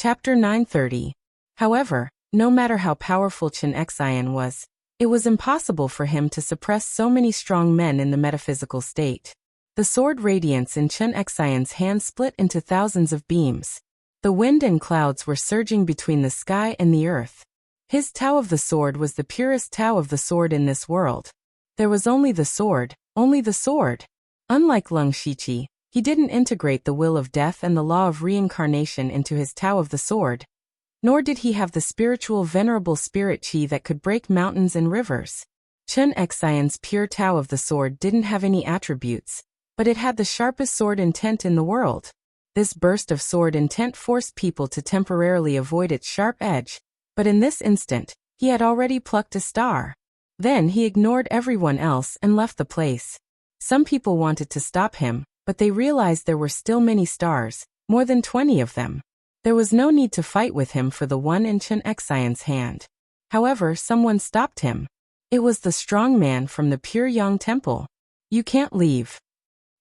Chapter 930. However, no matter how powerful Enchanting was, it was impossible for him to suppress so many strong men in the metaphysical state. The sword radiance in Enchanting's hand split into thousands of beams. The wind and clouds were surging between the sky and the earth. His Tao of the sword was the purest Tao of the sword in this world. There was only the sword, only the sword. Unlike Lung Shiqi, he didn't integrate the will of death and the law of reincarnation into his Tao of the sword. Nor did he have the spiritual venerable spirit qi that could break mountains and rivers. Enchanting's pure Tao of the sword didn't have any attributes, but it had the sharpest sword intent in the world. This burst of sword intent forced people to temporarily avoid its sharp edge, but in this instant, he had already plucked a star. Then he ignored everyone else and left the place. Some people wanted to stop him, but they realized there were still many stars, more than 20 of them. There was no need to fight with him for the one in Enchanting's hand. However, someone stopped him. It was the strong man from the Pure Yang Temple. "You can't leave,"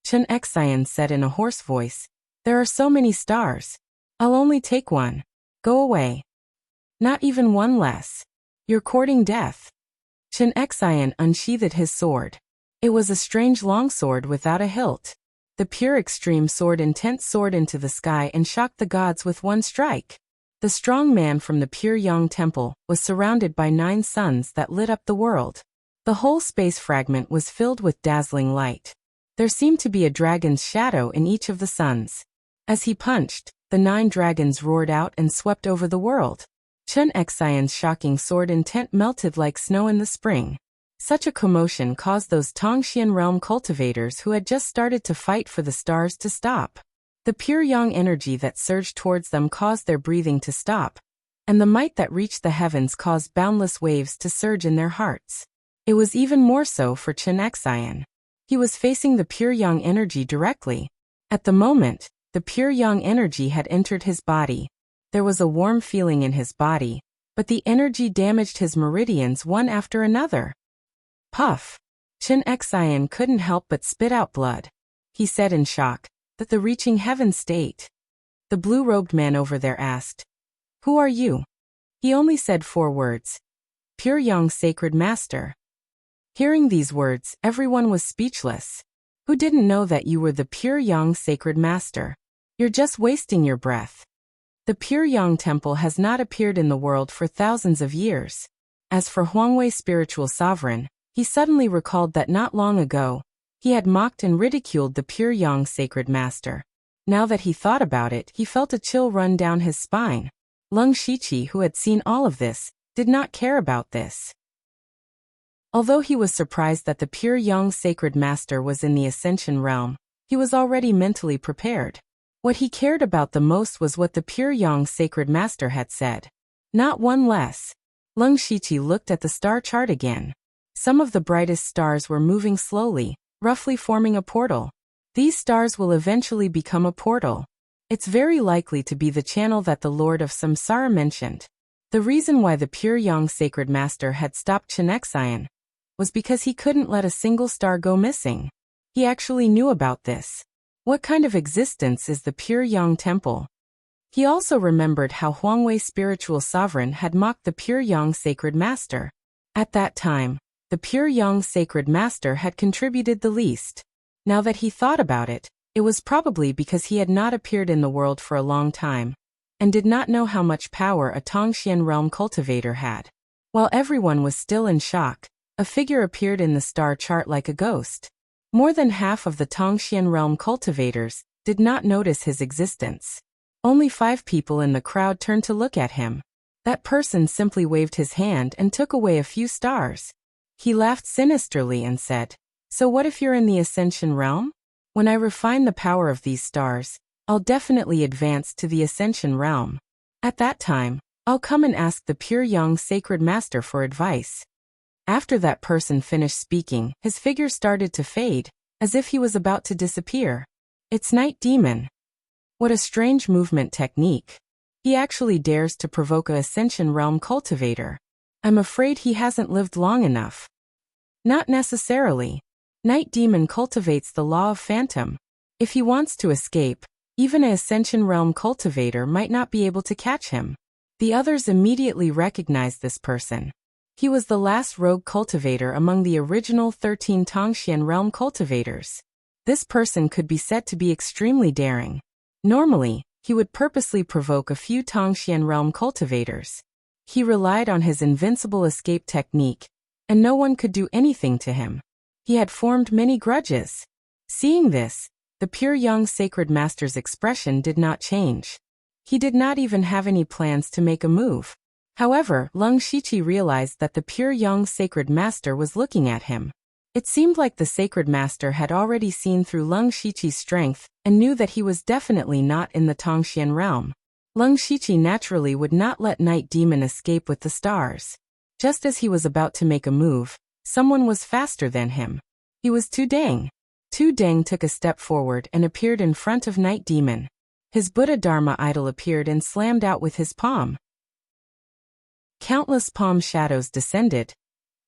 Enchanting said in a hoarse voice. "There are so many stars. I'll only take one. Go away. Not even one less. You're courting death." Enchanting unsheathed his sword. It was a strange longsword without a hilt. The pure extreme sword intent soared into the sky and shocked the gods with one strike. The strong man from the Pure Yang Temple was surrounded by 9 suns that lit up the world. The whole space fragment was filled with dazzling light. There seemed to be a dragon's shadow in each of the suns. As he punched, the 9 dragons roared out and swept over the world. Enchanting's shocking sword intent melted like snow in the spring. Such a commotion caused those Tongxian realm cultivators who had just started to fight for the stars to stop. The pure yang energy that surged towards them caused their breathing to stop, and the might that reached the heavens caused boundless waves to surge in their hearts. It was even more so for Enchanting. He was facing the pure yang energy directly. At the moment, the pure yang energy had entered his body. There was a warm feeling in his body, but the energy damaged his meridians one after another. Puff! Enchanting couldn't help but spit out blood. He said in shock, "That the reaching heaven state." The blue-robed man over there asked, "Who are you?" He only said 4 words. "Pure Yang Sacred Master." Hearing these words, everyone was speechless. "Who didn't know that you were the Pure Yang Sacred Master? You're just wasting your breath." The Pure Yang Temple has not appeared in the world for thousands of years. As for Huangwei Spiritual Sovereign, he suddenly recalled that not long ago, he had mocked and ridiculed the Pure Yang Sacred Master. Now that he thought about it, he felt a chill run down his spine. Lung Shiqi, who had seen all of this, did not care about this. Although he was surprised that the Pure Yang Sacred Master was in the Ascension realm, he was already mentally prepared. What he cared about the most was what the Pure Yang Sacred Master had said. Not one less. Lung Shiqi looked at the star chart again. Some of the brightest stars were moving slowly, roughly forming a portal. These stars will eventually become a portal. It's very likely to be the channel that the Lord of Samsara mentioned. The reason why the Pure Yang Sacred Master had stopped Enchanting was because he couldn't let a single star go missing. He actually knew about this. What kind of existence is the Pure Yang Temple? He also remembered how Huangwei Spiritual Sovereign had mocked the Pure Yang Sacred Master. At that time, the Pure Yang Sacred Master had contributed the least. Now that he thought about it, it was probably because he had not appeared in the world for a long time, and did not know how much power a Tongxian realm cultivator had. While everyone was still in shock, a figure appeared in the star chart like a ghost. More than half of the Tongxian realm cultivators did not notice his existence. Only 5 people in the crowd turned to look at him. That person simply waved his hand and took away a few stars. He laughed sinisterly and said, "So what if you're in the Ascension realm? When I refine the power of these stars, I'll definitely advance to the Ascension realm. At that time, I'll come and ask the Pure Yang Sacred Master for advice." After that person finished speaking, his figure started to fade, as if he was about to disappear. It's Night Demon. What a strange movement technique. He actually dares to provoke a Ascension realm cultivator. I'm afraid he hasn't lived long enough. Not necessarily. Night Demon cultivates the law of phantom. If he wants to escape, Even an Ascension Realm cultivator might not be able to catch him. The others immediately recognized this person. He was the last rogue cultivator among the original 13 Tongxian Realm cultivators. This person could be said to be extremely daring. Normally, he would purposely provoke a few Tongxian Realm cultivators. He relied on his invincible escape technique, and no one could do anything to him. He had formed many grudges. Seeing this, the pure young sacred master's expression did not change. He did not even have any plans to make a move. However, Leng Shiqi realized that the pure young sacred master was looking at him. It seemed like the sacred master had already seen through Leng Shiqi's strength and knew that he was definitely not in the Tongxian realm. Leng Shiqi naturally would not let Night Demon escape with the stars. Just as he was about to make a move, someone was faster than him. He was Tu Deng. Tu Deng took a step forward and appeared in front of Night Demon. His Buddha Dharma idol appeared and slammed out with his palm. Countless palm shadows descended,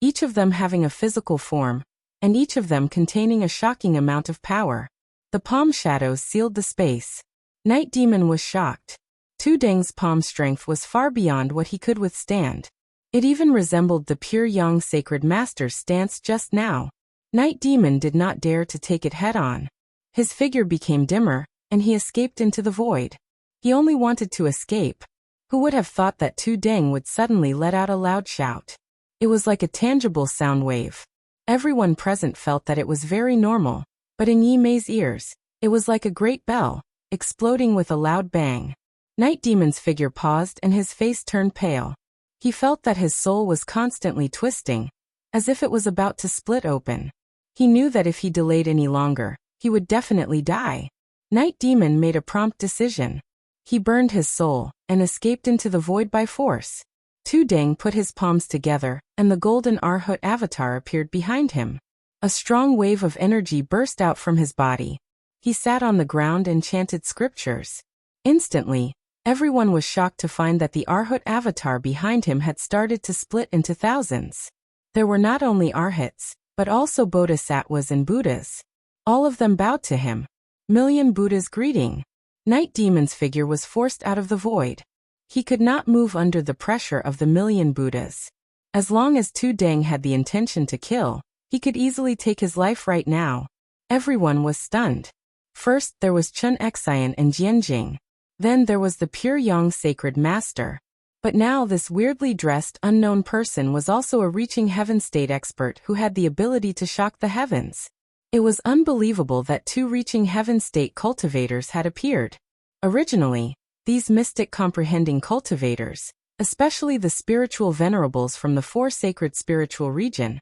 each of them having a physical form, and each of them containing a shocking amount of power. The palm shadows sealed the space. Night Demon was shocked. Tu Deng's palm strength was far beyond what he could withstand. It even resembled the pure young sacred master's stance just now. Night Demon did not dare to take it head-on. His figure became dimmer, and he escaped into the void. He only wanted to escape. Who would have thought that Tu Deng would suddenly let out a loud shout? It was like a tangible sound wave. Everyone present felt that it was very normal, but in Yi Mei's ears, it was like a great bell, exploding with a loud bang. Night Demon's figure paused and his face turned pale. He felt that his soul was constantly twisting, as if it was about to split open. He knew that if he delayed any longer, he would definitely die. Night Demon made a prompt decision. He burned his soul and escaped into the void by force. Tu Deng put his palms together, and the golden Arhut avatar appeared behind him. A strong wave of energy burst out from his body. He sat on the ground and chanted scriptures. Instantly, everyone was shocked to find that the Arhut avatar behind him had started to split into thousands. There were not only Arhats, but also Bodhisattvas and Buddhas. All of them bowed to him. Million Buddhas greeting. Night Demon's figure was forced out of the void. He could not move under the pressure of the million Buddhas. As long as Tu Deng had the intention to kill, he could easily take his life right now. Everyone was stunned. First there was Chun Xian and Jianjing. Then there was the pure young sacred master. But now this weirdly dressed unknown person was also a reaching heaven state expert who had the ability to shock the heavens. It was unbelievable that two reaching heaven state cultivators had appeared. Originally, these mystic comprehending cultivators, especially the spiritual venerables from the four sacred spiritual region,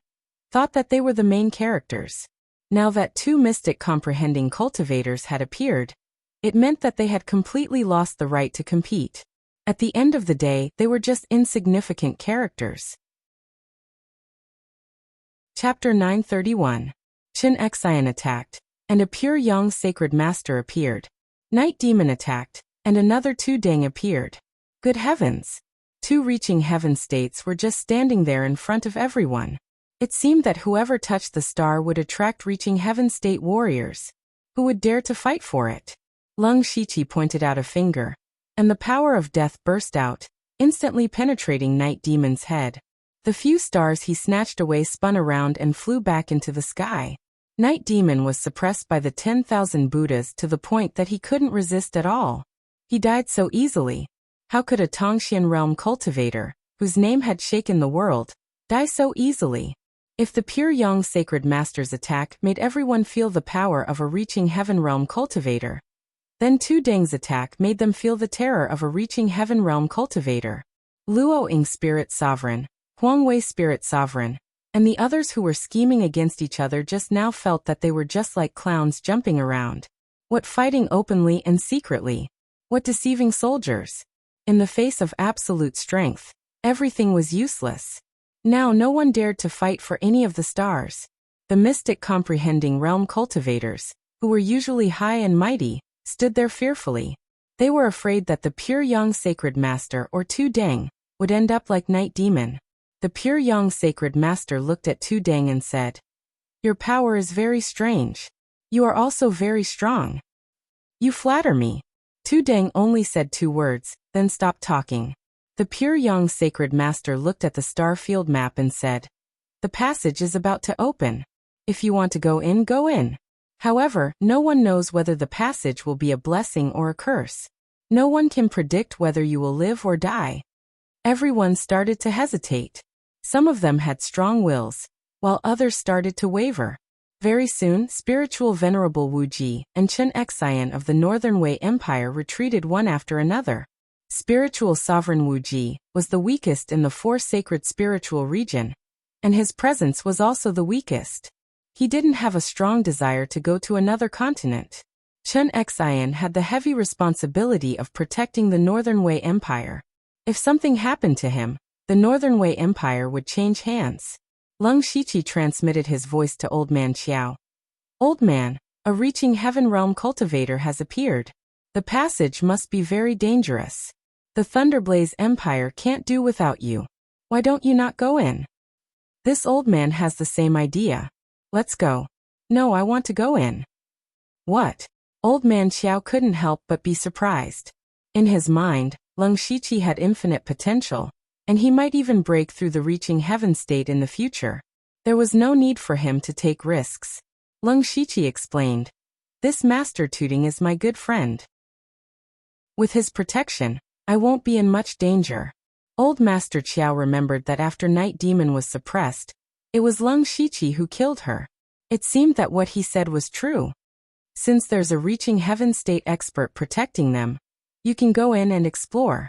thought that they were the main characters. Now that two mystic comprehending cultivators had appeared, it meant that they had completely lost the right to compete. At the end of the day, they were just insignificant characters. Chapter 931. Chun Xian attacked, and a pure young sacred master appeared. Night Demon attacked, and another Tu Deng appeared. Good heavens! Two reaching heaven states were just standing there in front of everyone. It seemed that whoever touched the star would attract reaching heaven state warriors. Who would dare to fight for it? Leng Shiqi pointed out a finger, and the power of death burst out, instantly penetrating Night Demon's head. The few stars he snatched away spun around and flew back into the sky. Night Demon was suppressed by the 10,000 Buddhas to the point that he couldn't resist at all. He died so easily. How could a Tongxian realm cultivator, whose name had shaken the world, die so easily? If the pure young sacred master's attack made everyone feel the power of a reaching heaven realm cultivator, then Tu Deng's attack made them feel the terror of a reaching heaven realm cultivator. Luo Ying Spirit Sovereign, Huang Wei Spirit Sovereign, and the others who were scheming against each other just now felt that they were just like clowns jumping around. What fighting openly and secretly? What deceiving soldiers? In the face of absolute strength, everything was useless. Now no one dared to fight for any of the stars. The mystic comprehending realm cultivators, who were usually high and mighty, stood there fearfully. They were afraid that the pure young sacred master or Tu Deng would end up like Night Demon. The pure young sacred master looked at Tu Deng and said, "Your power is very strange. You are also very strong. You flatter me. Tu Deng only said 2 words, then stopped talking. The pure young sacred master looked at the star field map and said, "The passage is about to open. If you want to go in, go in. However, no one knows whether the passage will be a blessing or a curse. No one can predict whether you will live or die." Everyone started to hesitate. Some of them had strong wills, while others started to waver. Very soon, spiritual Venerable Wu Ji and Chen Xian of the Northern Wei Empire retreated one after another. Spiritual Sovereign Wu Ji was the weakest in the 4 sacred spiritual region, and his presence was also the weakest. He didn't have a strong desire to go to another continent. Chen Xian had the heavy responsibility of protecting the Northern Wei Empire. If something happened to him, the Northern Wei Empire would change hands. Lung Shiqi transmitted his voice to Old Man Qiao. "Old man, a reaching heaven realm cultivator has appeared. The passage must be very dangerous. The Thunderblaze Empire can't do without you. Why don't you not go in?" "This old man has the same idea. Let's go." "No, I want to go in." "What?" Old Man Qiao couldn't help but be surprised. In his mind, Lung Shiqi had infinite potential, and he might even break through the reaching heaven state in the future. There was no need for him to take risks. Lung Shiqi explained, "This Master Tuting is my good friend. With his protection, I won't be in much danger." Old Master Qiao remembered that after Night Demon was suppressed, it was Lung Shiqi who killed her. It seemed that what he said was true. Since there's a reaching heaven state expert protecting them, you can go in and explore.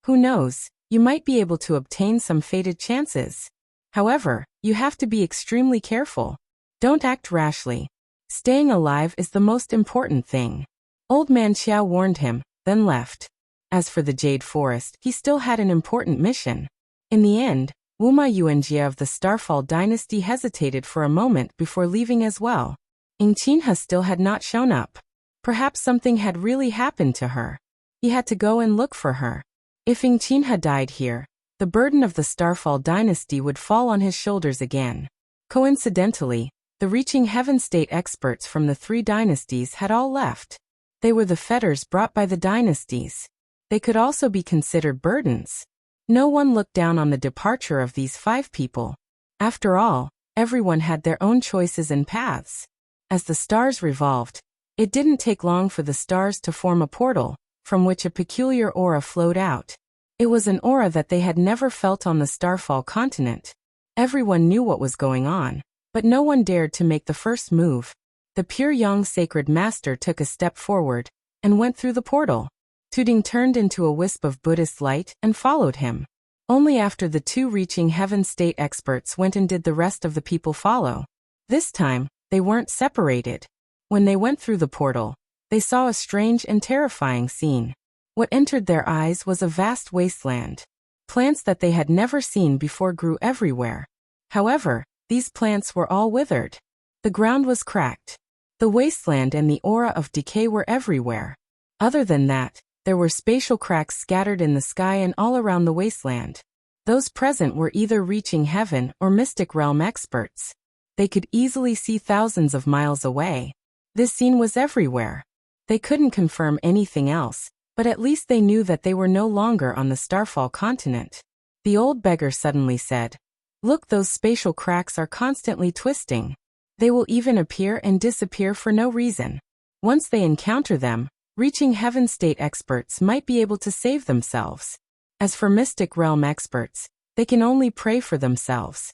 Who knows, you might be able to obtain some fated chances. However, you have to be extremely careful. Don't act rashly. Staying alive is the most important thing. Old Man Qiao warned him, then left. As for the Jade Forest, he still had an important mission. In the end, Wuma Yuanjia of the Starfall dynasty hesitated for a moment before leaving as well. Enchanting still had not shown up. Perhaps something had really happened to her. He had to go and look for her. If Enchanting had died here, the burden of the Starfall dynasty would fall on his shoulders again. Coincidentally, the reaching heaven state experts from the 3 dynasties had all left. They were the fetters brought by the dynasties. They could also be considered burdens. No one looked down on the departure of these 5 people. After all, everyone had their own choices and paths. As the stars revolved, it didn't take long for the stars to form a portal, from which a peculiar aura flowed out. It was an aura that they had never felt on the Starfall continent. Everyone knew what was going on, but no one dared to make the first move. The pure young sacred master took a step forward, and went through the portal. Tuting turned into a wisp of Buddhist light and followed him. Only after the 2 reaching heaven state experts went and did the rest of the people follow. This time, they weren't separated. When they went through the portal, they saw a strange and terrifying scene. What entered their eyes was a vast wasteland. Plants that they had never seen before grew everywhere. However, these plants were all withered. The ground was cracked. The wasteland and the aura of decay were everywhere. Other than that, there were spatial cracks scattered in the sky and all around the wasteland. Those present were either reaching heaven or mystic realm experts. They could easily see thousands of miles away. This scene was everywhere. They couldn't confirm anything else, but at least they knew that they were no longer on the Starfall continent. The old beggar suddenly said, "Look, those spatial cracks are constantly twisting. They will even appear and disappear for no reason. Once they encounter them, reaching heaven state experts might be able to save themselves. As for mystic realm experts, they can only pray for themselves."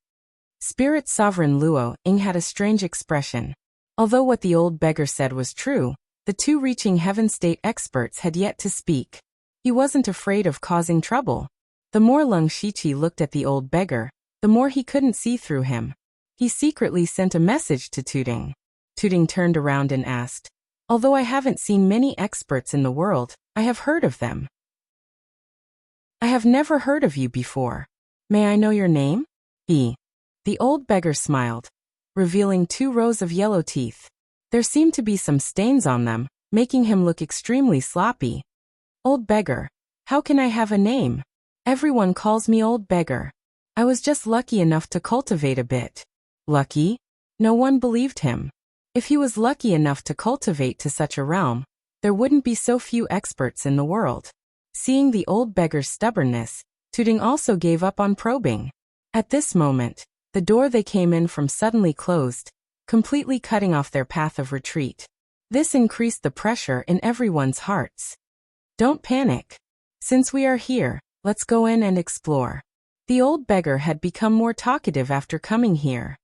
Spirit Sovereign Luo Ying had a strange expression. Although what the old beggar said was true, the 2 reaching heaven state experts had yet to speak. He wasn't afraid of causing trouble. The more Lung Shiqi looked at the old beggar, the more he couldn't see through him. He secretly sent a message to Tuting. Tuting turned around and asked, "Although I haven't seen many experts in the world, I have heard of them." "I have never heard of you before. May I know your name?" The old beggar smiled, revealing 2 rows of yellow teeth. There seemed to be some stains on them, making him look extremely sloppy. "Old beggar, how can I have a name? Everyone calls me old beggar. I was just lucky enough to cultivate a bit." Lucky? No one believed him. If he was lucky enough to cultivate to such a realm, there wouldn't be so few experts in the world. Seeing the old beggar's stubbornness, Tooting also gave up on probing. At this moment, the door they came in from suddenly closed, completely cutting off their path of retreat. This increased the pressure in everyone's hearts. Don't panic. Since we are here, let's go in and explore. The old beggar had become more talkative after coming here.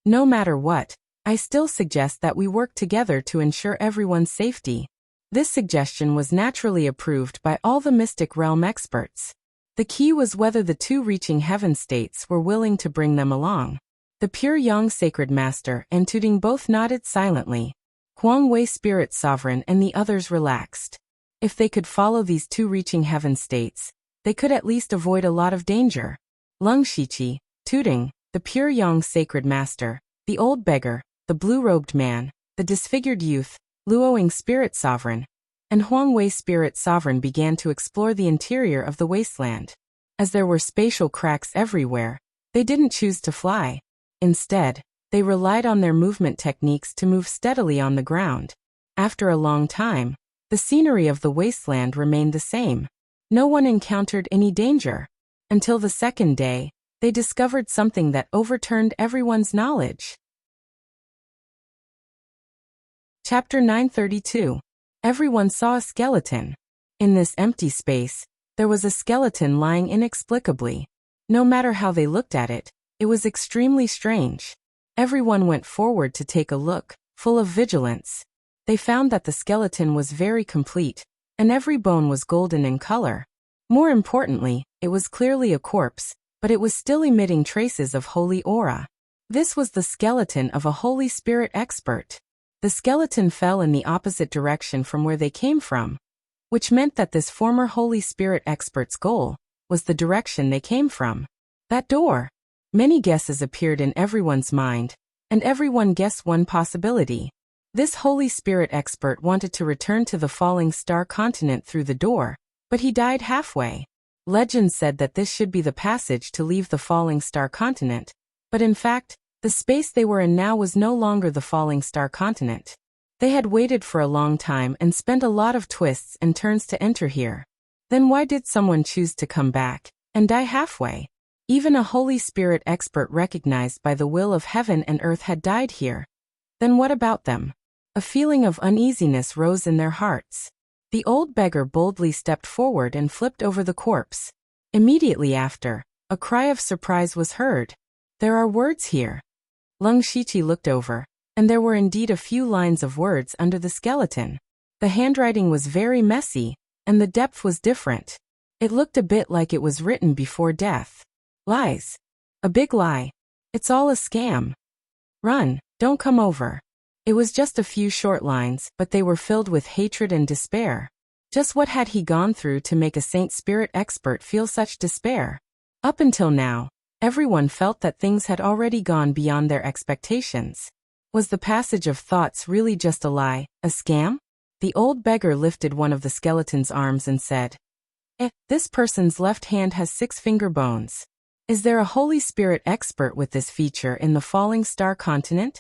No matter what, I still suggest that we work together to ensure everyone's safety. This suggestion was naturally approved by all the mystic realm experts. The key was whether the two reaching heaven states were willing to bring them along. The pure yang sacred master and Tooting both nodded silently. Huang Wei spirit sovereign and the others relaxed. If they could follow these two reaching heaven states, they could at least avoid a lot of danger. Lung Shiqi, Tooting, the pure yang sacred master, the old beggar, the blue-robed man, the disfigured youth, Luoying spirit sovereign, and Huang Wei spirit sovereign began to explore the interior of the wasteland. As there were spatial cracks everywhere, they didn't choose to fly. Instead, they relied on their movement techniques to move steadily on the ground. After a long time, the scenery of the wasteland remained the same. No one encountered any danger. Until the second day, they discovered something that overturned everyone's knowledge. Chapter 932. Everyone saw a skeleton. In this empty space, there was a skeleton lying inexplicably. No matter how they looked at it, it was extremely strange. Everyone went forward to take a look, full of vigilance. They found that the skeleton was very complete, and every bone was golden in color. More importantly, it was clearly a corpse, but it was still emitting traces of holy aura. This was the skeleton of a Holy Spirit expert. The skeleton fell in the opposite direction from where they came from, which meant that this former Holy Spirit expert's goal was the direction they came from. That door. Many guesses appeared in everyone's mind, and everyone guessed one possibility. This Holy Spirit expert wanted to return to the falling star continent through the door, but he died halfway. Legend said that this should be the passage to leave the falling star continent, but in fact, the space they were in now was no longer the falling star continent. They had waited for a long time and spent a lot of twists and turns to enter here. Then why did someone choose to come back and die halfway? Even a Holy Spirit expert recognized by the will of heaven and earth had died here. Then what about them? A feeling of uneasiness rose in their hearts. The old beggar boldly stepped forward and flipped over the corpse. Immediately after, a cry of surprise was heard. There are words here. Lung Shiqi looked over, and there were indeed a few lines of words under the skeleton. The handwriting was very messy, and the depth was different. It looked a bit like it was written before death. Lies. A big lie. It's all a scam. Run, don't come over. It was just a few short lines, but they were filled with hatred and despair. Just what had he gone through to make a Saint Spirit expert feel such despair? Up until now, everyone felt that things had already gone beyond their expectations. Was the passage of thoughts really just a lie, a scam? The old beggar lifted one of the skeleton's arms and said, this person's left hand has 6 finger bones. Is there a Holy Spirit expert with this feature in the falling star continent?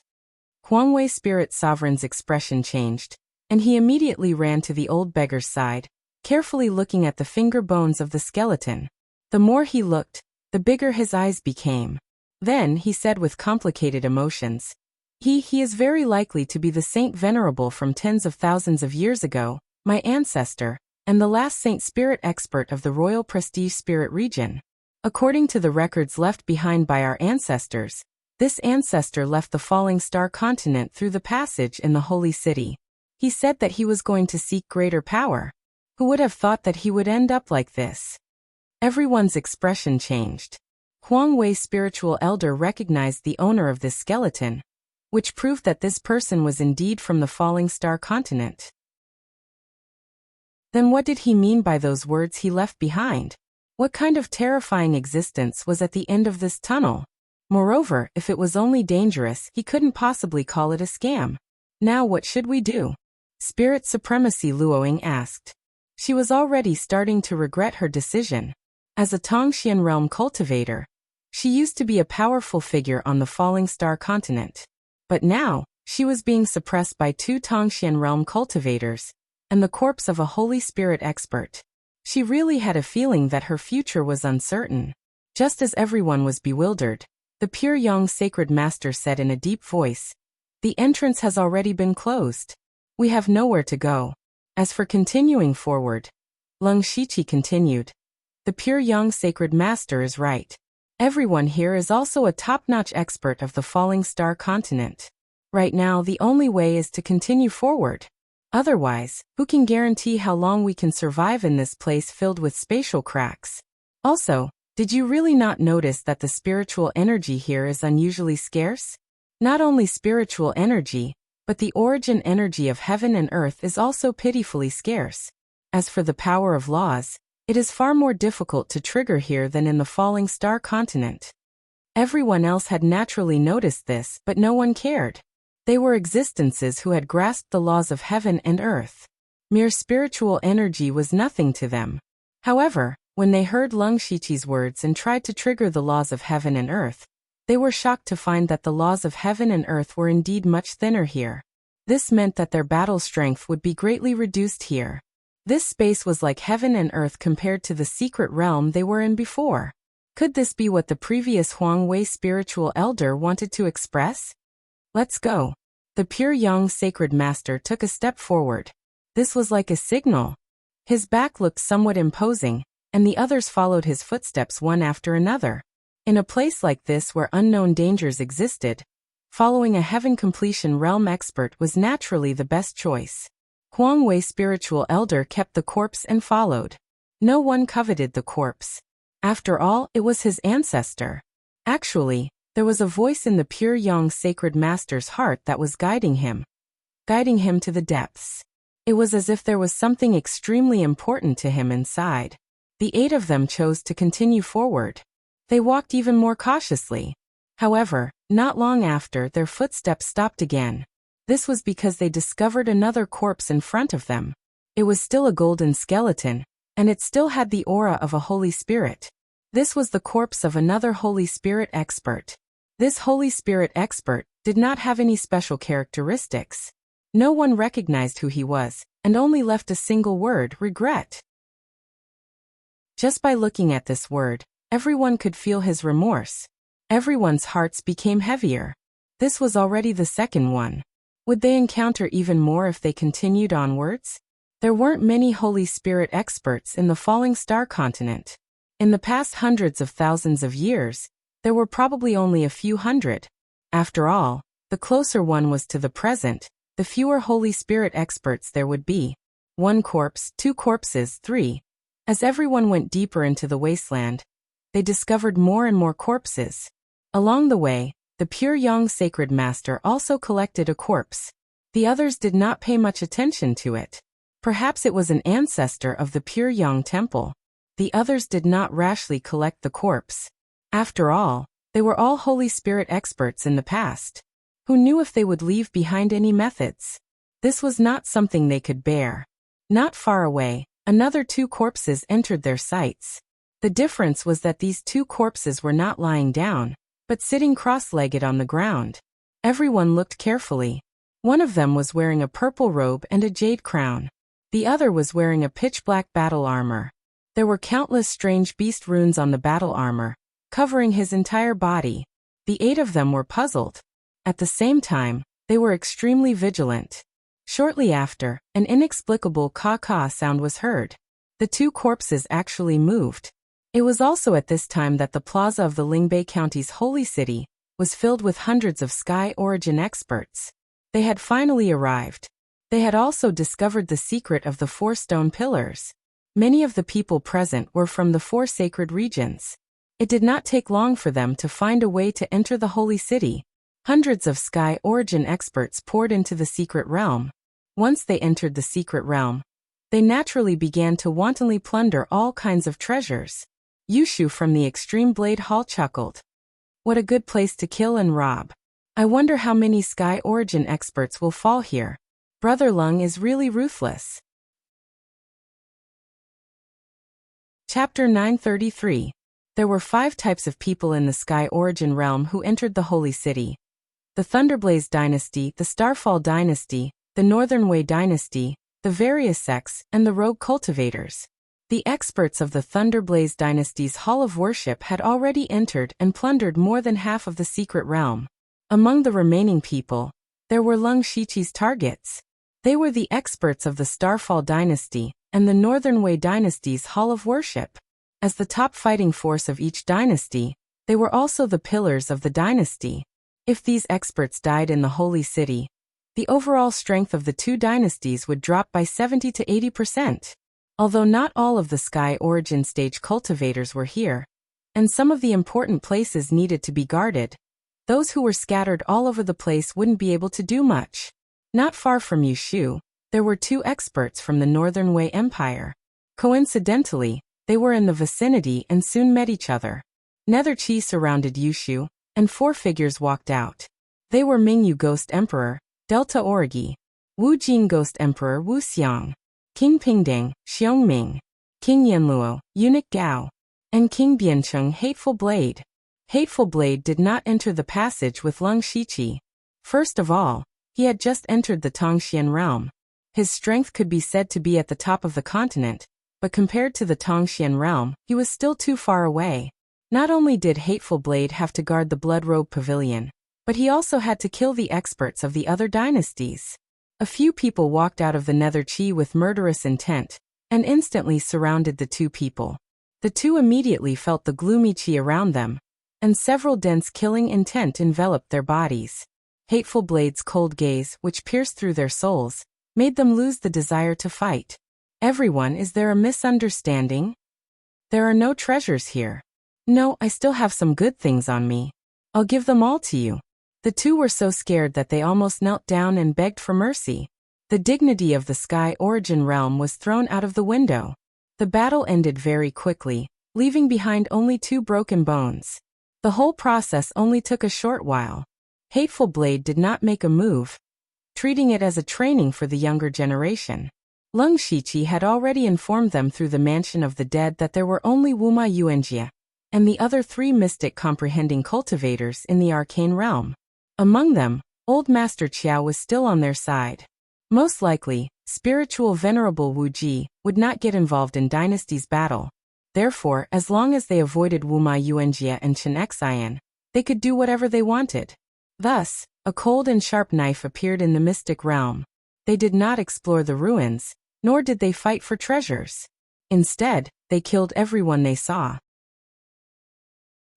Huang Wei Spirit Sovereign's expression changed, and he immediately ran to the old beggar's side, carefully looking at the finger bones of the skeleton. The more he looked, the bigger his eyes became. Then he said with complicated emotions, He is very likely to be the Saint Venerable from tens of thousands of years ago, my ancestor, and the last Saint Spirit expert of the Royal Prestige Spirit region. According to the records left behind by our ancestors, this ancestor left the falling star continent through the passage in the holy city. He said that he was going to seek greater power. Who would have thought that he would end up like this? Everyone's expression changed. Huang Wei spiritual elder recognized the owner of this skeleton, which proved that this person was indeed from the falling star continent. Then what did he mean by those words he left behind? What kind of terrifying existence was at the end of this tunnel? Moreover, if it was only dangerous, he couldn't possibly call it a scam. Now what should we do? Spirit Supremacy Luoying asked. She was already starting to regret her decision. As a Tongxian realm cultivator, she used to be a powerful figure on the falling star continent. But now, she was being suppressed by 2 Tongxian realm cultivators, and the corpse of a Holy Spirit expert. She really had a feeling that her future was uncertain. Just as everyone was bewildered, the pure young sacred master said in a deep voice, "The entrance has already been closed. We have nowhere to go. As for continuing forward," Lung Shiqi continued, "the pure young sacred master is right. Everyone here is also a top-notch expert of the falling star continent. Right now, the only way is to continue forward. Otherwise, who can guarantee how long we can survive in this place filled with spatial cracks? Also, did you really not notice that the spiritual energy here is unusually scarce? Not only spiritual energy, but the origin energy of heaven and earth is also pitifully scarce. As for the power of laws, it is far more difficult to trigger here than in the falling star continent." Everyone else had naturally noticed this, but no one cared. They were existences who had grasped the laws of heaven and earth. Mere spiritual energy was nothing to them. However, when they heard Lung Shiqi's words and tried to trigger the laws of heaven and earth, they were shocked to find that the laws of heaven and earth were indeed much thinner here. This meant that their battle strength would be greatly reduced here. This space was like heaven and earth compared to the secret realm they were in before. Could this be what the previous Huangwei spiritual elder wanted to express? "Let's go." The pure young sacred master took a step forward. This was like a signal. His back looked somewhat imposing, and the others followed his footsteps one after another. In a place like this where unknown dangers existed, following a heaven completion realm expert was naturally the best choice. Huangwei spiritual elder kept the corpse and followed. No one coveted the corpse. After all, it was his ancestor. Actually, there was a voice in the pure young sacred master's heart that was guiding him to the depths. It was as if there was something extremely important to him inside. The 8 of them chose to continue forward. They walked even more cautiously. However, not long after, their footsteps stopped again. This was because they discovered another corpse in front of them. It was still a golden skeleton, and it still had the aura of a Holy Spirit. This was the corpse of another Holy Spirit expert. This Holy Spirit expert did not have any special characteristics. No one recognized who he was, and only left a single word, regret. Just by looking at this word, everyone could feel his remorse. Everyone's hearts became heavier. This was already the second one. Would they encounter even more if they continued onwards? There weren't many Holy Spirit experts in the falling star continent. In the past hundreds of thousands of years, there were probably only a few hundred. After all, the closer one was to the present, the fewer Holy Spirit experts there would be. 1 corpse, 2 corpses, 3. As everyone went deeper into the wasteland, they discovered more and more corpses. Along the way, the pure young sacred master also collected a corpse. The others did not pay much attention to it. Perhaps it was an ancestor of the pure young temple. The others did not rashly collect the corpse. After all, they were all Holy Spirit experts in the past. Who knew if they would leave behind any methods? This was not something they could bear. Not far away, another 2 corpses entered their sights. The difference was that these 2 corpses were not lying down, but sitting cross-legged on the ground. Everyone looked carefully. One of them was wearing a purple robe and a jade crown. The other was wearing a pitch-black battle armor. There were countless strange beast runes on the battle armor, covering his entire body. The 8 of them were puzzled. At the same time, they were extremely vigilant. Shortly after, an inexplicable caw-caw sound was heard. The 2 corpses actually moved. It was also at this time that the plaza of the Lingbei County's holy city was filled with hundreds of sky origin experts. They had finally arrived. They had also discovered the secret of the 4 stone pillars. Many of the people present were from the 4 sacred regions. It did not take long for them to find a way to enter the holy city. Hundreds of sky origin experts poured into the secret realm. Once they entered the secret realm, they naturally began to wantonly plunder all kinds of treasures. Yushu from the Extreme Blade Hall chuckled. What a good place to kill and rob. I wonder how many sky origin experts will fall here. Brother Lung is really ruthless. Chapter 933. There were 5 types of people in the sky origin realm who entered the holy city. The Thunderblaze dynasty, the Starfall dynasty, the Northern Wei dynasty, the various sects, and the rogue cultivators. The experts of the Thunderblaze dynasty's Hall of Worship had already entered and plundered more than half of the secret realm. Among the remaining people, there were Lung Shiqi's targets. They were the experts of the Starfall dynasty and the Northern Wei dynasty's Hall of Worship. As the top fighting force of each dynasty, they were also the pillars of the dynasty. If these experts died in the Holy City, the overall strength of the two dynasties would drop by 70 to 80%. Although not all of the Sky Origin stage cultivators were here, and some of the important places needed to be guarded, those who were scattered all over the place wouldn't be able to do much. Not far from Yushu, there were two experts from the Northern Wei Empire. Coincidentally, they were in the vicinity and soon met each other. Nether Chi surrounded Yushu, and four figures walked out. They were Mingyu Ghost Emperor, Delta Origi, Wu Jing Ghost Emperor Wu Xiang, King Pingding, Xiongming, King Yanluo, Eunuch Gao, and King Biancheng Hateful Blade. Hateful Blade did not enter the passage with Lung Shiqi. First of all, he had just entered the Tongxian realm. His strength could be said to be at the top of the continent, but compared to the Tongxian realm, he was still too far away. Not only did Hateful Blade have to guard the Blood Robe Pavilion, but he also had to kill the experts of the other dynasties. A few people walked out of the Nether Chi with murderous intent, and instantly surrounded the two people. The two immediately felt the gloomy chi around them, and several dense killing intent enveloped their bodies. Hateful Blade's cold gaze, which pierced through their souls, made them lose the desire to fight. Everyone, is there a misunderstanding? There are no treasures here. No, I still have some good things on me. I'll give them all to you. The two were so scared that they almost knelt down and begged for mercy. The dignity of the Sky Origin realm was thrown out of the window. The battle ended very quickly, leaving behind only two broken bones. The whole process only took a short while. Hateful Blade did not make a move, treating it as a training for the younger generation. Lung Shiqi had already informed them through the Mansion of the Dead that there were only Wuma Yuanjia and the other three mystic comprehending cultivators in the arcane realm. Among them, Old Master Qiao was still on their side. Most likely, spiritual Venerable Wu Ji would not get involved in Dynasty's battle. Therefore, as long as they avoided Wuma Yuanjia and Chen Xian, they could do whatever they wanted. Thus, a cold and sharp knife appeared in the mystic realm. They did not explore the ruins, nor did they fight for treasures. Instead, they killed everyone they saw.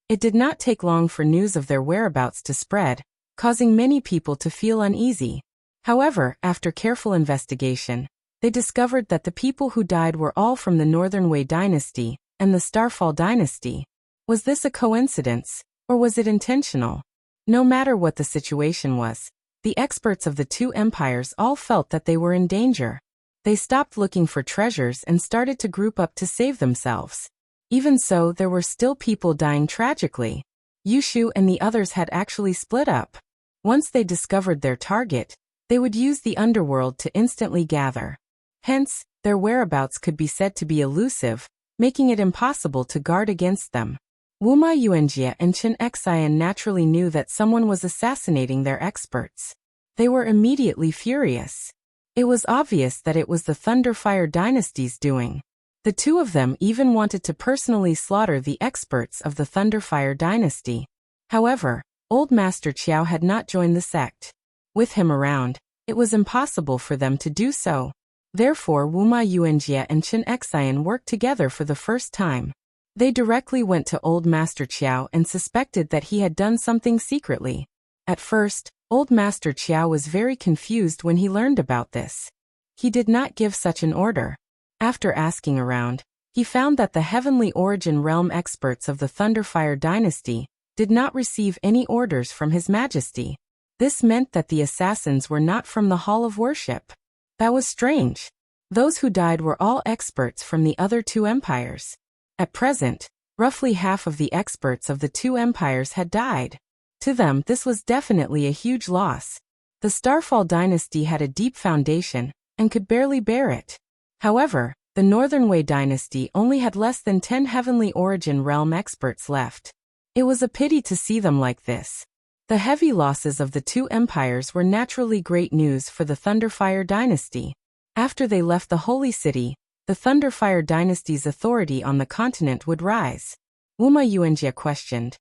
It did not take long for news of their whereabouts to spread, causing many people to feel uneasy. However, after careful investigation, they discovered that the people who died were all from the Northern Wei dynasty and the Starfall dynasty. Was this a coincidence, or was it intentional? No matter what the situation was, the experts of the two empires all felt that they were in danger. They stopped looking for treasures and started to group up to save themselves. Even so, there were still people dying tragically. Yushu and the others had actually split up. Once they discovered their target, they would use the underworld to instantly gather. Hence, their whereabouts could be said to be elusive, making it impossible to guard against them. Wuma Yuanjia and Chen Xian naturally knew that someone was assassinating their experts. They were immediately furious. It was obvious that it was the Thunderfire dynasty's doing. The two of them even wanted to personally slaughter the experts of the Thunderfire dynasty. However, Old Master Qiao had not joined the sect. With him around, it was impossible for them to do so. Therefore, Wuma Yuanjia and Chen Xian worked together for the first time. They directly went to Old Master Qiao and suspected that he had done something secretly. At first, Old Master Qiao was very confused when he learned about this. He did not give such an order. After asking around, he found that the Heavenly Origin Realm experts of the Thunderfire dynasty did not receive any orders from His Majesty. This meant that the assassins were not from the Hall of Worship. That was strange. Those who died were all experts from the other two empires. At present, roughly half of the experts of the two empires had died. To them, this was definitely a huge loss. The Starfall dynasty had a deep foundation and could barely bear it. However, the Northern Wei dynasty only had less than 10 Heavenly Origin Realm experts left. It was a pity to see them like this. The heavy losses of the two empires were naturally great news for the Thunderfire dynasty. After they left the holy city, the Thunderfire dynasty's authority on the continent would rise. Wuma Yuanjie questioned.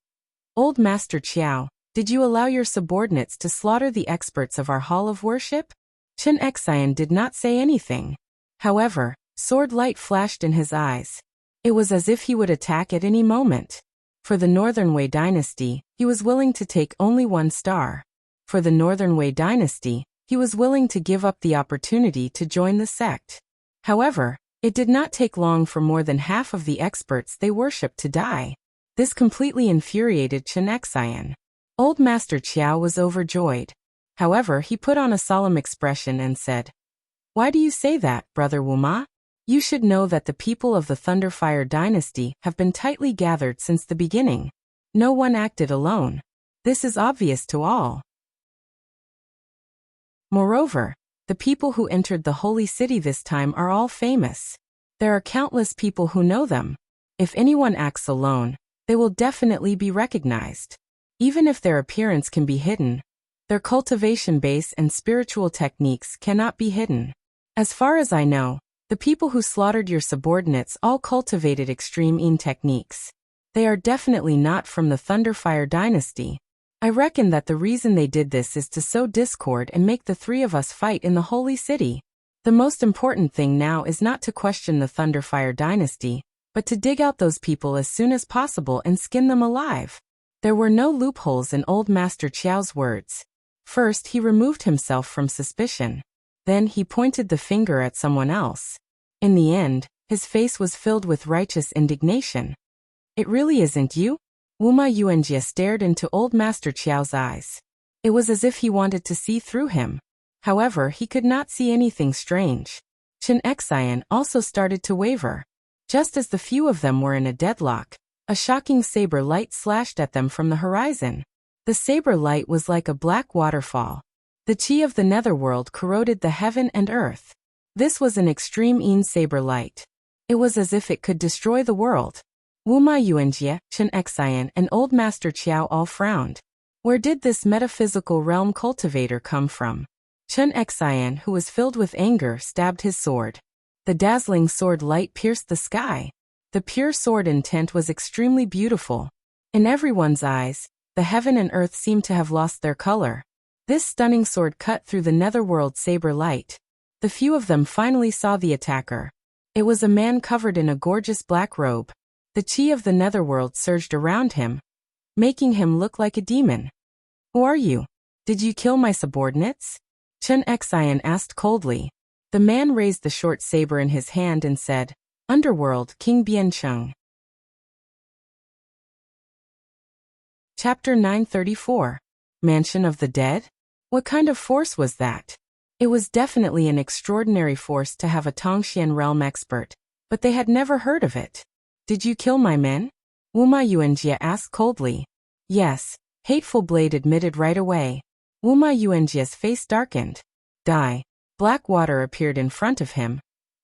Old Master Qiao, did you allow your subordinates to slaughter the experts of our hall of worship? Chen Xian did not say anything. However, sword light flashed in his eyes. It was as if he would attack at any moment. For the Northern Wei dynasty, he was willing to take only 1 star. For the Northern Wei dynasty, he was willing to give up the opportunity to join the sect. However, it did not take long for more than half of the experts they worshipped to die. This completely infuriated Chen Xian. Old Master Qiao was overjoyed. However, he put on a solemn expression and said, "Why do you say that, Brother Wuma? You should know that the people of the Thunderfire dynasty have been tightly gathered since the beginning. No one acted alone. This is obvious to all. Moreover, the people who entered the holy city this time are all famous. There are countless people who know them. If anyone acts alone, they will definitely be recognized. Even if their appearance can be hidden, their cultivation base and spiritual techniques cannot be hidden. As far as I know, the people who slaughtered your subordinates all cultivated extreme Yin techniques. They are definitely not from the Thunderfire dynasty. I reckon that the reason they did this is to sow discord and make the 3 of us fight in the holy city. The most important thing now is not to question the Thunderfire dynasty, but to dig out those people as soon as possible and skin them alive." There were no loopholes in Old Master Qiao's words. First, he removed himself from suspicion. Then he pointed the finger at someone else. In the end, his face was filled with righteous indignation. "It really isn't you?" Wuma Yuanjie stared into Old Master Qiao's eyes. It was as if he wanted to see through him. However, he could not see anything strange. Chen Xian also started to waver. Just as the few of them were in a deadlock, a shocking saber light slashed at them from the horizon. The saber light was like a black waterfall. The chi of the netherworld corroded the heaven and earth. This was an extreme Yin saber light. It was as if it could destroy the world. Wuma Yuanjie, Chen Xian, and Old Master Qiao all frowned. Where did this metaphysical realm cultivator come from? Chen Xian, who was filled with anger, stabbed his sword. The dazzling sword light pierced the sky. The pure sword intent was extremely beautiful. In everyone's eyes, the heaven and earth seemed to have lost their color. This stunning sword cut through the netherworld saber light. The few of them finally saw the attacker. It was a man covered in a gorgeous black robe. The chi of the netherworld surged around him, making him look like a demon. "Who are you? Did you kill my subordinates?" Chen Xian asked coldly. The man raised the short saber in his hand and said, "Underworld, King Biancheng." Chapter 934. Mansion of the Dead? What kind of force was that? It was definitely an extraordinary force to have a Tongxian realm expert, but they had never heard of it. "Did you kill my men?" Wuma Yuanjie asked coldly. "Yes," Hateful Blade admitted right away. Wuma Yuanjie's face darkened. Die. Black water appeared in front of him,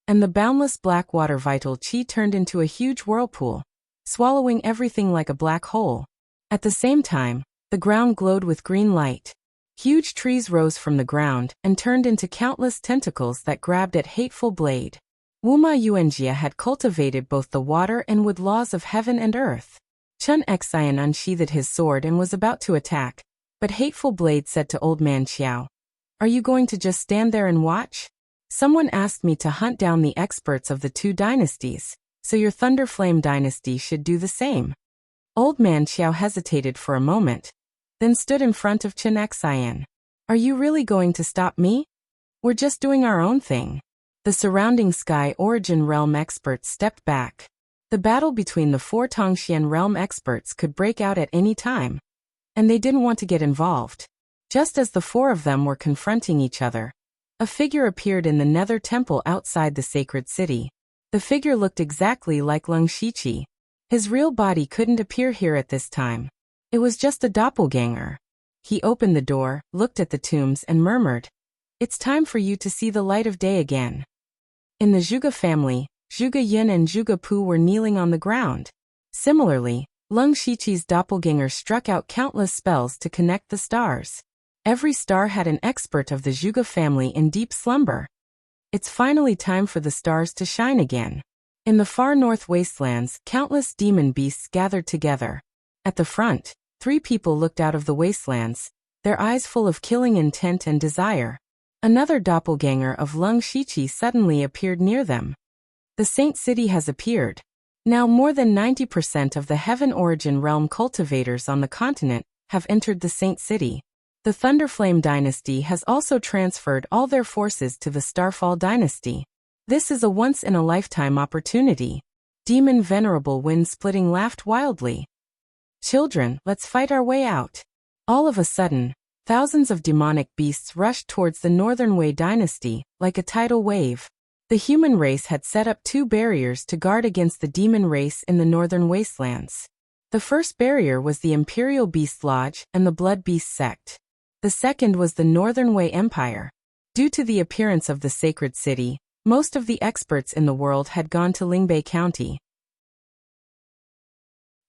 and the boundless black water vital chi turned into a huge whirlpool, swallowing everything like a black hole. At the same time, the ground glowed with green light. Huge trees rose from the ground and turned into countless tentacles that grabbed at Hateful Blade. Wuma Yuanjie had cultivated both the water and wood laws of heaven and earth. Chen Xian unsheathed his sword and was about to attack, but Hateful Blade said to Old Man Qiao, "Are you going to just stand there and watch? Someone asked me to hunt down the experts of the 2 dynasties, so your Thunderflame dynasty should do the same." Old Man Qiao hesitated for a moment, then stood in front of Chen Xian. "Are you really going to stop me? We're just doing our own thing." The surrounding Sky Origin Realm experts stepped back. The battle between the 4 Tongxian Realm experts could break out at any time, and they didn't want to get involved. Just as the 4 of them were confronting each other, a figure appeared in the Nether Temple outside the sacred city. The figure looked exactly like Leng Shiqi. His real body couldn't appear here at this time. It was just a doppelganger. He opened the door, looked at the tombs and murmured, "It's time for you to see the light of day again." In the Zhuge family, Zhuge Yin and Zhuge Pu were kneeling on the ground. Similarly, Leng Shiqi's doppelganger struck out countless spells to connect the stars. Every star had an expert of the Zhuge family in deep slumber. It's finally time for the stars to shine again. In the far north wastelands, countless demon beasts gathered together. At the front, 3 people looked out of the wastelands, their eyes full of killing intent and desire. Another doppelganger of Lung Shichi suddenly appeared near them. The Saint City has appeared. Now more than 90% of the Heaven Origin Realm cultivators on the continent have entered the Saint City. The Thunderflame dynasty has also transferred all their forces to the Starfall dynasty. This is a once-in-a-lifetime opportunity. Demon Venerable Wind-Splitting laughed wildly. Children, let's fight our way out. All of a sudden, thousands of demonic beasts rushed towards the Northern Wei dynasty, like a tidal wave. The human race had set up 2 barriers to guard against the demon race in the Northern Wastelands. The first barrier was the Imperial Beast Lodge and the Blood Beast Sect. The second was the Northern Wei Empire. Due to the appearance of the sacred city, most of the experts in the world had gone to Lingbei County.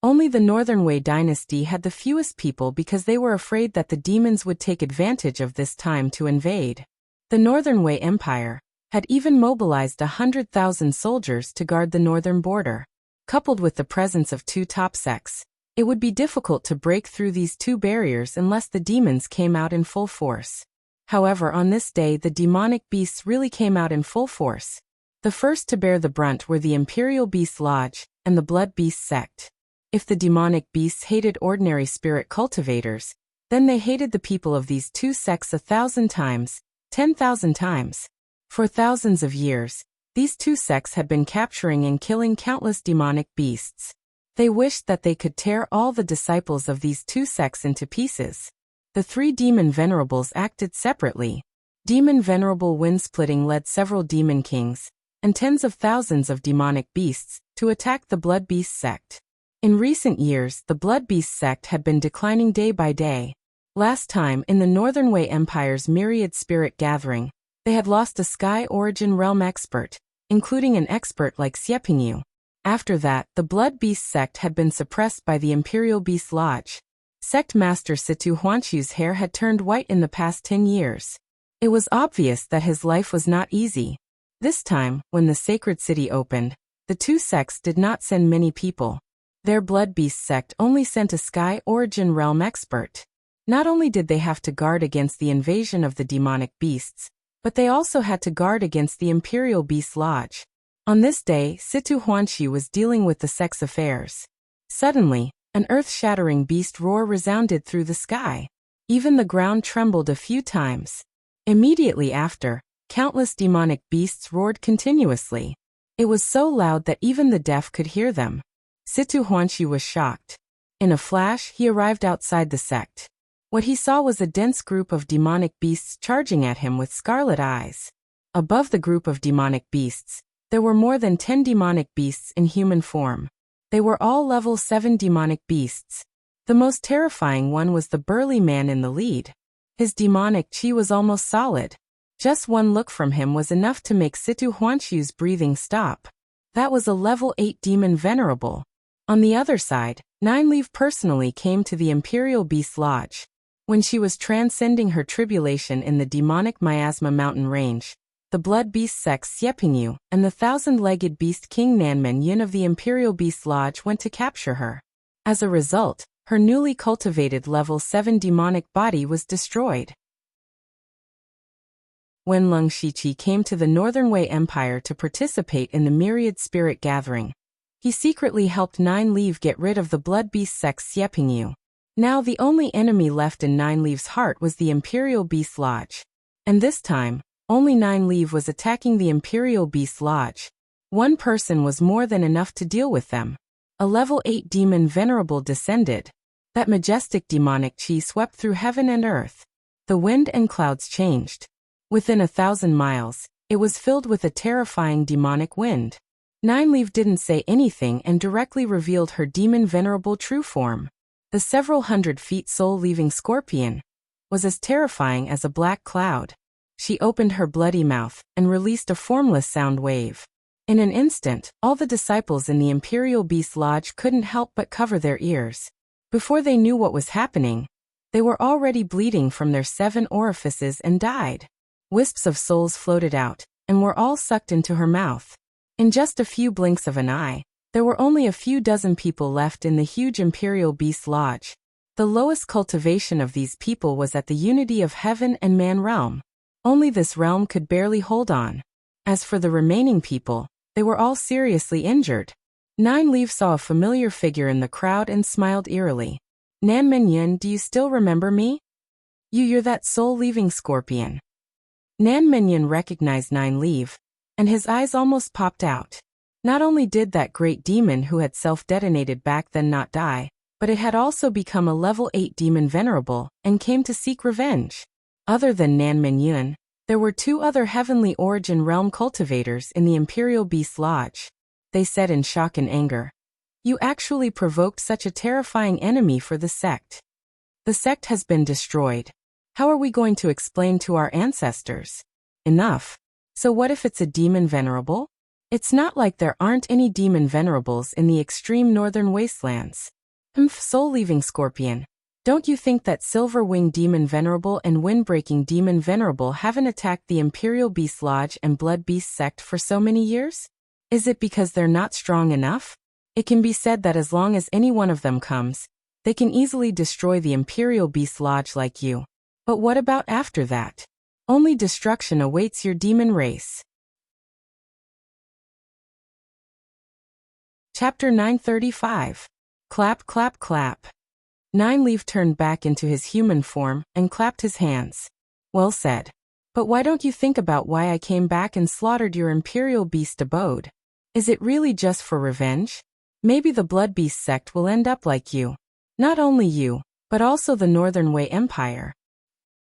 Only the Northern Wei dynasty had the fewest people because they were afraid that the demons would take advantage of this time to invade. The Northern Wei Empire had even mobilized 100,000 soldiers to guard the northern border. Coupled with the presence of 2 top sects, it would be difficult to break through these 2 barriers unless the demons came out in full force. However, on this day the demonic beasts really came out in full force. The first to bear the brunt were the Imperial Beast Lodge and the Blood Beast Sect. If the demonic beasts hated ordinary spirit cultivators, then they hated the people of these 2 sects 1,000 times, 10,000 times. For thousands of years, these 2 sects had been capturing and killing countless demonic beasts. They wished that they could tear all the disciples of these 2 sects into pieces. The 3 demon venerables acted separately. Demon Venerable Windsplitting led several demon kings and tens of thousands of demonic beasts to attack the Blood Beast Sect. In recent years, the Blood Beast Sect had been declining day by day. Last time, in the Northern Wei Empire's myriad spirit gathering, they had lost a Sky Origin Realm expert, including an expert like Xiepingyu. After that, the Blood Beast Sect had been suppressed by the Imperial Beast Lodge. Sect Master Situ Huanshu's hair had turned white in the past 10 years. It was obvious that his life was not easy. This time, when the sacred city opened, the 2 sects did not send many people. Their Blood Beast Sect only sent a Sky Origin Realm expert. Not only did they have to guard against the invasion of the demonic beasts, but they also had to guard against the Imperial Beast Lodge. On this day, Situ Huanshu was dealing with the sect's affairs. Suddenly, an earth-shattering beast roar resounded through the sky. Even the ground trembled a few times. Immediately after, countless demonic beasts roared continuously. It was so loud that even the deaf could hear them. Situ Huanshu was shocked. In a flash, he arrived outside the sect. What he saw was a dense group of demonic beasts charging at him with scarlet eyes. Above the group of demonic beasts, there were more than 10 demonic beasts in human form. They were all level 7 demonic beasts. The most terrifying one was the burly man in the lead. His demonic chi was almost solid. Just one look from him was enough to make Situ Huanshu's breathing stop. That was a level 8 demon venerable. On the other side, Nineleaf personally came to the Imperial Beast Lodge. When she was transcending her tribulation in the demonic Miasma mountain range, the Blood Beast Sect Xiepingyu and the 1,000-legged beast King Nanmen Yun of the Imperial Beast Lodge went to capture her. As a result, her newly cultivated level 7 demonic body was destroyed. When Lung Shichi came to the Northern Wei Empire to participate in the Myriad Spirit Gathering, he secretly helped Nineleaf get rid of the Blood Beast Sect Xiepingyu. Now the only enemy left in Nineleaf's heart was the Imperial Beast Lodge. And this time, only Nineleaf was attacking the Imperial Beast Lodge. One person was more than enough to deal with them. A level 8 demon venerable descended. That majestic demonic chi swept through heaven and earth. The wind and clouds changed. Within 1,000 miles, it was filled with a terrifying demonic wind. Nineleaf didn't say anything and directly revealed her demon venerable true form. The several hundred feet soul-leaving scorpion was as terrifying as a black cloud. She opened her bloody mouth and released a formless sound wave. In an instant, all the disciples in the Imperial Beast Lodge couldn't help but cover their ears. Before they knew what was happening, they were already bleeding from their 7 orifices and died. Wisps of souls floated out, and were all sucked into her mouth. In just a few blinks of an eye, there were only a few dozen people left in the huge Imperial Beast Lodge. The lowest cultivation of these people was at the unity of heaven and man realm. Only this realm could barely hold on. As for the remaining people, they were all seriously injured. Nine Leaves saw a familiar figure in the crowd and smiled eerily. Nan Minyan, do you still remember me? You're that soul-leaving scorpion. Nan Minyan recognized Nine Leaf, and his eyes almost popped out. Not only did that great demon who had self-detonated back then not die, but it had also become a level 8 demon venerable and came to seek revenge. Other than Nan Minyan, there were 2 other heavenly origin realm cultivators in the Imperial Beast Lodge. They said in shock and anger, "You actually provoked such a terrifying enemy for the sect. The sect has been destroyed. How are we going to explain to our ancestors?" Enough. So what if it's a demon venerable? It's not like there aren't any demon venerables in the extreme northern wastelands. Soul-leaving scorpion. Don't you think that Silver-Winged Demon Venerable and Wind-Breaking Demon Venerable haven't attacked the Imperial Beast Lodge and Blood Beast sect for so many years? Is it because they're not strong enough? It can be said that as long as any one of them comes, they can easily destroy the Imperial Beast Lodge like you. But what about after that? Only destruction awaits your demon race. Chapter 935. Clap, clap, clap. Nine Leaf turned back into his human form and clapped his hands. Well said. But why don't you think about why I came back and slaughtered your Imperial Beast abode? Is it really just for revenge? Maybe the Blood Beast sect will end up like you. Not only you, but also the Northern Way Empire.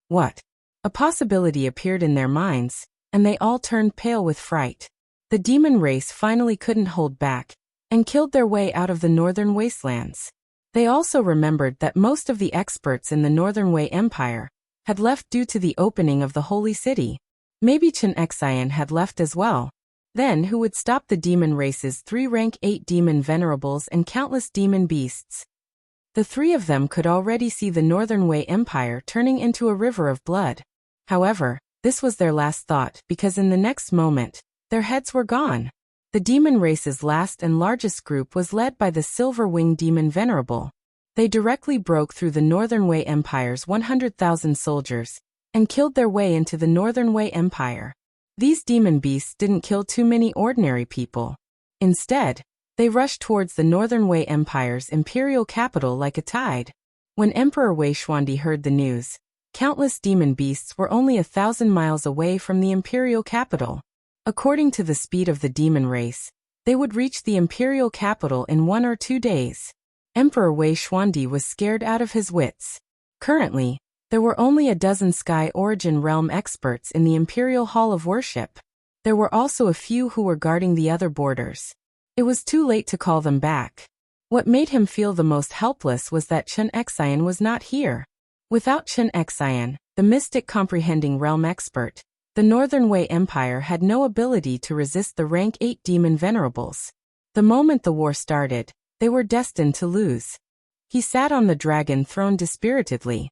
What? A possibility appeared in their minds, and they all turned pale with fright. The demon race finally couldn't hold back, and killed their way out of the Northern Wastelands. They also remembered that most of the experts in the Northern Way Empire had left due to the opening of the Holy City. Maybe Chen-Xian had left as well. Then who would stop the demon race's 3 rank 8 demon venerables and countless demon beasts? The 3 of them could already see the Northern Way Empire turning into a river of blood. However, this was their last thought because in the next moment, their heads were gone. The demon race's last and largest group was led by the Silver-Winged Demon Venerable. They directly broke through the Northern Way Empire's 100,000 soldiers and killed their way into the Northern Way Empire. These demon beasts didn't kill too many ordinary people. Instead, they rushed towards the Northern Way Empire's imperial capital like a tide. When Emperor Wei Xuandi heard the news, countless demon beasts were only 1,000 miles away from the imperial capital. According to the speed of the demon race, they would reach the imperial capital in 1 or 2 days. Emperor Wei Xuandi was scared out of his wits. Currently, there were only a dozen Sky Origin Realm experts in the Imperial Hall of Worship. There were also a few who were guarding the other borders. It was too late to call them back. What made him feel the most helpless was that Chen-Xian was not here. Without Chen-Xian, the mystic comprehending realm expert, the Northern Way Empire had no ability to resist the rank 8 demon venerables. The moment the war started, they were destined to lose. He sat on the dragon throne dispiritedly.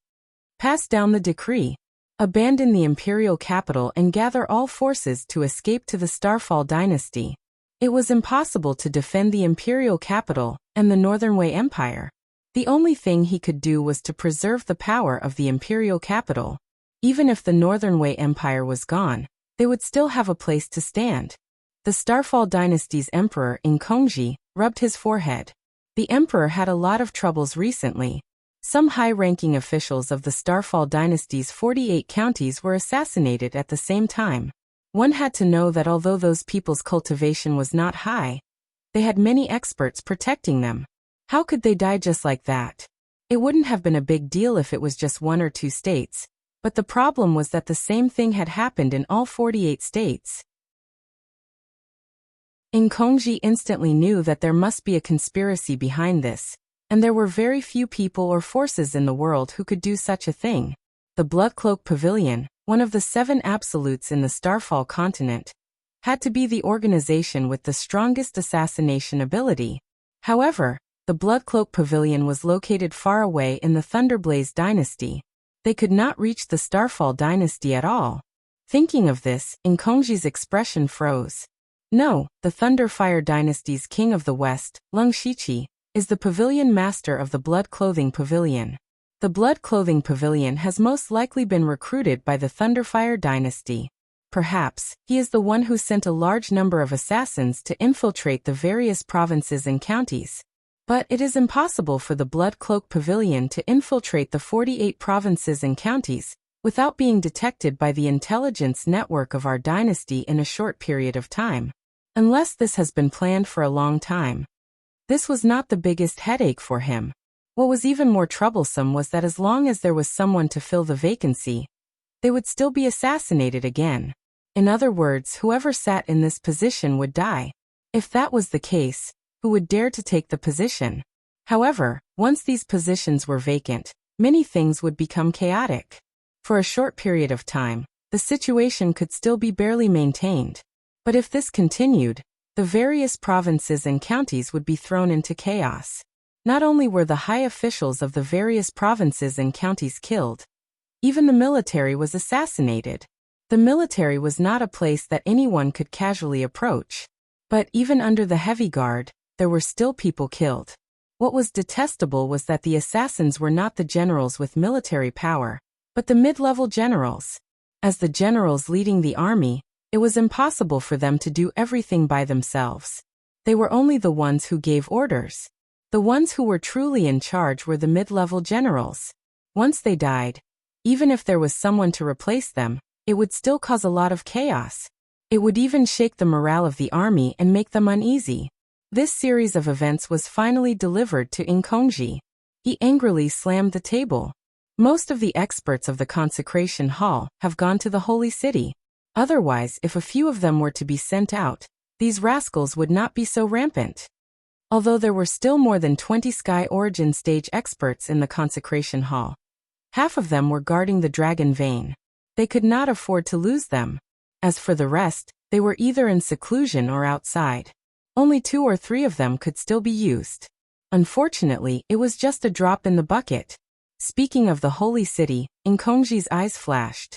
Pass down the decree. Abandon the imperial capital and gather all forces to escape to the Starfall dynasty. It was impossible to defend the imperial capital and the Northern Way Empire. The only thing he could do was to preserve the power of the imperial capital. Even if the Northern Way Empire was gone, they would still have a place to stand. The Starfall dynasty's emperor, Inkongji, rubbed his forehead. The emperor had a lot of troubles recently. Some high-ranking officials of the Starfall dynasty's 48 counties were assassinated at the same time. One had to know that although those people's cultivation was not high, they had many experts protecting them. How could they die just like that? It wouldn't have been a big deal if it was just 1 or 2 states, but the problem was that the same thing had happened in all 48 states. Inkongji instantly knew that there must be a conspiracy behind this, and there were very few people or forces in the world who could do such a thing. The Bloodcloak Pavilion, one of the 7 absolutes in the Starfall continent, had to be the organization with the strongest assassination ability. However, the Bloodcloak Pavilion was located far away in the Thunderblaze dynasty. They could not reach the Starfall dynasty at all. Thinking of this, Enchanting's expression froze. No, the Thunderfire Dynasty's king of the west, Lung Shiqi, is the pavilion master of the Blood Clothing Pavilion. The Blood Clothing Pavilion has most likely been recruited by the Thunderfire Dynasty. Perhaps, he is the one who sent a large number of assassins to infiltrate the various provinces and counties. But it is impossible for the Blood Cloak Pavilion to infiltrate the 48 provinces and counties without being detected by the intelligence network of our dynasty in a short period of time. Unless this has been planned for a long time. This was not the biggest headache for him. What was even more troublesome was that as long as there was someone to fill the vacancy, they would still be assassinated again. In other words, whoever sat in this position would die. If that was the case, who would dare to take the position? However, once these positions were vacant, many things would become chaotic. For a short period of time, the situation could still be barely maintained. But if this continued, the various provinces and counties would be thrown into chaos. Not only were the high officials of the various provinces and counties killed, even the military was assassinated. The military was not a place that anyone could casually approach. But even under the heavy guard, there were still people killed. What was detestable was that the assassins were not the generals with military power, but the mid-level generals. As the generals leading the army, it was impossible for them to do everything by themselves. They were only the ones who gave orders. The ones who were truly in charge were the mid-level generals. Once they died, even if there was someone to replace them, it would still cause a lot of chaos. It would even shake the morale of the army and make them uneasy. This series of events was finally delivered to Enchanting. He angrily slammed the table. Most of the experts of the consecration hall have gone to the holy city. Otherwise, if a few of them were to be sent out, these rascals would not be so rampant. Although there were still more than 20 Sky Origin stage experts in the consecration hall, half of them were guarding the dragon vein. They could not afford to lose them. As for the rest, they were either in seclusion or outside. Only 2 or 3 of them could still be used. Unfortunately, it was just a drop in the bucket. Speaking of the holy city, Enchanting's eyes flashed.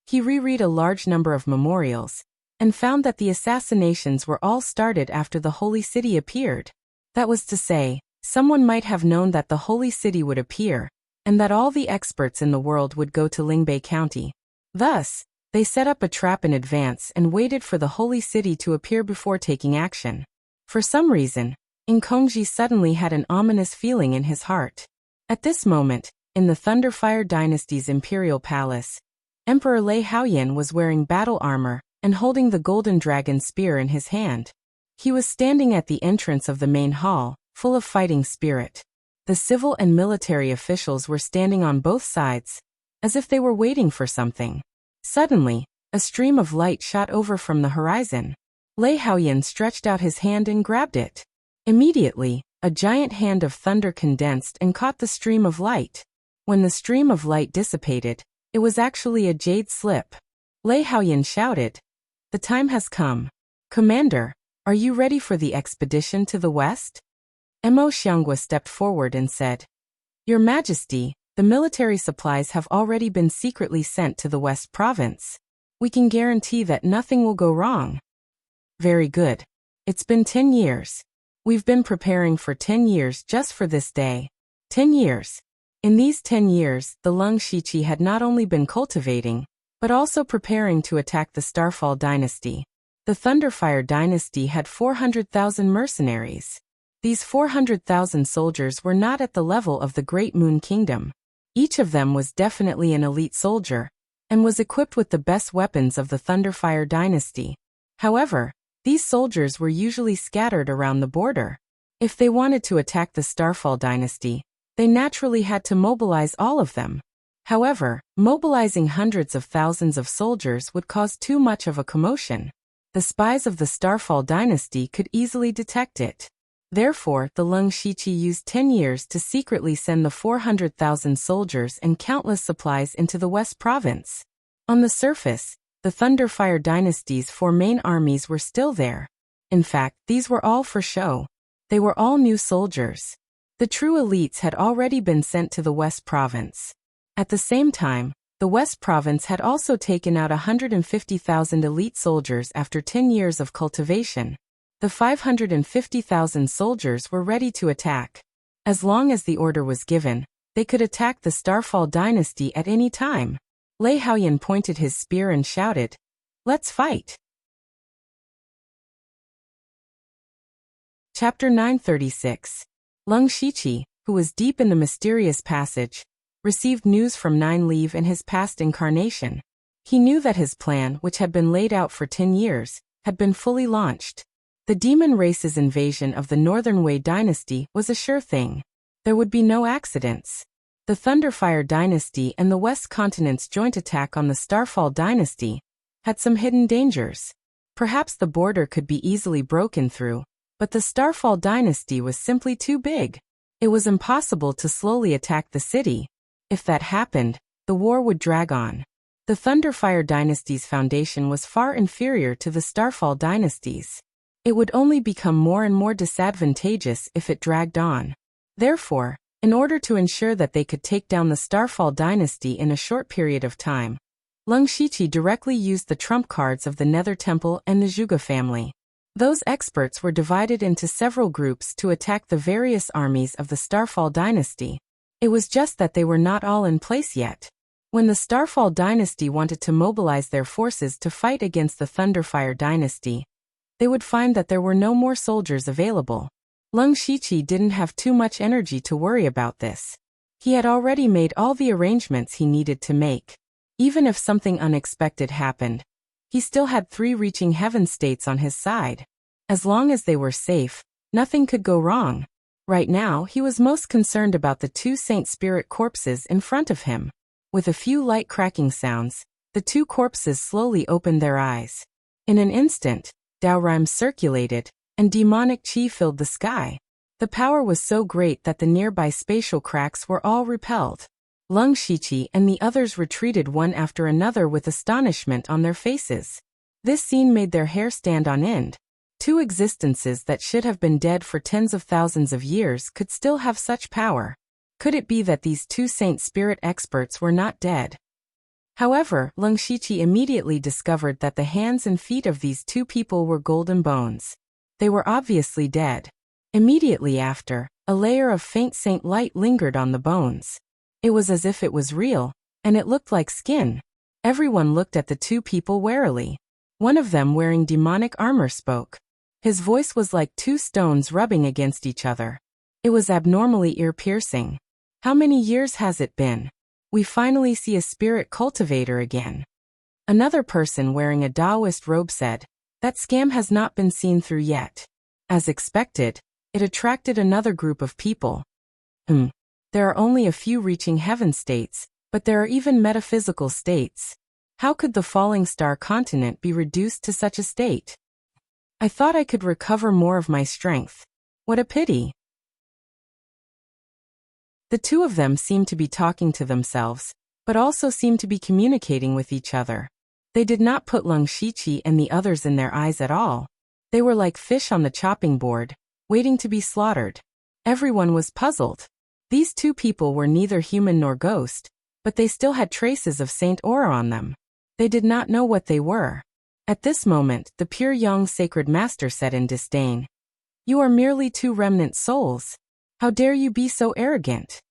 He reread a large number of memorials, and found that the assassinations were all started after the holy city appeared. That was to say, someone might have known that the holy city would appear, and that all the experts in the world would go to Lingbei County. Thus, they set up a trap in advance and waited for the holy city to appear before taking action. For some reason, Enchanting suddenly had an ominous feeling in his heart. At this moment, in the Thunderfire Dynasty's imperial palace, Emperor Lei Haoyan was wearing battle armor and holding the golden dragon spear in his hand. He was standing at the entrance of the main hall, full of fighting spirit. The civil and military officials were standing on both sides, as if they were waiting for something. Suddenly, a stream of light shot over from the horizon. Lei Haoyan stretched out his hand and grabbed it. Immediately, a giant hand of thunder condensed and caught the stream of light. When the stream of light dissipated, it was actually a jade slip. Lei Haoyan shouted, "The time has come. Commander, are you ready for the expedition to the west?" Mo Xianghua stepped forward and said, "Your Majesty, the military supplies have already been secretly sent to the West Province. We can guarantee that nothing will go wrong." "Very good. It's been 10 years. We've been preparing for 10 years just for this day. 10 years. In these 10 years, the Lung Shiqi had not only been cultivating, but also preparing to attack the Starfall Dynasty. The Thunderfire Dynasty had 400,000 mercenaries. These 400,000 soldiers were not at the level of the Great Moon Kingdom. Each of them was definitely an elite soldier, and was equipped with the best weapons of the Thunderfire Dynasty. However, these soldiers were usually scattered around the border. If they wanted to attack the Starfall Dynasty, they naturally had to mobilize all of them. However, mobilizing hundreds of thousands of soldiers would cause too much of a commotion. The spies of the Starfall Dynasty could easily detect it. Therefore, the Lung Shiqi used 10 years to secretly send the 400,000 soldiers and countless supplies into the West Province. On the surface, the Thunderfire Dynasty's 4 main armies were still there. In fact, these were all for show. They were all new soldiers. The true elites had already been sent to the West Province. At the same time, The West Province had also taken out 150,000 elite soldiers after 10 years of cultivation. The 550,000 soldiers were ready to attack. As long as the order was given, they could attack the Starfall dynasty at any time. Lei Haoyan pointed his spear and shouted, "Let's fight!" Chapter 936. Leng Shiqi, who was deep in the mysterious passage, received news from Nine Leave in his past incarnation. He knew that his plan, which had been laid out for 10 years, had been fully launched. The demon race's invasion of the Northern Wei dynasty was a sure thing. There would be no accidents. The Thunderfire dynasty and the West Continent's joint attack on the Starfall dynasty had some hidden dangers. Perhaps the border could be easily broken through, but the Starfall dynasty was simply too big. It was impossible to slowly attack the city. If that happened, the war would drag on. The Thunderfire dynasty's foundation was far inferior to the Starfall dynasty's. It would only become more and more disadvantageous if it dragged on. Therefore, in order to ensure that they could take down the Starfall dynasty in a short period of time, Leng Shiqi directly used the trump cards of the Nether Temple and the Zhuge family. Those experts were divided into several groups to attack the various armies of the Starfall dynasty. It was just that they were not all in place yet. When the Starfall dynasty wanted to mobilize their forces to fight against the Thunderfire dynasty, they would find that there were no more soldiers available. Leng Shiqi didn't have too much energy to worry about this. He had already made all the arrangements he needed to make. Even if something unexpected happened, he still had 3 reaching heaven states on his side. As long as they were safe, nothing could go wrong. Right now, he was most concerned about the 2 Saint Spirit corpses in front of him. With a few light cracking sounds, the 2 corpses slowly opened their eyes. In an instant, Dao rhymes circulated, and demonic qi filled the sky. The power was so great that the nearby spatial cracks were all repelled. Leng Shiqi and the others retreated one after another with astonishment on their faces. This scene made their hair stand on end. 2 existences that should have been dead for tens of thousands of years could still have such power. Could it be that these 2 Saint Spirit experts were not dead? However, Leng Shiqi immediately discovered that the hands and feet of these 2 people were golden bones. They were obviously dead. Immediately after, a layer of faint saint light lingered on the bones. It was as if it was real, and it looked like skin. Everyone looked at the 2 people warily. One of them, wearing demonic armor, spoke. His voice was like 2 stones rubbing against each other. It was abnormally ear-piercing. "How many years has it been? We finally see a spirit cultivator again." Another person wearing a Taoist robe said, "That scam has not been seen through yet." As expected, it attracted another group of people. There are only a few reaching heaven states, but there are even metaphysical states. How could the falling star continent be reduced to such a state? I thought I could recover more of my strength. What a pity. The 2 of them seemed to be talking to themselves, but also seemed to be communicating with each other. They did not put Leng Shiqi and the others in their eyes at all. They were like fish on the chopping board, waiting to be slaughtered. Everyone was puzzled. These 2 people were neither human nor ghost, but they still had traces of Saint Aura on them. They did not know what they were. At this moment, the pure Yang Sacred Master said in disdain, "You are merely 2 remnant souls. How dare you be so arrogant?"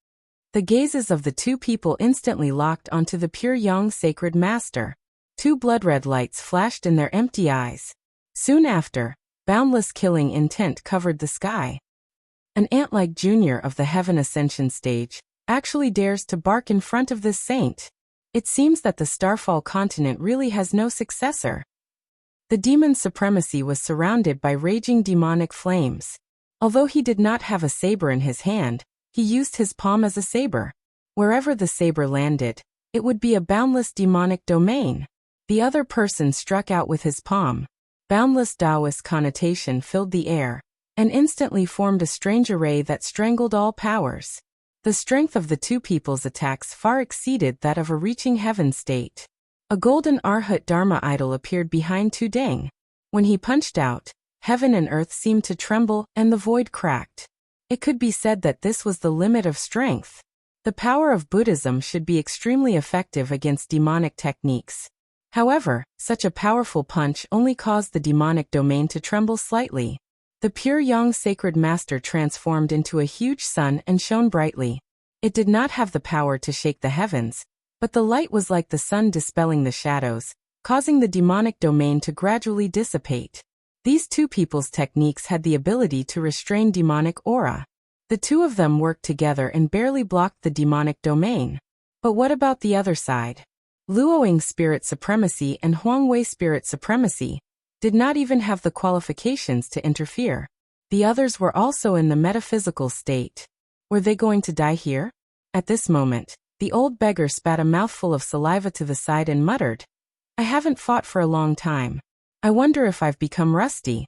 The gazes of the 2 people instantly locked onto the pure Yang Sacred Master. 2 blood-red lights flashed in their empty eyes. Soon after, boundless killing intent covered the sky. An ant-like junior of the Heaven Ascension stage actually dares to bark in front of this saint. It seems that the Starfall continent really has no successor. The demon's supremacy was surrounded by raging demonic flames. Although he did not have a saber in his hand, he used his palm as a saber. Wherever the saber landed, it would be a boundless demonic domain. The other person struck out with his palm. Boundless Taoist connotation filled the air, and instantly formed a strange array that strangled all powers. The strength of the 2 people's attacks far exceeded that of a reaching heaven state. A golden Arhat Dharma idol appeared behind Tu Deng. When he punched out, heaven and earth seemed to tremble and the void cracked. It could be said that this was the limit of strength. The power of Buddhism should be extremely effective against demonic techniques. However, such a powerful punch only caused the demonic domain to tremble slightly. The pure yang sacred master transformed into a huge sun and shone brightly. It did not have the power to shake the heavens, but the light was like the sun dispelling the shadows, causing the demonic domain to gradually dissipate. These two people's techniques had the ability to restrain demonic aura. The two of them worked together and barely blocked the demonic domain. But what about the other side? Luoying's spirit supremacy and Huangwei's spirit supremacy did not even have the qualifications to interfere. The others were also in the metaphysical state. Were they going to die here? At this moment, the old beggar spat a mouthful of saliva to the side and muttered, "I haven't fought for a long time. I wonder if I've become rusty."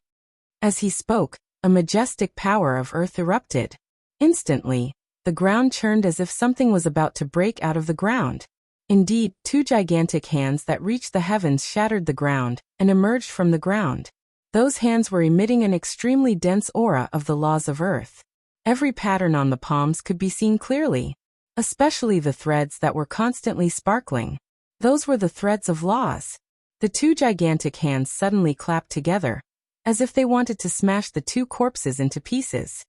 As he spoke, a majestic power of earth erupted. Instantly, the ground churned as if something was about to break out of the ground. Indeed, two gigantic hands that reached the heavens shattered the ground and emerged from the ground. Those hands were emitting an extremely dense aura of the laws of earth. Every pattern on the palms could be seen clearly, especially the threads that were constantly sparkling. Those were the threads of laws. The two gigantic hands suddenly clapped together, as if they wanted to smash the two corpses into pieces.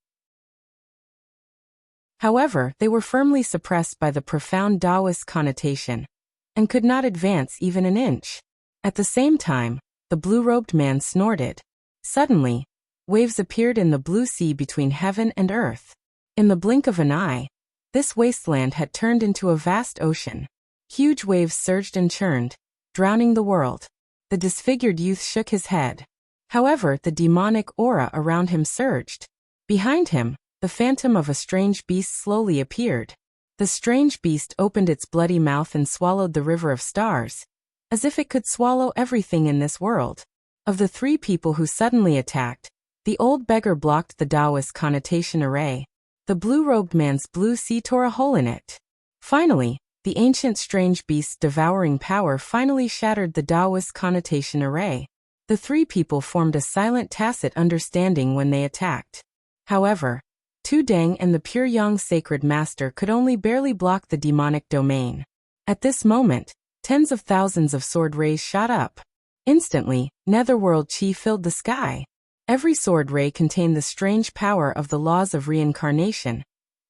However, they were firmly suppressed by the profound Taoist connotation, and could not advance even an inch. At the same time, the blue-robed man snorted. Suddenly, waves appeared in the blue sea between heaven and earth. In the blink of an eye, this wasteland had turned into a vast ocean. Huge waves surged and churned, drowning the world. The disfigured youth shook his head. However, the demonic aura around him surged. Behind him, the phantom of a strange beast slowly appeared. The strange beast opened its bloody mouth and swallowed the river of stars, as if it could swallow everything in this world. Of the three people who suddenly attacked, the old beggar blocked the Taoist connotation array. The blue-robed man's blue sea tore a hole in it. Finally, the ancient strange beast's devouring power finally shattered the Taoist connotation array. The three people formed a silent tacit understanding when they attacked. However, Tu Deng and the pure yang sacred master could only barely block the demonic domain. At this moment, tens of thousands of sword rays shot up. Instantly, netherworld chi filled the sky. Every sword ray contained the strange power of the laws of reincarnation,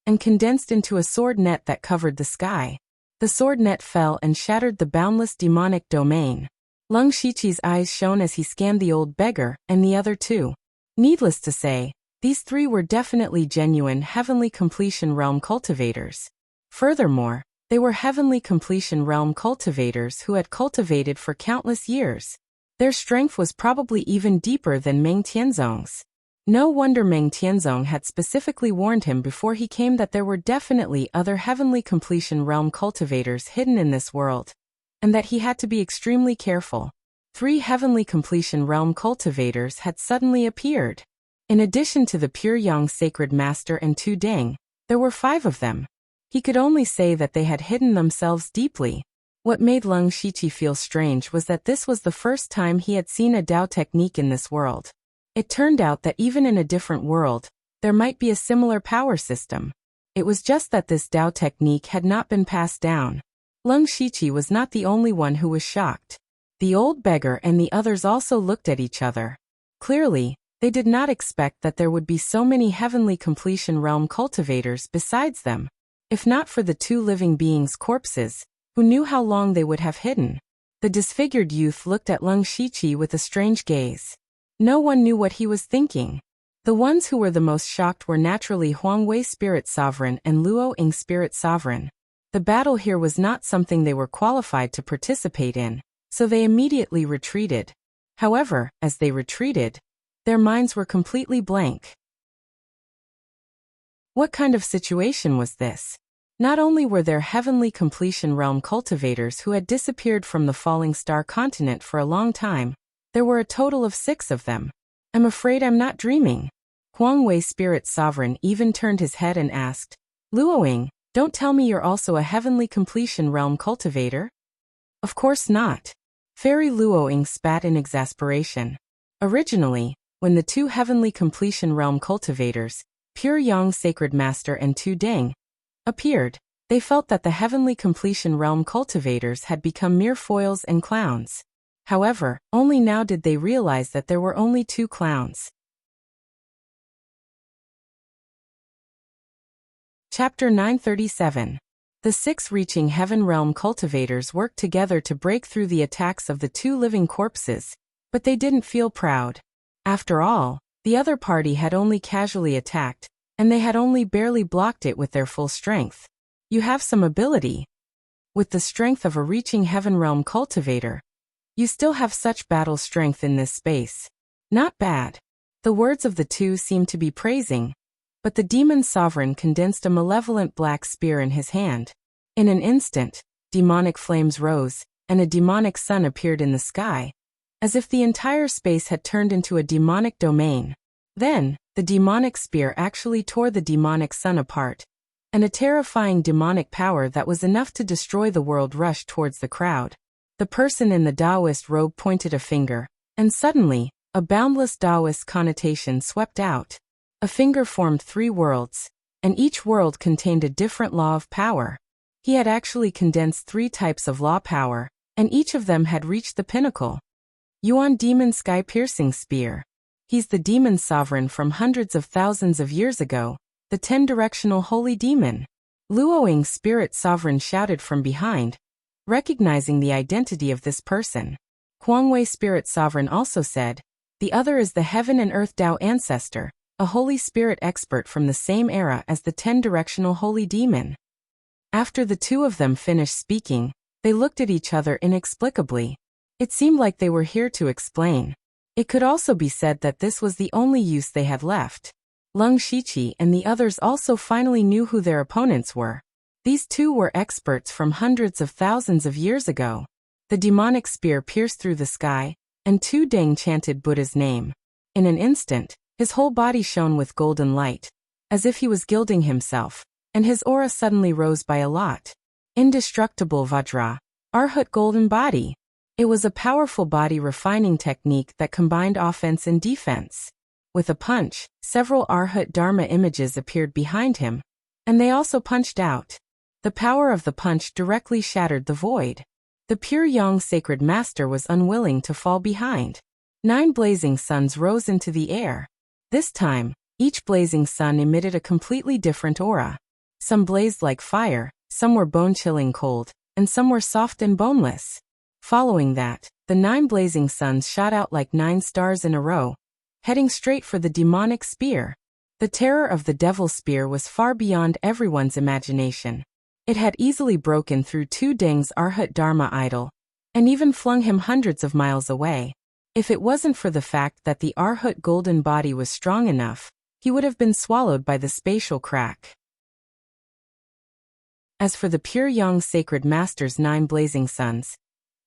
and condensed into a sword net that covered the sky. The sword net fell and shattered the boundless demonic domain. Lung Shiqi's eyes shone as he scanned the old beggar and the other two. Needless to say, these three were definitely genuine heavenly completion realm cultivators. Furthermore, they were heavenly completion realm cultivators who had cultivated for countless years. Their strength was probably even deeper than Meng Tianzong's. No wonder Meng Tianzong had specifically warned him before he came that there were definitely other heavenly completion realm cultivators hidden in this world, and that he had to be extremely careful. 3 heavenly completion realm cultivators had suddenly appeared. In addition to the pure yang sacred master and Tu Deng, there were 5 of them. He could only say that they had hidden themselves deeply. What made Lung Shiqi feel strange was that this was the first time he had seen a Dao technique in this world. It turned out that even in a different world, there might be a similar power system. It was just that this Dao technique had not been passed down. Lung Shiqi was not the only one who was shocked. The old beggar and the others also looked at each other. Clearly, they did not expect that there would be so many heavenly completion realm cultivators besides them. If not for the 2 living beings' corpses, who knew how long they would have hidden. The disfigured youth looked at Lung Shiqi with a strange gaze. No one knew what he was thinking. The ones who were the most shocked were naturally Huangwei Spirit Sovereign and Luoying Spirit Sovereign. The battle here was not something they were qualified to participate in, so they immediately retreated. However, as they retreated, their minds were completely blank. What kind of situation was this? Not only were there heavenly completion realm cultivators who had disappeared from the falling star continent for a long time, there were a total of 6 of them. I'm afraid I'm not dreaming. Huangwei Spirit Sovereign even turned his head and asked, Luoying, don't tell me you're also a heavenly completion realm cultivator? Of course not. Fairy Luoying spat in exasperation. Originally, when the 2 heavenly completion realm cultivators, Pure Yang Sacred Master and Tu Deng, appeared, They felt that the heavenly completion realm cultivators had become mere foils and clowns. However, only now did they realize that there were only two clowns. Chapter 937. The six reaching heaven realm cultivators worked together to break through the attacks of the two living corpses, but they didn't feel proud. After all, the other party had only casually attacked, and they had only barely blocked it with their full strength. You have some ability. With the strength of a reaching heaven realm cultivator, you still have such battle strength in this space. Not bad. The words of the two seemed to be praising, but the demon sovereign condensed a malevolent black spear in his hand. In an instant, demonic flames rose, and a demonic sun appeared in the sky, as if the entire space had turned into a demonic domain. Then, the demonic spear actually tore the demonic sun apart, and a terrifying demonic power that was enough to destroy the world rushed towards the crowd. The person in the Taoist robe pointed a finger, and suddenly, a boundless Taoist connotation swept out. A finger formed 3 worlds, and each world contained a different law of power. He had actually condensed 3 types of law power, and each of them had reached the pinnacle. Yuan Demon Sky-Piercing Spear. He's the demon sovereign from hundreds of thousands of years ago, the 10-directional holy demon. Luoying Spirit Sovereign shouted from behind, recognizing the identity of this person. Huangwei Spirit Sovereign also said, the other is the Heaven and Earth Tao Ancestor, a Holy Spirit expert from the same era as the 10-directional holy demon. After the two of them finished speaking, they looked at each other inexplicably. It seemed like they were here to explain. It could also be said that this was the only use they had left. Leng Shiqi and the others also finally knew who their opponents were. These two were experts from hundreds of thousands of years ago. The demonic spear pierced through the sky, and Tu Deng chanted Buddha's name. In an instant, his whole body shone with golden light, as if he was gilding himself, and his aura suddenly rose by a lot. Indestructible Vajra. Arhat golden body. It was a powerful body refining technique that combined offense and defense. With a punch, several Arhat Dharma images appeared behind him, and they also punched out. The power of the punch directly shattered the void. The pure Yang sacred master was unwilling to fall behind. 9 blazing suns rose into the air. This time, each blazing sun emitted a completely different aura. Some blazed like fire, some were bone-chilling cold, and some were soft and boneless. Following that, the 9 blazing suns shot out like 9 stars in a row, heading straight for the demonic spear. The terror of the devil spear was far beyond everyone's imagination. It had easily broken through Tu Deng's Arhat Dharma idol, and even flung him hundreds of miles away. If it wasn't for the fact that the Arhat golden body was strong enough, he would have been swallowed by the spatial crack. As for the pure Yang sacred master's 9 blazing suns,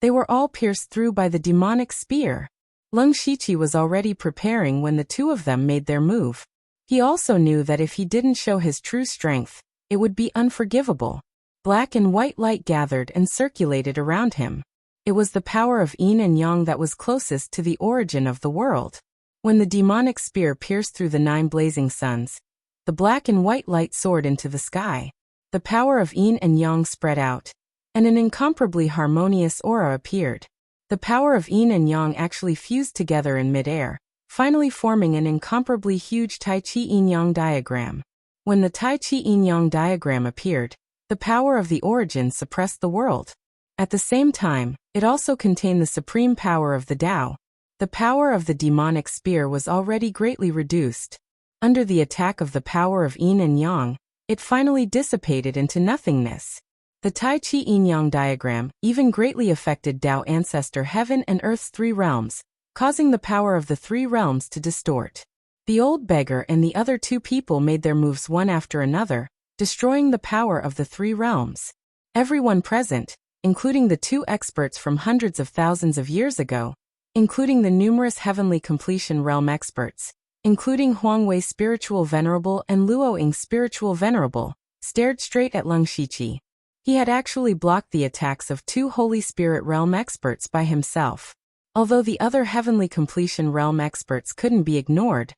they were all pierced through by the demonic spear. Leng Shiqi was already preparing when the two of them made their move. He also knew that if he didn't show his true strength, it would be unforgivable. Black and white light gathered and circulated around him. It was the power of yin and yang that was closest to the origin of the world. When the demonic spear pierced through the 9 blazing suns, the black and white light soared into the sky. The power of yin and yang spread out, and an incomparably harmonious aura appeared. The power of yin and yang actually fused together in midair, finally forming an incomparably huge Tai Chi Yin-Yang diagram. When the Tai Chi Yin-Yang diagram appeared, the power of the origin suppressed the world. At the same time, it also contained the supreme power of the Tao. The power of the demonic spear was already greatly reduced. Under the attack of the power of yin and yang, it finally dissipated into nothingness. The Tai Chi Yin-Yang diagram even greatly affected Tao Ancestor Heaven and Earth's 3 realms, causing the power of the 3 realms to distort. The old beggar and the other 2 people made their moves one after another, destroying the power of the 3 realms. Everyone present, including the 2 experts from hundreds of thousands of years ago, including the numerous heavenly completion realm experts, including Huangwei Spiritual Venerable and Luoying Spiritual Venerable, stared straight at Leng Shiqi. He had actually blocked the attacks of 2 Holy Spirit realm experts by himself. Although the other heavenly completion realm experts couldn't be ignored,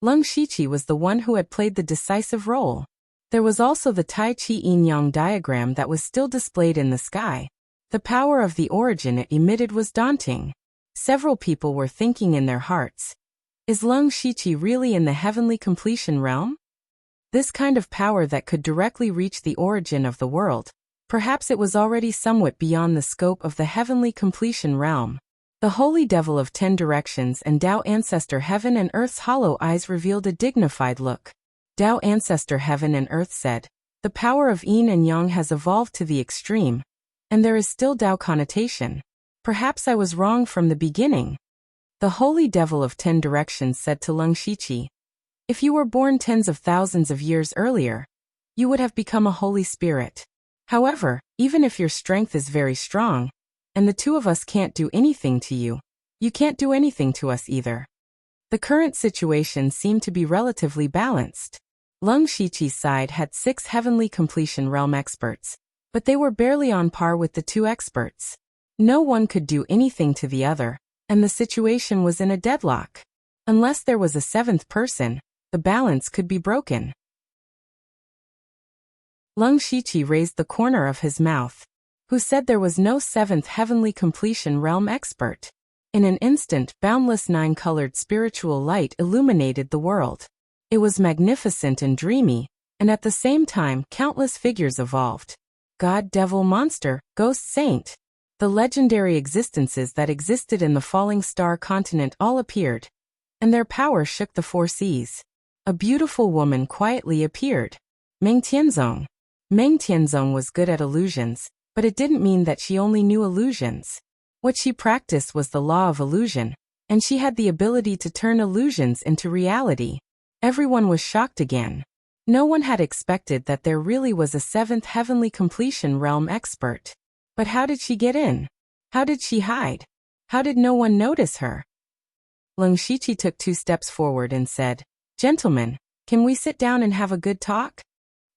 Leng Shiqi was the one who had played the decisive role. There was also the Tai Chi Yin-Yang diagram that was still displayed in the sky. The power of the origin it emitted was daunting. Several people were thinking in their hearts, is Leng Shiqi really in the heavenly completion realm? This kind of power that could directly reach the origin of the world. Perhaps it was already somewhat beyond the scope of the heavenly completion realm. The Holy Devil of 10 Directions and Tao Ancestor Heaven and Earth's hollow eyes revealed a dignified look. Tao Ancestor Heaven and Earth said, the power of Yin and Yang has evolved to the extreme, and there is still Tao connotation. Perhaps I was wrong from the beginning. The Holy Devil of 10 Directions said to Leng Shiqi, if you were born tens of thousands of years earlier, you would have become a Holy Spirit. However, even if your strength is very strong, and the two of us can't do anything to you, you can't do anything to us either. The current situation seemed to be relatively balanced. Leng Shiqi's side had 6 heavenly completion realm experts, but they were barely on par with the 2 experts. No one could do anything to the other, and the situation was in a deadlock. Unless there was a 7th person, the balance could be broken. Leng Shiqi raised the corner of his mouth. Who said there was no 7th heavenly completion realm expert? In an instant, boundless 9-colored spiritual light illuminated the world. It was magnificent and dreamy, and at the same time countless figures evolved. God, devil, monster, ghost, saint. The legendary existences that existed in the falling star continent all appeared, and their power shook the 4 seas. A beautiful woman quietly appeared. Meng Tianzong. Meng Tianzong was good at illusions, but it didn't mean that she only knew illusions. What she practiced was the law of illusion, and she had the ability to turn illusions into reality. Everyone was shocked again. No one had expected that there really was a 7th heavenly completion realm expert. But how did she get in? How did she hide? How did no one notice her? Leng Shiqi took 2 steps forward and said, gentlemen, can we sit down and have a good talk?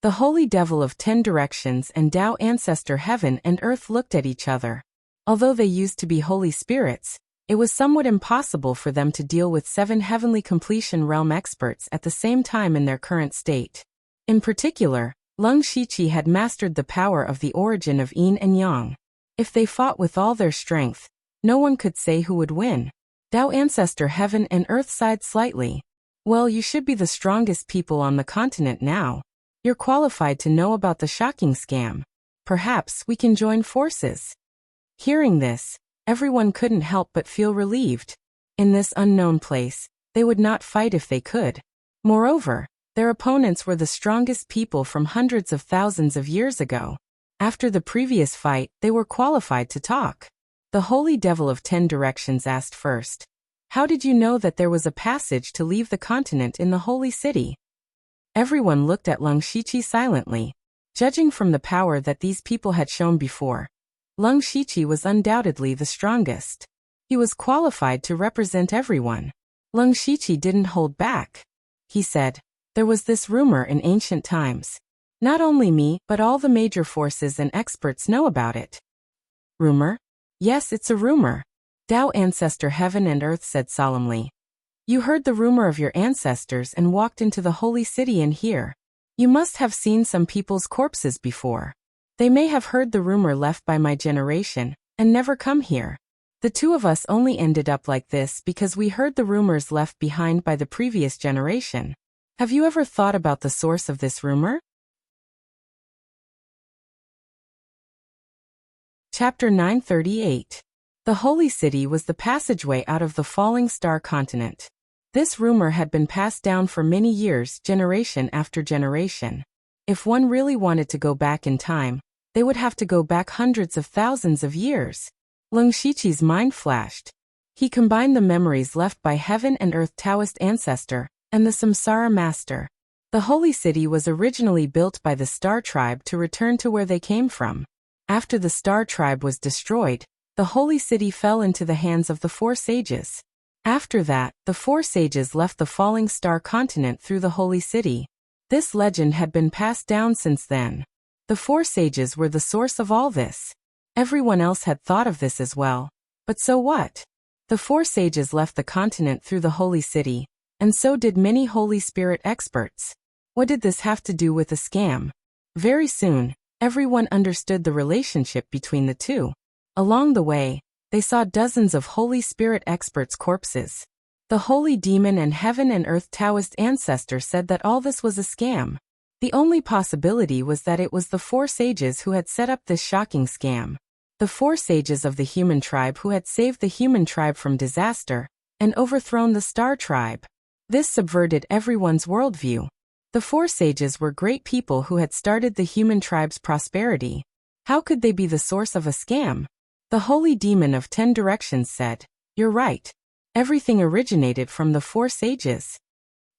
The Holy Devil of 10 Directions and Tao Ancestor Heaven and Earth looked at each other. Although they used to be Holy Spirits, it was somewhat impossible for them to deal with 7 heavenly completion realm experts at the same time in their current state. In particular, Leng Shiqi had mastered the power of the origin of Yin and Yang. If they fought with all their strength, no one could say who would win. Tao Ancestor Heaven and Earth sighed slightly. Well, you should be the strongest people on the continent now. You're qualified to know about the shocking scam. Perhaps we can join forces. Hearing this, everyone couldn't help but feel relieved. In this unknown place, they would not fight if they could. Moreover, their opponents were the strongest people from hundreds of thousands of years ago. After the previous fight, they were qualified to talk. The Holy Devil of 10 Directions asked first, how did you know that there was a passage to leave the continent in the Holy City? Everyone looked at Leng Shiqi silently. Judging from the power that these people had shown before, Leng Shiqi was undoubtedly the strongest. He was qualified to represent everyone. Leng Shiqi didn't hold back. He said, there was this rumor in ancient times. Not only me, but all the major forces and experts know about it. Rumor? Yes, it's a rumor. Tao Ancestor Heaven and Earth said solemnly. You heard the rumor of your ancestors and walked into the holy city and here. You must have seen some people's corpses before. They may have heard the rumor left by my generation, and never come here. The 2 of us only ended up like this because we heard the rumors left behind by the previous generation. Have you ever thought about the source of this rumor? Chapter 938. The Holy City was the passageway out of the falling star continent. This rumor had been passed down for many years, generation after generation. If one really wanted to go back in time, they would have to go back hundreds of thousands of years. Leng Shiqi's mind flashed. He combined the memories left by Heaven and Earth Taoist ancestor and the Samsara master. The Holy City was originally built by the Star Tribe to return to where they came from. After the Star Tribe was destroyed, the Holy City fell into the hands of the 4 sages. After that, the 4 sages left the falling star continent through the Holy City. This legend had been passed down since then. The 4 sages were the source of all this. Everyone else had thought of this as well. But so what? The 4 sages left the continent through the Holy City, and so did many Holy Spirit experts. What did this have to do with a scam? Very soon, everyone understood the relationship between the two. Along the way, they saw dozens of Holy Spirit experts' corpses. The holy demon and heaven and earth Taoist ancestor said that all this was a scam. The only possibility was that it was the four sages who had set up this shocking scam. The four sages of the human tribe who had saved the human tribe from disaster and overthrown the star tribe. This subverted everyone's worldview. The four sages were great people who had started the human tribe's prosperity. How could they be the source of a scam? The holy demon of 10 directions said, "You're right. Everything originated from the four sages."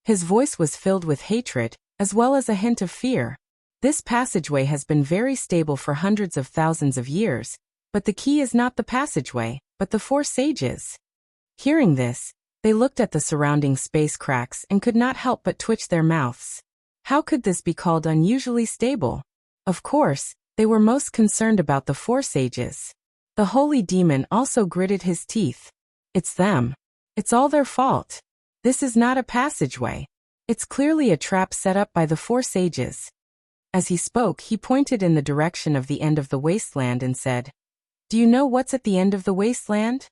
His voice was filled with hatred, as well as a hint of fear. This passageway has been very stable for hundreds of thousands of years, but the key is not the passageway, but the four sages. Hearing this, they looked at the surrounding space cracks and could not help but twitch their mouths. How could this be called unusually stable? Of course, they were most concerned about the four sages. The holy demon also gritted his teeth. It's them. It's all their fault. This is not a passageway. It's clearly a trap set up by the four sages. As he spoke, he pointed in the direction of the end of the wasteland and said, "Do you know what's at the end of the wasteland?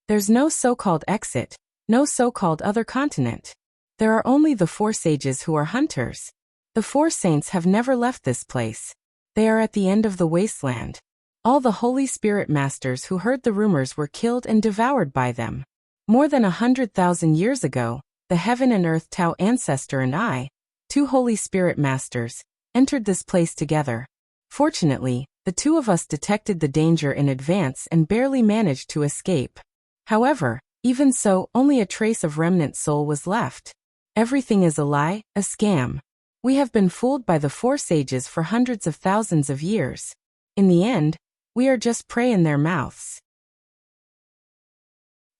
There's no so-called exit, no so-called other continent. There are only the four sages who are hunters. The four saints have never left this place. They are at the end of the wasteland. All the Holy Spirit masters who heard the rumors were killed and devoured by them. More than 100,000 years ago, the Heaven and Earth Tao ancestor and I, 2 Holy Spirit masters, entered this place together. Fortunately, the 2 of us detected the danger in advance and barely managed to escape. However, even so, only a trace of remnant soul was left. Everything is a lie, a scam. We have been fooled by the four sages for hundreds of thousands of years. In the end, we are just prey in their mouths."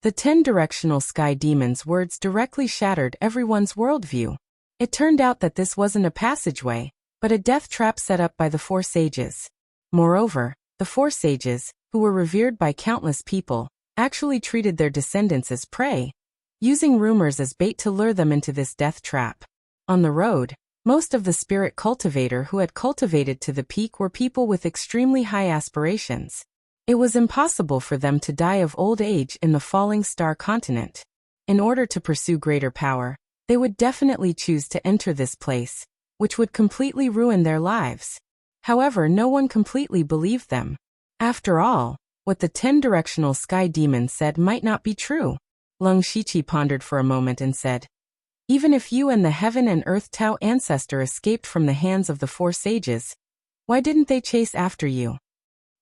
The 10 directional sky demons' words directly shattered everyone's worldview. It turned out that this wasn't a passageway, but a death trap set up by the four sages. Moreover, the four sages, who were revered by countless people, actually treated their descendants as prey, using rumors as bait to lure them into this death trap. On the road, most of the spirit cultivator who had cultivated to the peak were people with extremely high aspirations. It was impossible for them to die of old age in the falling star continent. In order to pursue greater power, they would definitely choose to enter this place, which would completely ruin their lives. However, no one completely believed them. After all, what the 10 directional sky demons said might not be true. Lung Shiqi pondered for a moment and said, "Even if you and the Heaven and Earth Tao ancestor escaped from the hands of the four sages, why didn't they chase after you?"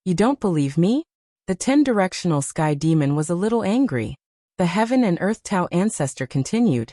"You don't believe me?" The 10 directional sky demon was a little angry. The Heaven and Earth Tao ancestor continued,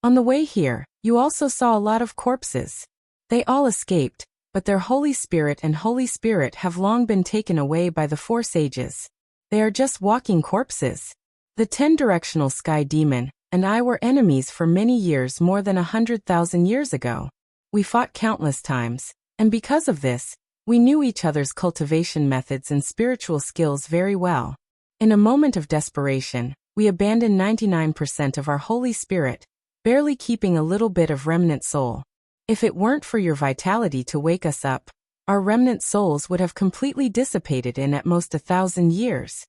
"On the way here, you also saw a lot of corpses. They all escaped, but their Holy Spirit and Holy Spirit have long been taken away by the four sages. They are just walking corpses. The 10 directional sky demon and I were enemies for many years, more than 100,000 years ago. We fought countless times, and because of this, we knew each other's cultivation methods and spiritual skills very well. In a moment of desperation, we abandoned 99% of our Holy Spirit, barely keeping a little bit of remnant soul. If it weren't for your vitality to wake us up, our remnant souls would have completely dissipated in at most 1,000 years."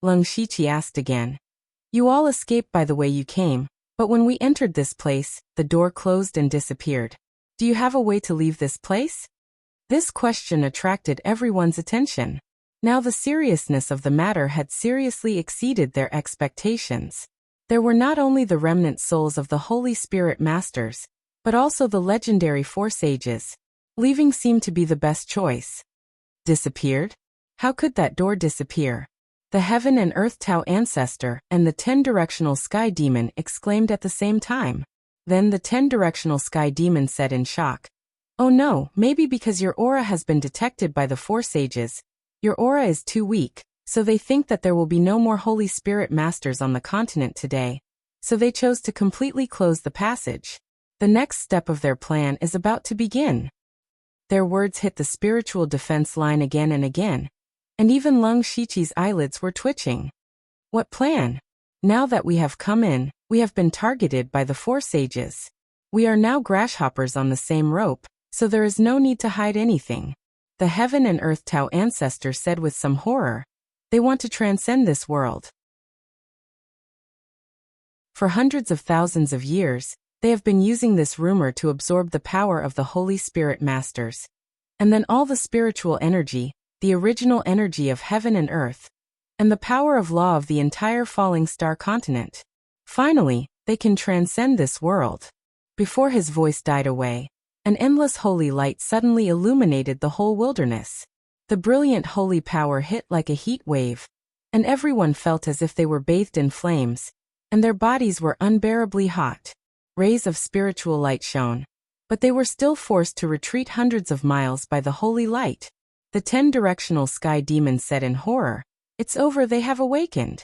Lung Shiqi asked again, "You all escaped by the way you came, but when we entered this place, the door closed and disappeared. Do you have a way to leave this place?" This question attracted everyone's attention. Now the seriousness of the matter had seriously exceeded their expectations. There were not only the remnant souls of the Holy Spirit Masters, but also the legendary four sages. Leaving seemed to be the best choice. Disappeared? How could that door disappear? The Heaven and Earth Tao ancestor and the 10 directional sky demon exclaimed at the same time. Then the 10 directional sky demon said in shock, "Oh no, maybe because your aura has been detected by the four sages. Your aura is too weak, so they think that there will be no more Holy Spirit masters on the continent today. So they chose to completely close the passage. The next step of their plan is about to begin." Their words hit the spiritual defense line again and again, and even Lung Shiqi's eyelids were twitching. What plan? Now that we have come in, we have been targeted by the four sages. We are now grasshoppers on the same rope, so there is no need to hide anything. The heaven and earth Tao ancestor said with some horror. They want to transcend this world. For hundreds of thousands of years, they have been using this rumor to absorb the power of the Holy Spirit Masters. And then all the spiritual energy, the original energy of heaven and earth, and the power of law of the entire falling star continent. Finally, they can transcend this world. Before his voice died away, an endless holy light suddenly illuminated the whole wilderness. The brilliant holy power hit like a heat wave, and everyone felt as if they were bathed in flames, and their bodies were unbearably hot. Rays of spiritual light shone, but they were still forced to retreat hundreds of miles by the holy light. The 10-directional sky demons said in horror, "It's over, they have awakened."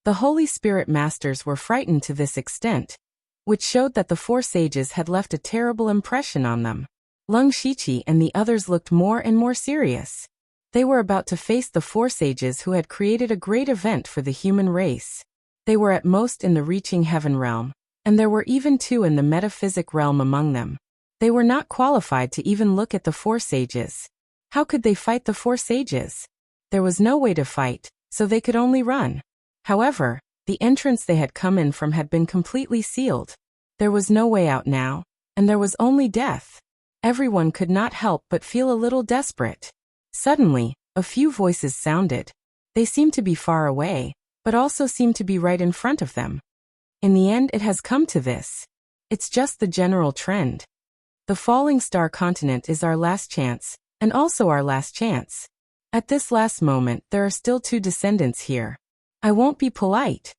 The Holy Spirit Masters were frightened to this extent, which showed that the 4 sages had left a terrible impression on them. Lung Shiqi and the others looked more and more serious. They were about to face the 4 sages who had created a great event for the human race. They were at most in the reaching heaven realm, and there were even 2 in the metaphysic realm among them. They were not qualified to even look at the 4 sages. How could they fight the 4 sages? There was no way to fight, so they could only run. However, the entrance they had come in from had been completely sealed. There was no way out now, and there was only death. Everyone could not help but feel a little desperate. Suddenly, a few voices sounded. They seemed to be far away, but also seemed to be right in front of them. In the end, it has come to this. It's just the general trend. The falling star continent is our last chance, and also our last chance. At this last moment, there are still 2 descendants here. I won't be polite.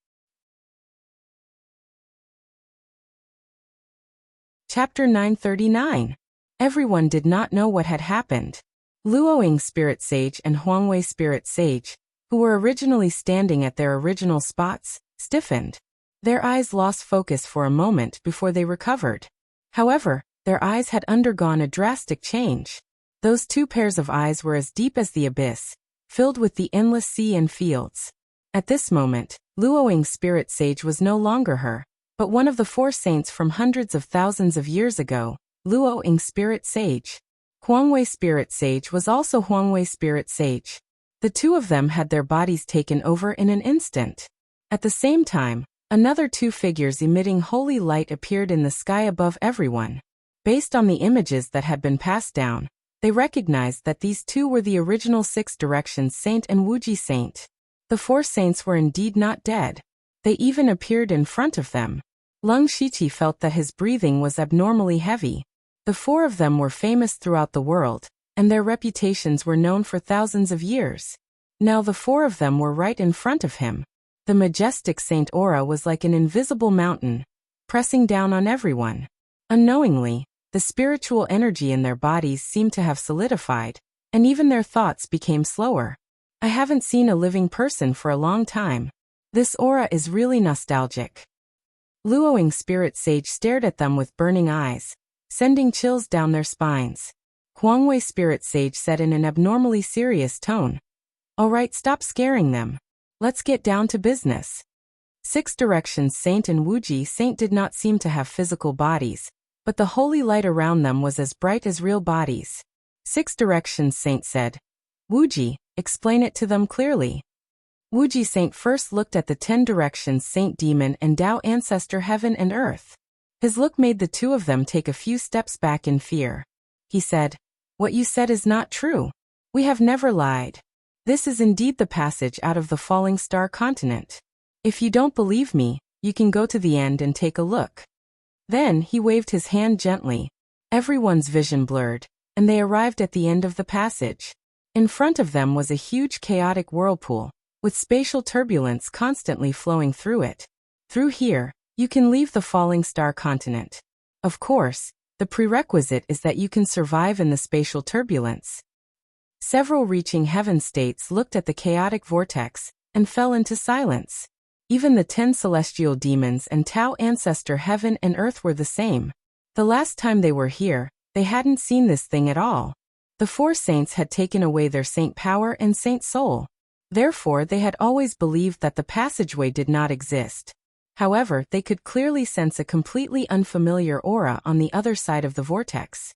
Chapter 939. Everyone did not know what had happened. Luoying Spirit Sage and Huangwei Spirit Sage, who were originally standing at their original spots, stiffened. Their eyes lost focus for a moment before they recovered. However, their eyes had undergone a drastic change. Those 2 pairs of eyes were as deep as the abyss, filled with the endless sea and fields. At this moment, Luoying Spirit Sage was no longer her, but one of the 4 saints from hundreds of thousands of years ago, Luoying Spirit Sage. Huangwei Spirit Sage was also Huangwei Spirit Sage. The 2 of them had their bodies taken over in an instant. At the same time, another 2 figures emitting holy light appeared in the sky above everyone. Based on the images that had been passed down, they recognized that these 2 were the original 6 Directions Saint and Wuji Saint. The 4 saints were indeed not dead. They even appeared in front of them. Lung Shiqi felt that his breathing was abnormally heavy. The 4 of them were famous throughout the world, and their reputations were known for thousands of years. Now the 4 of them were right in front of him. The majestic Saint Aura was like an invisible mountain, pressing down on everyone. Unknowingly, the spiritual energy in their bodies seemed to have solidified, and even their thoughts became slower. I haven't seen a living person for a long time. This aura is really nostalgic. Luoying Spirit Sage stared at them with burning eyes, sending chills down their spines. Huangwei Spirit Sage said in an abnormally serious tone, "All right, stop scaring them. Let's get down to business." 6 Directions Saint and Wuji Saint did not seem to have physical bodies, but the holy light around them was as bright as real bodies. 6 Directions Saint said, "Wuji, explain it to them clearly." Wuji Saint first looked at the 10 Directions Saint Demon and Tao Ancestor Heaven and Earth. His look made the 2 of them take a few steps back in fear. He said, "What you said is not true. We have never lied. This is indeed the passage out of the falling star continent. If you don't believe me, you can go to the end and take a look." Then he waved his hand gently. Everyone's vision blurred, and they arrived at the end of the passage. In front of them was a huge chaotic whirlpool, with spatial turbulence constantly flowing through it. Through here, you can leave the falling star continent. Of course, the prerequisite is that you can survive in the spatial turbulence. Several reaching heaven states looked at the chaotic vortex and fell into silence. Even the 10 celestial demons and Tao Ancestor Heaven and Earth were the same. The last time they were here, they hadn't seen this thing at all. The 4 saints had taken away their saint power and saint soul. Therefore, they had always believed that the passageway did not exist. However, they could clearly sense a completely unfamiliar aura on the other side of the vortex.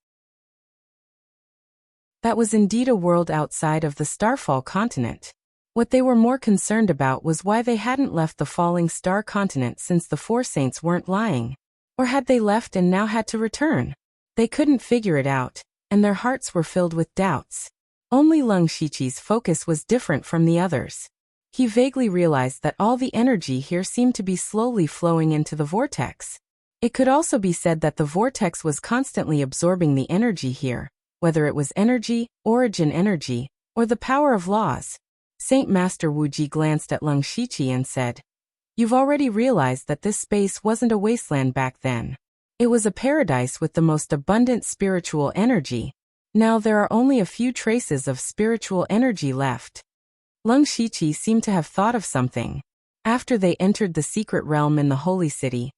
That was indeed a world outside of the Starfall continent. What they were more concerned about was why they hadn't left the falling star continent, since the four saints weren't lying. Or had they left and now had to return? They couldn't figure it out, and their hearts were filled with doubts. Only Leng Shiqi's focus was different from the others. He vaguely realized that all the energy here seemed to be slowly flowing into the vortex. It could also be said that the vortex was constantly absorbing the energy here, whether it was energy, origin energy, or the power of laws. Saint Master Wuji glanced at Leng Shiqi and said, "You've already realized that this space wasn't a wasteland back then. It was a paradise with the most abundant spiritual energy. Now there are only a few traces of spiritual energy left." Leng Shiqi seemed to have thought of something. After they entered the secret realm in the holy city,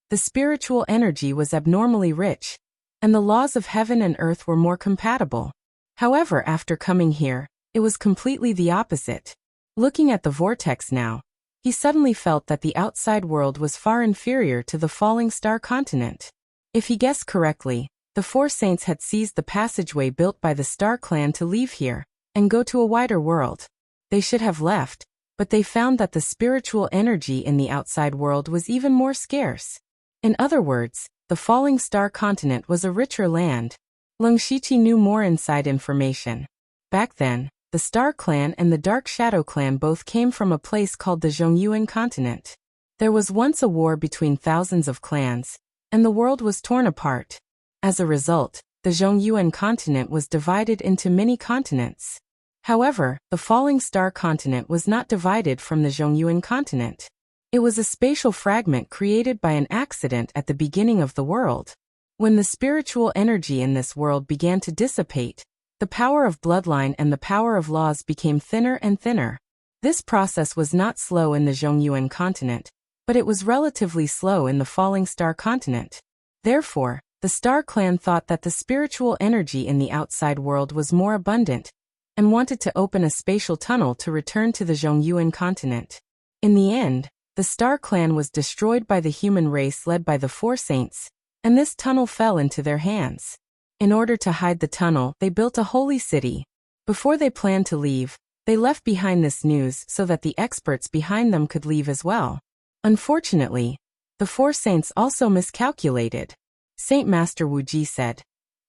the spiritual energy was abnormally rich, and the laws of heaven and earth were more compatible. However, after coming here, it was completely the opposite. Looking at the vortex now, he suddenly felt that the outside world was far inferior to the falling star continent. If he guessed correctly, the four saints had seized the passageway built by the Star Clan to leave here and go to a wider world. They should have left, but they found that the spiritual energy in the outside world was even more scarce. In other words, the falling star continent was a richer land. Leng Shiqi knew more inside information. Back then, the Star Clan and the Dark Shadow Clan both came from a place called the Zhongyuan continent. There was once a war between thousands of clans, and the world was torn apart. As a result, the Zhongyuan continent was divided into many continents. However, the falling star continent was not divided from the Zhongyuan continent. It was a spatial fragment created by an accident at the beginning of the world. When the spiritual energy in this world began to dissipate, the power of bloodline and the power of laws became thinner and thinner. This process was not slow in the Zhongyuan continent, but it was relatively slow in the falling star continent. Therefore, the Star Clan thought that the spiritual energy in the outside world was more abundant, and wanted to open a spatial tunnel to return to the Zhongyuan continent. In the end, the Star Clan was destroyed by the human race led by the Four Saints, and this tunnel fell into their hands. In order to hide the tunnel, they built a holy city. Before they planned to leave, they left behind this news so that the experts behind them could leave as well. Unfortunately, the Four Saints also miscalculated. Saint Master Wuji said,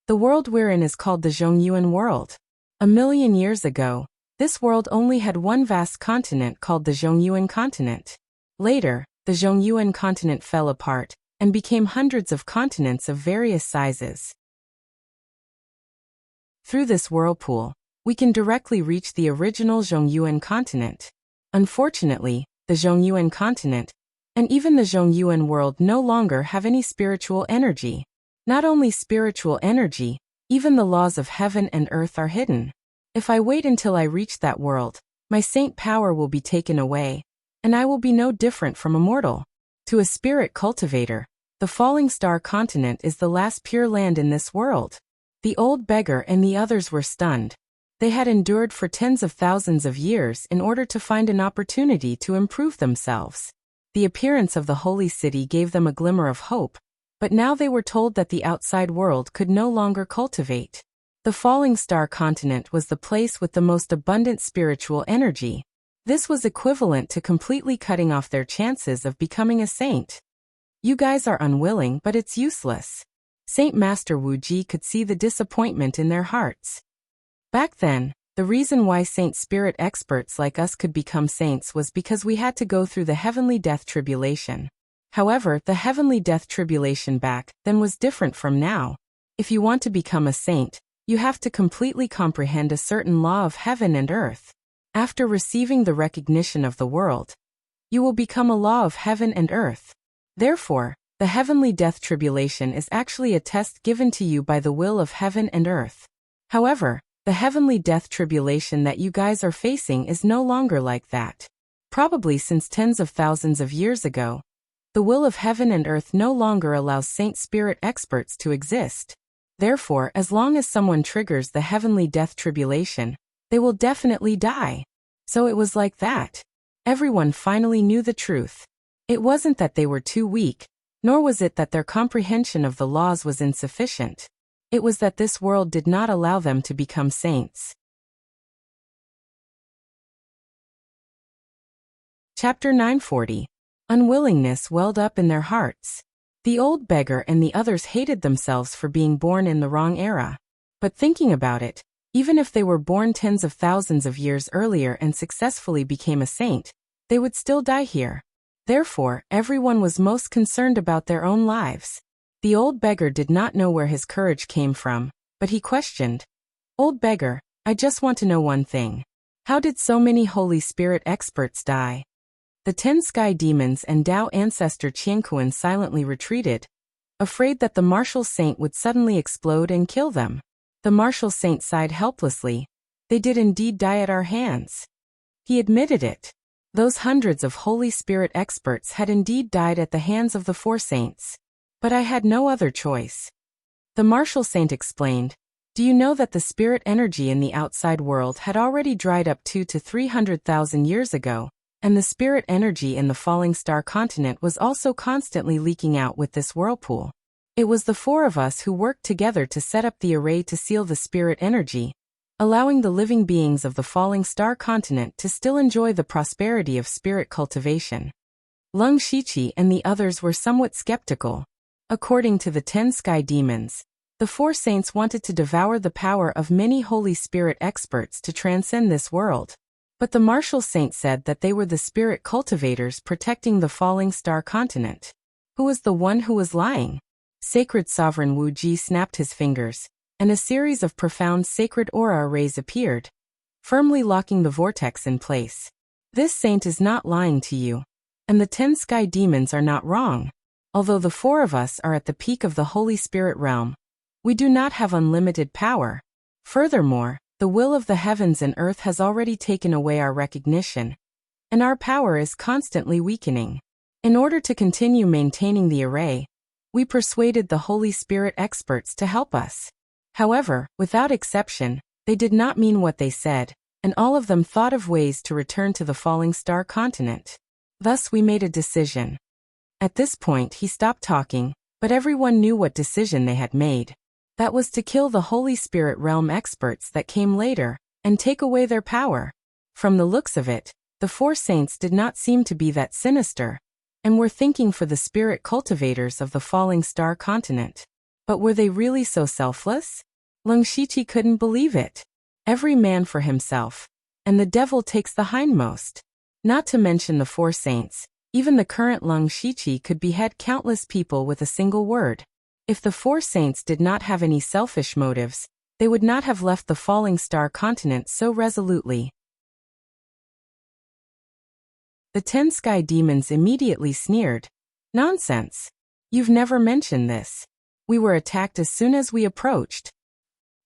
"The world we're in is called the Zhongyuan world. 1,000,000 years ago, this world only had one vast continent called the Zhongyuan continent. Later, the Zhongyuan continent fell apart and became hundreds of continents of various sizes. Through this whirlpool, we can directly reach the original Zhongyuan continent. Unfortunately, the Zhongyuan continent, and even the Zhongyuan world no longer have any spiritual energy. Not only spiritual energy, even the laws of heaven and earth are hidden. If I wait until I reach that world, my saint power will be taken away, and I will be no different from a mortal. To a spirit cultivator, the falling star continent is the last pure land in this world." The old beggar and the others were stunned. They had endured for tens of thousands of years in order to find an opportunity to improve themselves. The appearance of the holy city gave them a glimmer of hope, but now they were told that the outside world could no longer cultivate. The falling star continent was the place with the most abundant spiritual energy. This was equivalent to completely cutting off their chances of becoming a saint. "You guys are unwilling, but it's useless." Saint Master Wuji could see the disappointment in their hearts. Back then, the reason why saint spirit experts like us could become saints was because we had to go through the heavenly death tribulation. However, the heavenly death tribulation back then was different from now. If you want to become a saint, you have to completely comprehend a certain law of heaven and earth. After receiving the recognition of the world, you will become a law of heaven and earth. Therefore, the heavenly death tribulation is actually a test given to you by the will of heaven and earth. However, the heavenly death tribulation that you guys are facing is no longer like that. Probably since tens of thousands of years ago, the will of heaven and earth no longer allows saint spirit experts to exist. Therefore, as long as someone triggers the heavenly death tribulation, they will definitely die. So it was like that. Everyone finally knew the truth. It wasn't that they were too weak, nor was it that their comprehension of the laws was insufficient. It was that this world did not allow them to become saints. Chapter 940. Unwillingness welled up in their hearts. The old beggar and the others hated themselves for being born in the wrong era. But thinking about it, even if they were born tens of thousands of years earlier and successfully became a saint, they would still die here. Therefore, everyone was most concerned about their own lives. The old beggar did not know where his courage came from, but he questioned, "Old beggar, I just want to know one thing. How did so many Holy Spirit experts die?" The 10 sky demons and Tao ancestor Qianquan silently retreated, afraid that the martial saint would suddenly explode and kill them. The martial saint sighed helplessly. "They did indeed die at our hands." He admitted it. Those hundreds of Holy Spirit experts had indeed died at the hands of the 4 saints. "But I had no other choice." The martial saint explained, "Do you know that the spirit energy in the outside world had already dried up 200 to 300,000 years ago? And the spirit energy in the falling star continent was also constantly leaking out with this whirlpool. It was the 4 of us who worked together to set up the array to seal the spirit energy, allowing the living beings of the falling star continent to still enjoy the prosperity of spirit cultivation." Lung Shiqi and the others were somewhat skeptical. According to the 10 sky demons, the 4 saints wanted to devour the power of many Holy Spirit experts to transcend this world. But the martial saint said that they were the spirit cultivators protecting the falling star continent. Who was the one who was lying? Sacred Sovereign Wu Ji snapped his fingers, and a series of profound sacred aura arrays appeared, firmly locking the vortex in place. This saint is not lying to you. And the 10 sky demons are not wrong. Although the 4 of us are at the peak of the Holy Spirit realm, we do not have unlimited power. Furthermore, the will of the heavens and earth has already taken away our recognition, and our power is constantly weakening. In order to continue maintaining the array, we persuaded the Holy Spirit experts to help us. However, without exception, they did not mean what they said, and all of them thought of ways to return to the falling star continent. Thus we made a decision. At this point he stopped talking, but everyone knew what decision they had made. That was to kill the Holy Spirit realm experts that came later, and take away their power. From the looks of it, the 4 saints did not seem to be that sinister, and were thinking for the spirit cultivators of the falling star continent. But were they really so selfless? Lung Shiqi couldn't believe it. Every man for himself, and the devil takes the hindmost. Not to mention the 4 saints, even the current Lung Shiqi could behead countless people with a single word. If the 4 saints did not have any selfish motives, they would not have left the falling star continent so resolutely. The 10 sky demons immediately sneered. "Nonsense. You've never mentioned this. We were attacked as soon as we approached."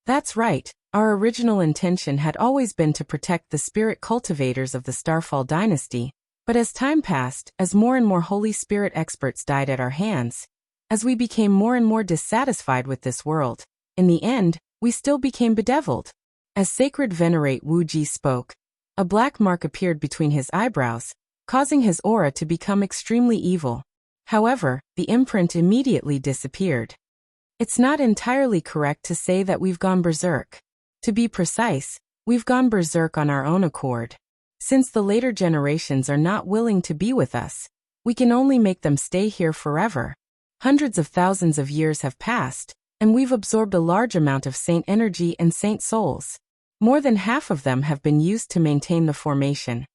"That's right. Our original intention had always been to protect the spirit cultivators of the Starfall dynasty, but as time passed, as more and more Holy Spirit experts died at our hands, as we became more and more dissatisfied with this world, in the end, we still became bedeviled." As Sacred Venerate Wu Ji spoke, a black mark appeared between his eyebrows, causing his aura to become extremely evil. However, the imprint immediately disappeared. It's not entirely correct to say that we've gone berserk. To be precise, we've gone berserk on our own accord. Since the later generations are not willing to be with us, we can only make them stay here forever. Hundreds of thousands of years have passed, and we've absorbed a large amount of saint energy and saint souls. More than half of them have been used to maintain the formation,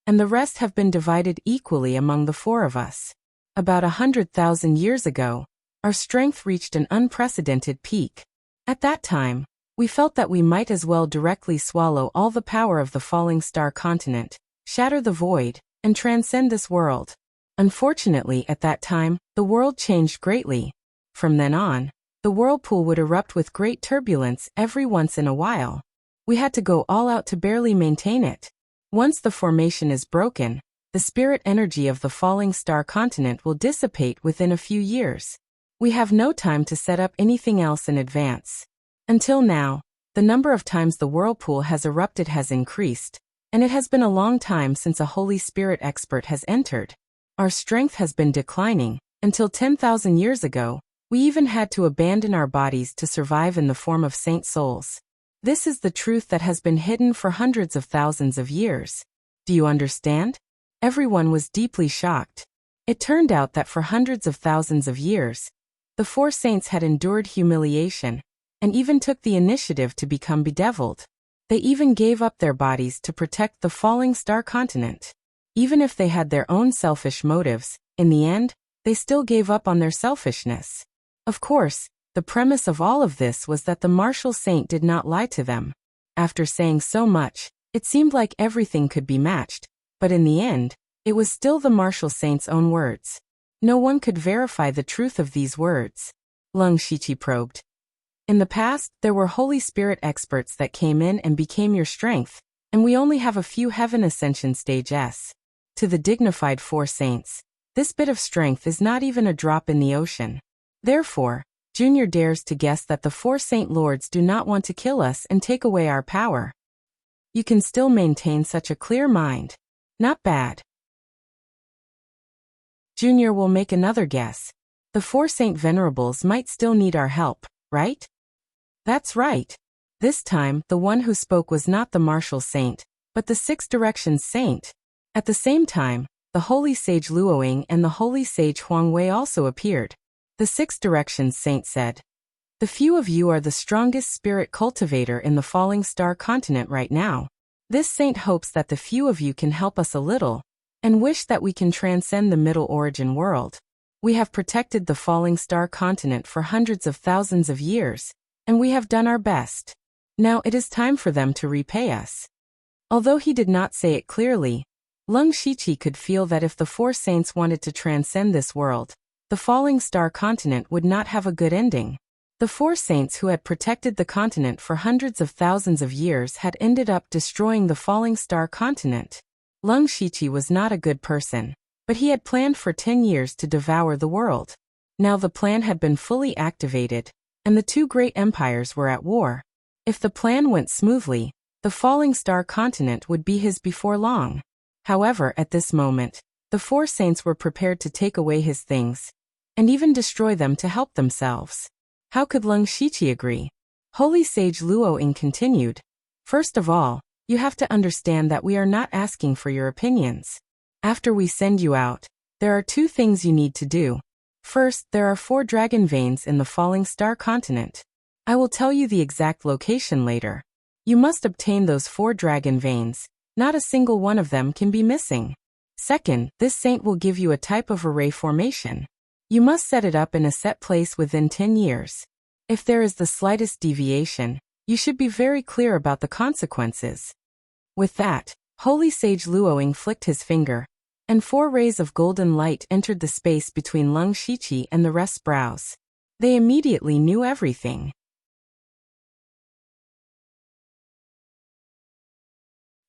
and the rest have been divided equally among the 4 of us. About 100,000 years ago, our strength reached an unprecedented peak. At that time, we felt that we might as well directly swallow all the power of the falling star continent, shatter the void, and transcend this world. Unfortunately, at that time, the world changed greatly. From then on, the whirlpool would erupt with great turbulence every once in a while. We had to go all out to barely maintain it. Once the formation is broken, the spirit energy of the falling star continent will dissipate within a few years. We have no time to set up anything else in advance. Until now, the number of times the whirlpool has erupted has increased, and it has been a long time since a Holy Spirit expert has entered. Our strength has been declining. Until 10,000 years ago, we even had to abandon our bodies to survive in the form of saint souls. This is the truth that has been hidden for hundreds of thousands of years. Do you understand? Everyone was deeply shocked. It turned out that for hundreds of thousands of years, the four saints had endured humiliation, and even took the initiative to become bedeviled. They even gave up their bodies to protect the falling star continent. Even if they had their own selfish motives, in the end, they still gave up on their selfishness. Of course, the premise of all of this was that the martial saint did not lie to them. After saying so much, it seemed like everything could be matched, but in the end, it was still the martial saint's own words. No one could verify the truth of these words. Lung Shiqi probed. In the past, there were Holy Spirit experts that came in and became your strength, and we only have a few Heaven Ascension stages. To the dignified four saints, this bit of strength is not even a drop in the ocean. Therefore, Junior dares to guess that the four saint lords do not want to kill us and take away our power. You can still maintain such a clear mind. Not bad. Junior will make another guess. The four saint venerables might still need our help, right? That's right. This time, the one who spoke was not the martial saint, but the Six Directions saint. At the same time, the holy sage Luoying and the holy sage Huangwei also appeared. The Six Directions saint said, "The few of you are the strongest spirit cultivator in the falling star continent right now. This saint hopes that the few of you can help us a little, and wish that we can transcend the Middle Origin world. We have protected the falling star continent for hundreds of thousands of years, and we have done our best. Now it is time for them to repay us." Although he did not say it clearly, Lung Shiqi could feel that if the four saints wanted to transcend this world, the falling star continent would not have a good ending. The four saints who had protected the continent for hundreds of thousands of years had ended up destroying the falling star continent. Lung Shiqi was not a good person, but he had planned for 10 years to devour the world. Now the plan had been fully activated, and the two great empires were at war. If the plan went smoothly, the falling star continent would be his before long. However, at this moment, the four saints were prepared to take away his things, and even destroy them to help themselves. How could Lung Shiqi agree? Holy Sage Luoying continued, "First of all, you have to understand that we are not asking for your opinions. After we send you out, there are two things you need to do. First, there are 4 dragon veins in the falling star continent. I will tell you the exact location later. You must obtain those 4 dragon veins. Not a single one of them can be missing. Second, this saint will give you a type of array formation. You must set it up in a set place within 10 years. If there is the slightest deviation, you should be very clear about the consequences." With that, Holy Sage Luoying flicked his finger, and 4 rays of golden light entered the space between Lung Shiqi and the rest's brows. They immediately knew everything.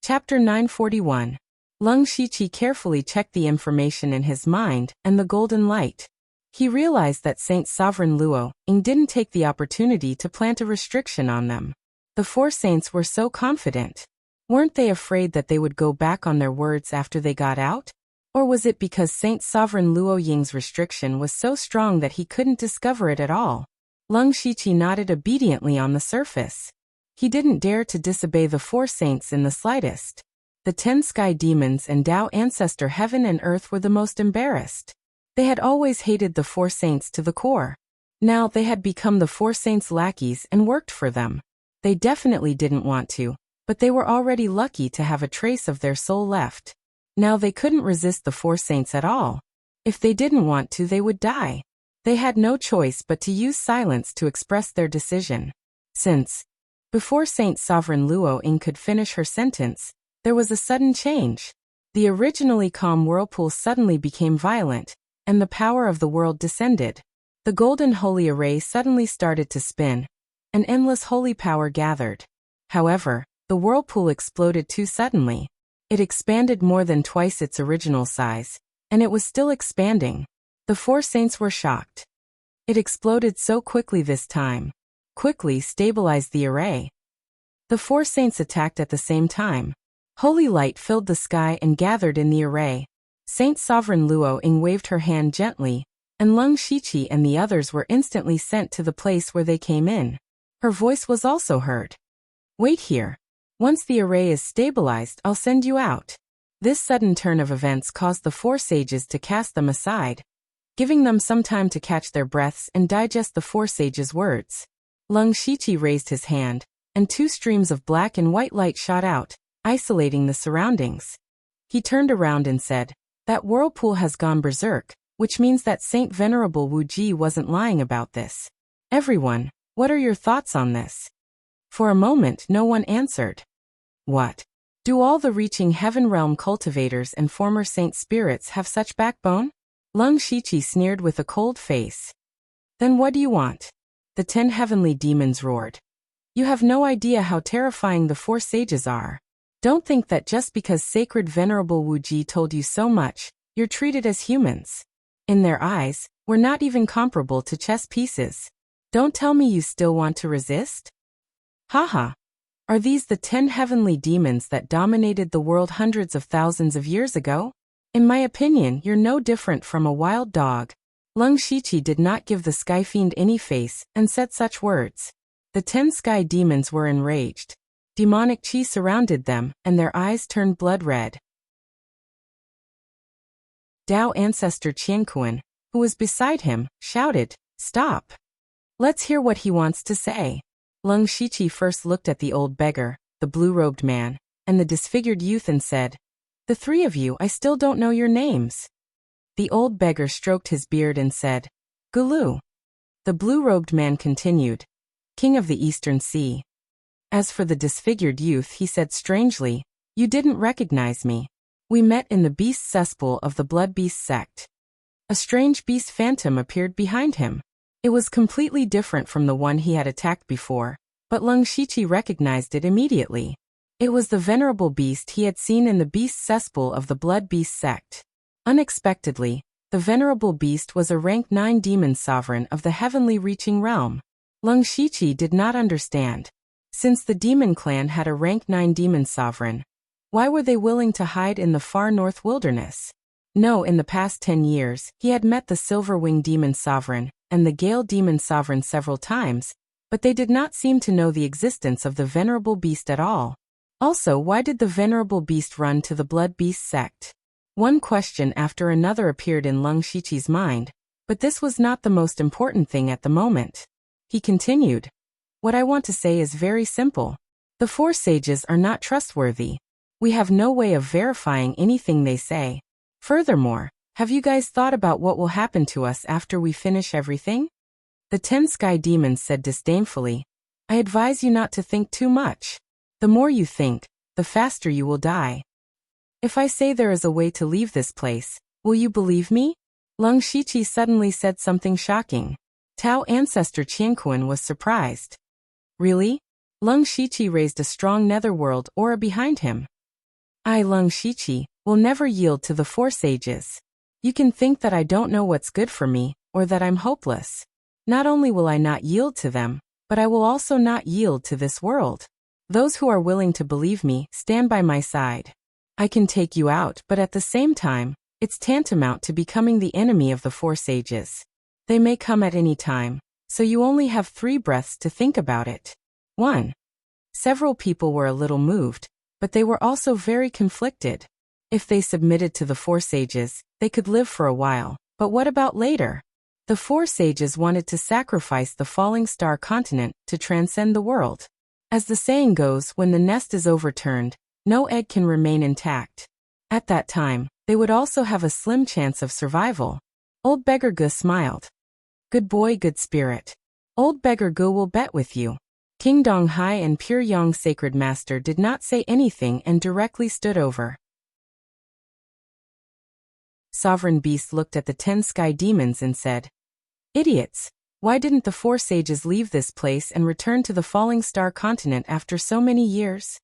Chapter 941. Lung Shiqi carefully checked the information in his mind and the golden light. He realized that Saint Sovereign Luoying didn't take the opportunity to plant a restriction on them. The 4 saints were so confident. Weren't they afraid that they would go back on their words after they got out? Or was it because Saint Sovereign Luoying's restriction was so strong that he couldn't discover it at all? Lung Shiqi nodded obediently on the surface. He didn't dare to disobey the 4 saints in the slightest. The 10 sky demons and Tao ancestor heaven and earth were the most embarrassed. They had always hated the 4 saints to the core. Now they had become the 4 saints' lackeys and worked for them. They definitely didn't want to, but they were already lucky to have a trace of their soul left. Now they couldn't resist the 4 saints at all. If they didn't want to, they would die. They had no choice but to use silence to express their decision. Before Saint Sovereign Luoying could finish her sentence, there was a sudden change. The originally calm whirlpool suddenly became violent, and the power of the world descended. The golden holy array suddenly started to spin. An endless holy power gathered. However, the whirlpool exploded too suddenly. It expanded more than twice its original size, and it was still expanding. The 4 saints were shocked. It exploded so quickly this time. Quickly stabilized the array. The 4 saints attacked at the same time. Holy light filled the sky and gathered in the array. Saint Sovereign Luo Ying waved her hand gently, and Leng Shiqi and the others were instantly sent to the place where they came in. Her voice was also heard. Wait here. Once the array is stabilized, I'll send you out. This sudden turn of events caused the four sages to cast them aside, giving them some time to catch their breaths and digest the four sages' words. Leng Shiqi raised his hand, and two streams of black and white light shot out, isolating the surroundings. He turned around and said, "That whirlpool has gone berserk, which means that Saint Venerable Wu Ji wasn't lying about this. Everyone, what are your thoughts on this?" For a moment no one answered. What? Do all the reaching heaven realm cultivators and former saint spirits have such backbone? Leng Shiqi sneered with a cold face. Then what do you want? The 10 heavenly demons roared. You have no idea how terrifying the four sages are. Don't think that just because sacred Venerable Wu Ji told you so much, you're treated as humans. In their eyes, we're not even comparable to chess pieces. Don't tell me you still want to resist? Haha. Are these the 10 heavenly demons that dominated the world hundreds of thousands of years ago? In my opinion, you're no different from a wild dog. Leng Shiqi did not give the sky fiend any face and said such words. The 10 sky demons were enraged. Demonic chi surrounded them, and their eyes turned blood red. Dao ancestor Qianquan, who was beside him, shouted, "Stop! Let's hear what he wants to say." Leng Shiqi first looked at the old beggar, the blue-robed man, and the disfigured youth and said, "The three of you, I still don't know your names." The old beggar stroked his beard and said, "Gulu." The blue-robed man continued, "King of the Eastern Sea." As for the disfigured youth, he said strangely, "You didn't recognize me. We met in the beast cesspool of the Blood Beast sect." A strange beast phantom appeared behind him. It was completely different from the one he had attacked before, but Leng Shiqi recognized it immediately. It was the venerable beast he had seen in the beast cesspool of the Blood Beast sect. Unexpectedly, the venerable beast was a rank 9 demon sovereign of the heavenly reaching realm. Leng Shiqi did not understand. Since the demon clan had a rank 9 demon sovereign, why were they willing to hide in the far north wilderness? No, in the past 10 years, he had met the Silver-Wing demon sovereign and the Gale demon sovereign several times, but they did not seem to know the existence of the venerable beast at all. Also, why did the venerable beast run to the Blood Beast sect? One question after another appeared in Leng Shiqi's mind, but this was not the most important thing at the moment. He continued, "What I want to say is very simple. The four sages are not trustworthy. We have no way of verifying anything they say. Furthermore, have you guys thought about what will happen to us after we finish everything?" The 10 sky demons said disdainfully, "I advise you not to think too much. The more you think, the faster you will die. If I say there is a way to leave this place, will you believe me?" Leng Shiqi suddenly said something shocking. Tao ancestor Qianquan was surprised. Really? Leng Shiqi raised a strong netherworld aura behind him. I, Leng Shiqi, will never yield to the four sages. You can think that I don't know what's good for me, or that I'm hopeless. Not only will I not yield to them, but I will also not yield to this world. Those who are willing to believe me, stand by my side. I can take you out, but at the same time, it's tantamount to becoming the enemy of the four sages. They may come at any time, so you only have 3 breaths to think about it. 1. Several people were a little moved, but they were also very conflicted. If they submitted to the four sages, they could live for a while, but what about later? The four sages wanted to sacrifice the falling star continent to transcend the world. As the saying goes, when the nest is overturned, no egg can remain intact. At that time, they would also have a slim chance of survival. Old Beggar Gu smiled. Good boy, good spirit. Old Beggar Gu will bet with you. King Dong Hai and Pure Yang Sacred Master did not say anything and directly stood over. Sovereign Beast looked at the 10 sky demons and said, "Idiots! Why didn't the four sages leave this place and return to the falling star continent after so many years?"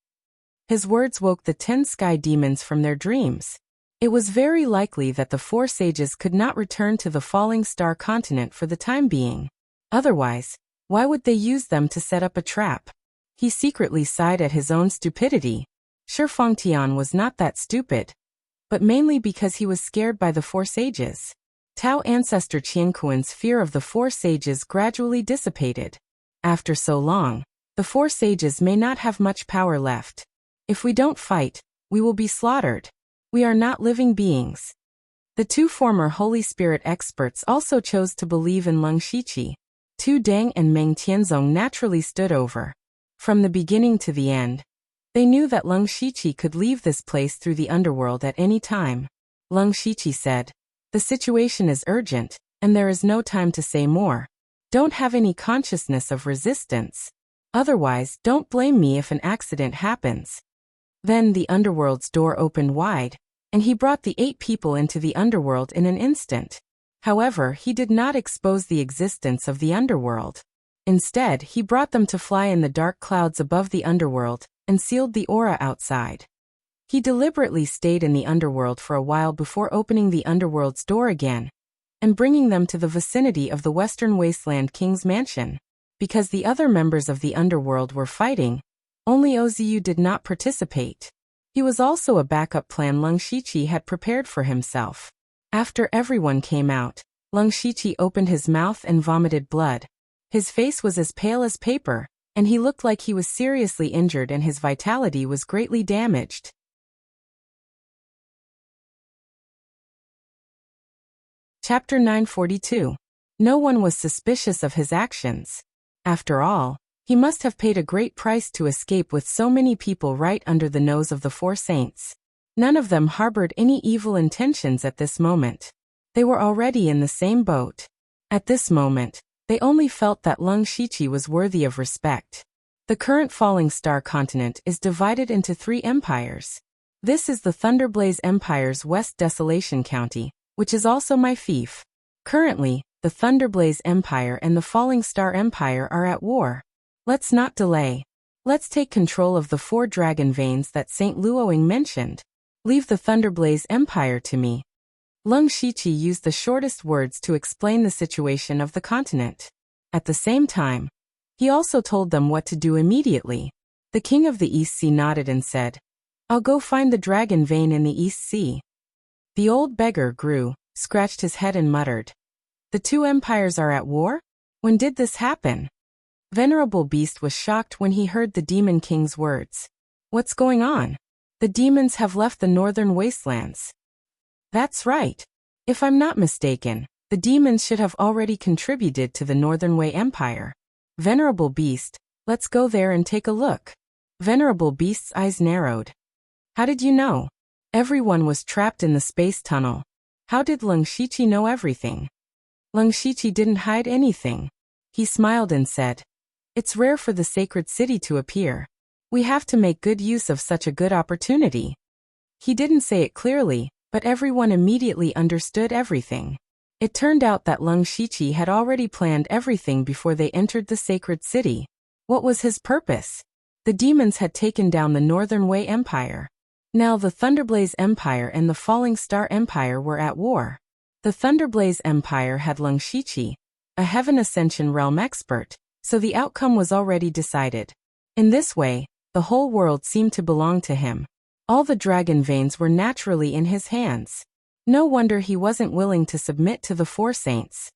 His words woke the 10 sky demons from their dreams. It was very likely that the four sages could not return to the falling star continent for the time being. Otherwise, why would they use them to set up a trap? He secretly sighed at his own stupidity. Sure, Fengtian was not that stupid. but mainly because he was scared by the four sages. Tao ancestor Qianquan's fear of the four sages gradually dissipated. After so long, the four sages may not have much power left. If we don't fight, we will be slaughtered. We are not living beings. The two former Holy Spirit experts also chose to believe in Leng Shiqi. Tu Deng and Meng Tianzong naturally stood over. From the beginning to the end, they knew that Leng Shiqi could leave this place through the underworld at any time. Leng Shiqi said, "The situation is urgent, and there is no time to say more. Don't have any consciousness of resistance. Otherwise, don't blame me if an accident happens." Then the underworld's door opened wide, and he brought the 8 people into the underworld in an instant. However, he did not expose the existence of the underworld. Instead, he brought them to fly in the dark clouds above the underworld, and sealed the aura outside. He deliberately stayed in the underworld for a while before opening the underworld's door again, and bringing them to the vicinity of the Western Wasteland King's mansion. Because the other members of the underworld were fighting, only Oziu did not participate. He was also a backup plan Leng Shiqi had prepared for himself. After everyone came out, Leng Shiqi opened his mouth and vomited blood. His face was as pale as paper, and he looked like he was seriously injured and his vitality was greatly damaged. Chapter 942. No one was suspicious of his actions. After all, he must have paid a great price to escape with so many people right under the nose of the four saints. None of them harbored any evil intentions at this moment. They were already in the same boat. At this moment, they only felt that Leng Shiqi was worthy of respect. The current Falling Star continent is divided into 3 empires. This is the Thunderblaze Empire's West Desolation County, which is also my fief. Currently, the Thunderblaze Empire and the Falling Star Empire are at war. Let's not delay. Let's take control of the 4 dragon veins that Saint Luoying mentioned. Leave the Thunderblaze Empire to me. Leng Shiqi used the shortest words to explain the situation of the continent. At the same time, he also told them what to do immediately. The King of the East Sea nodded and said, "I'll go find the dragon vein in the East Sea." The old beggar grew, scratched his head and muttered, "The 2 empires are at war? When did this happen?" Venerable Beast was shocked when he heard the Demon King's words. "What's going on? The demons have left the northern wastelands." "That's right. If I'm not mistaken, the demons should have already contributed to the Northern Way Empire." "Venerable Beast, let's go there and take a look." Venerable Beast's eyes narrowed. "How did you know? Everyone was trapped in the space tunnel. How did Leng Shiqi know everything?" Leng Shiqi didn't hide anything. He smiled and said, "It's rare for the sacred city to appear. We have to make good use of such a good opportunity." He didn't say it clearly, but everyone immediately understood everything. It turned out that Leng Shiqi had already planned everything before they entered the sacred city. What was his purpose? The demons had taken down the Northern Way Empire. Now the Thunderblaze Empire and the Falling Star Empire were at war. The Thunderblaze Empire had Leng Shiqi, a Heaven Ascension realm expert, so the outcome was already decided. In this way, the whole world seemed to belong to him. All the dragon veins were naturally in his hands. No wonder he wasn't willing to submit to the 4 saints.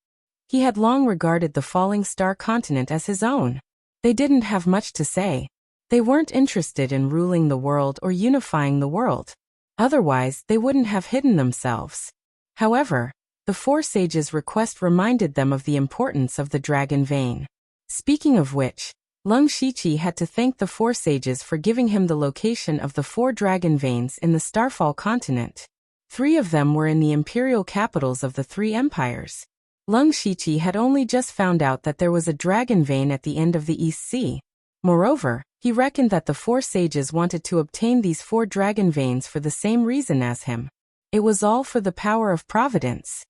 He had long regarded the Falling Star continent as his own. They didn't have much to say. They weren't interested in ruling the world or unifying the world. Otherwise, they wouldn't have hidden themselves. However, the 4 sages' request reminded them of the importance of the dragon vein. Speaking of which, Leng Shiqi had to thank the 4 sages for giving him the location of the 4 dragon veins in the Starfall continent. 3 of them were in the imperial capitals of the 3 empires. Leng Shiqi had only just found out that there was a dragon vein at the end of the East Sea. Moreover, he reckoned that the 4 sages wanted to obtain these 4 dragon veins for the same reason as him. It was all for the power of providence.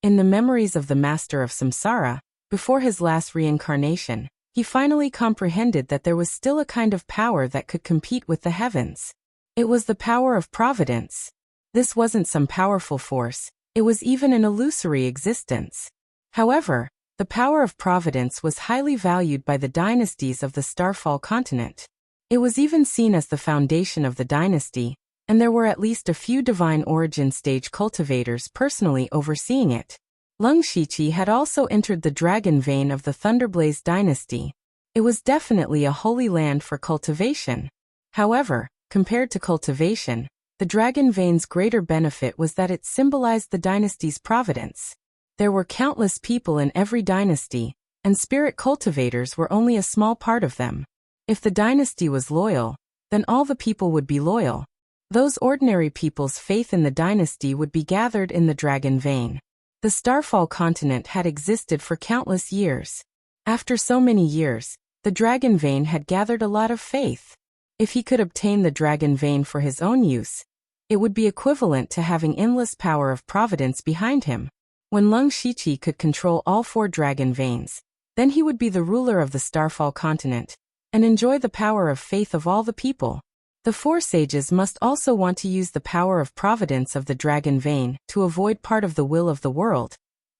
In the memories of the Master of Samsara, before his last reincarnation, he finally comprehended that there was still a kind of power that could compete with the heavens. It was the power of providence. This wasn't some powerful force, it was even an illusory existence. However, the power of providence was highly valued by the dynasties of the Starfall continent. It was even seen as the foundation of the dynasty, and there were at least a few divine origin stage cultivators personally overseeing it. Leng Shiqi had also entered the dragon vein of the Thunderblaze dynasty. It was definitely a holy land for cultivation. However, compared to cultivation, the dragon vein's greater benefit was that it symbolized the dynasty's providence. There were countless people in every dynasty, and spirit cultivators were only a small part of them. If the dynasty was loyal, then all the people would be loyal. Those ordinary people's faith in the dynasty would be gathered in the dragon vein. The Starfall continent had existed for countless years. After so many years, the dragon vein had gathered a lot of faith. If he could obtain the dragon vein for his own use, it would be equivalent to having endless power of providence behind him. When Leng Shiqi could control all 4 dragon veins, then he would be the ruler of the Starfall continent, and enjoy the power of faith of all the people. The 4 sages must also want to use the power of providence of the dragon vein to avoid part of the will of the world,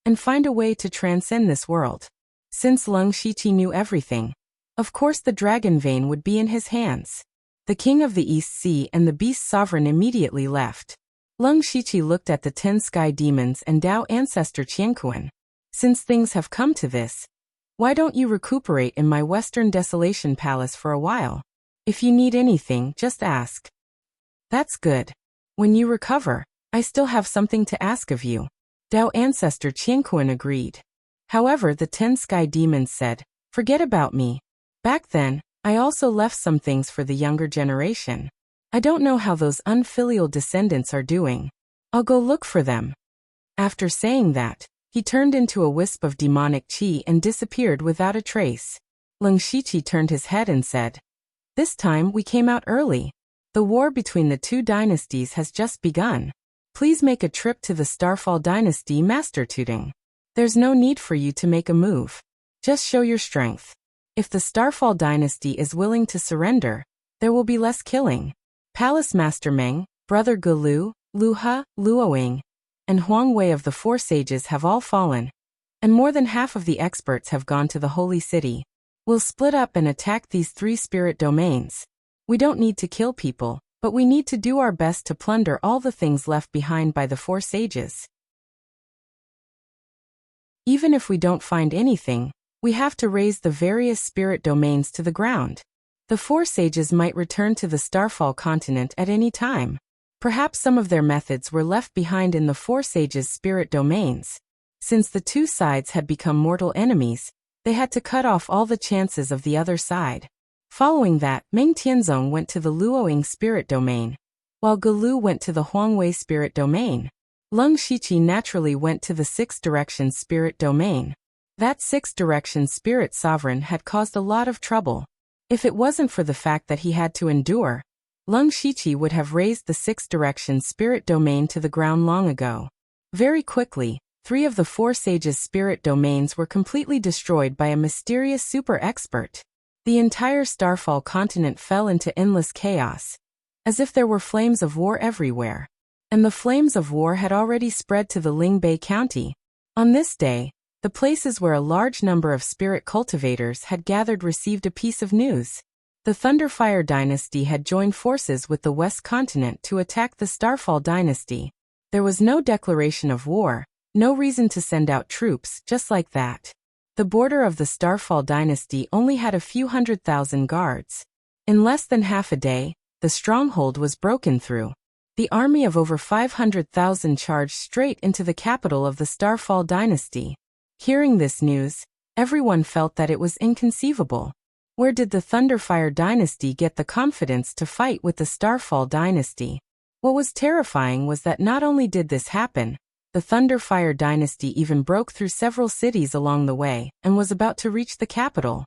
and find a way to transcend this world. Since Leng Shiqi knew everything, of course the dragon vein would be in his hands. The king of the East Sea and the beast sovereign immediately left. Leng Shiqi looked at the 10 sky demons and Tao ancestor Qianquan. Since things have come to this, why don't you recuperate in my Western Desolation Palace for a while? If you need anything, just ask. That's good. When you recover, I still have something to ask of you. Tao ancestor Qianquan agreed. However, the 10 sky demons said, forget about me. Back then, I also left some things for the younger generation. I don't know how those unfilial descendants are doing. I'll go look for them. After saying that, he turned into a wisp of demonic qi and disappeared without a trace. Leng Shiqi turned his head and said, this time we came out early. The war between the 2 dynasties has just begun. Please make a trip to the Starfall dynasty, Master Tuding. There's no need for you to make a move. Just show your strength. If the Starfall dynasty is willing to surrender, there will be less killing. Palace Master Meng, Brother Gulu, Luha, Luoying, and Huang Wei of the 4 sages have all fallen, and more than half of the experts have gone to the Holy City. We'll split up and attack these 3 spirit domains. We don't need to kill people, but we need to do our best to plunder all the things left behind by the 4 sages. Even if we don't find anything, we have to raise the various spirit domains to the ground. The 4 sages might return to the Starfall continent at any time. Perhaps some of their methods were left behind in the 4 sages' spirit domains. Since the 2 sides had become mortal enemies, they had to cut off all the chances of the other side. Following that, Meng Tianzong went to the Luoying spirit domain, while Gulu went to the Huangwei spirit domain. Leng Shiqi naturally went to the 6 direction spirit domain. That 6 direction spirit sovereign had caused a lot of trouble. If it wasn't for the fact that he had to endure, Leng Shiqi would have raised the 6 direction spirit domain to the ground long ago. Very quickly, 3 of the 4 sages' spirit domains were completely destroyed by a mysterious super expert. The entire Starfall continent fell into endless chaos, as if there were flames of war everywhere. And the flames of war had already spread to the Lingbei County. On this day, the places where a large number of spirit cultivators had gathered received a piece of news. The Thunderfire dynasty had joined forces with the West continent to attack the Starfall dynasty. There was no declaration of war, no reason to send out troops, just like that. The border of the Starfall dynasty only had a few 100,000 guards. In less than half a day, the stronghold was broken through. The army of over 500,000 charged straight into the capital of the Starfall dynasty. Hearing this news, everyone felt that it was inconceivable. Where did the Thunderfire dynasty get the confidence to fight with the Starfall dynasty? What was terrifying was that not only did this happen, the Thunderfire dynasty even broke through several cities along the way and was about to reach the capital.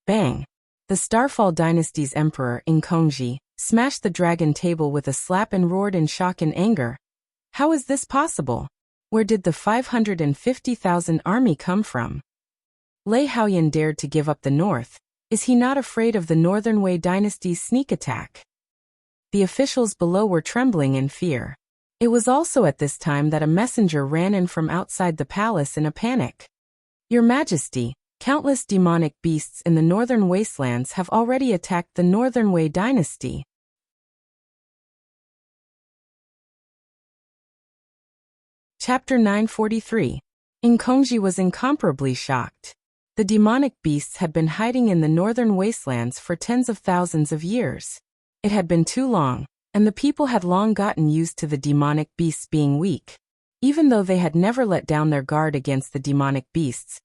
Bang! The Starfall dynasty's emperor, Inkongji, smashed the dragon table with a slap and roared in shock and anger. How is this possible? Where did the 550,000 army come from? Lei Haoyan dared to give up the north. Is he not afraid of the Northern Wei dynasty's sneak attack? The officials below were trembling in fear. It was also at this time that a messenger ran in from outside the palace in a panic. Your Majesty, countless demonic beasts in the northern wastelands have already attacked the Northern Wei dynasty. Chapter 943. Enchanting was incomparably shocked. The demonic beasts had been hiding in the northern wastelands for tens of thousands of years. It had been too long, and the people had long gotten used to the demonic beasts being weak. Even though they had never let down their guard against the demonic beasts,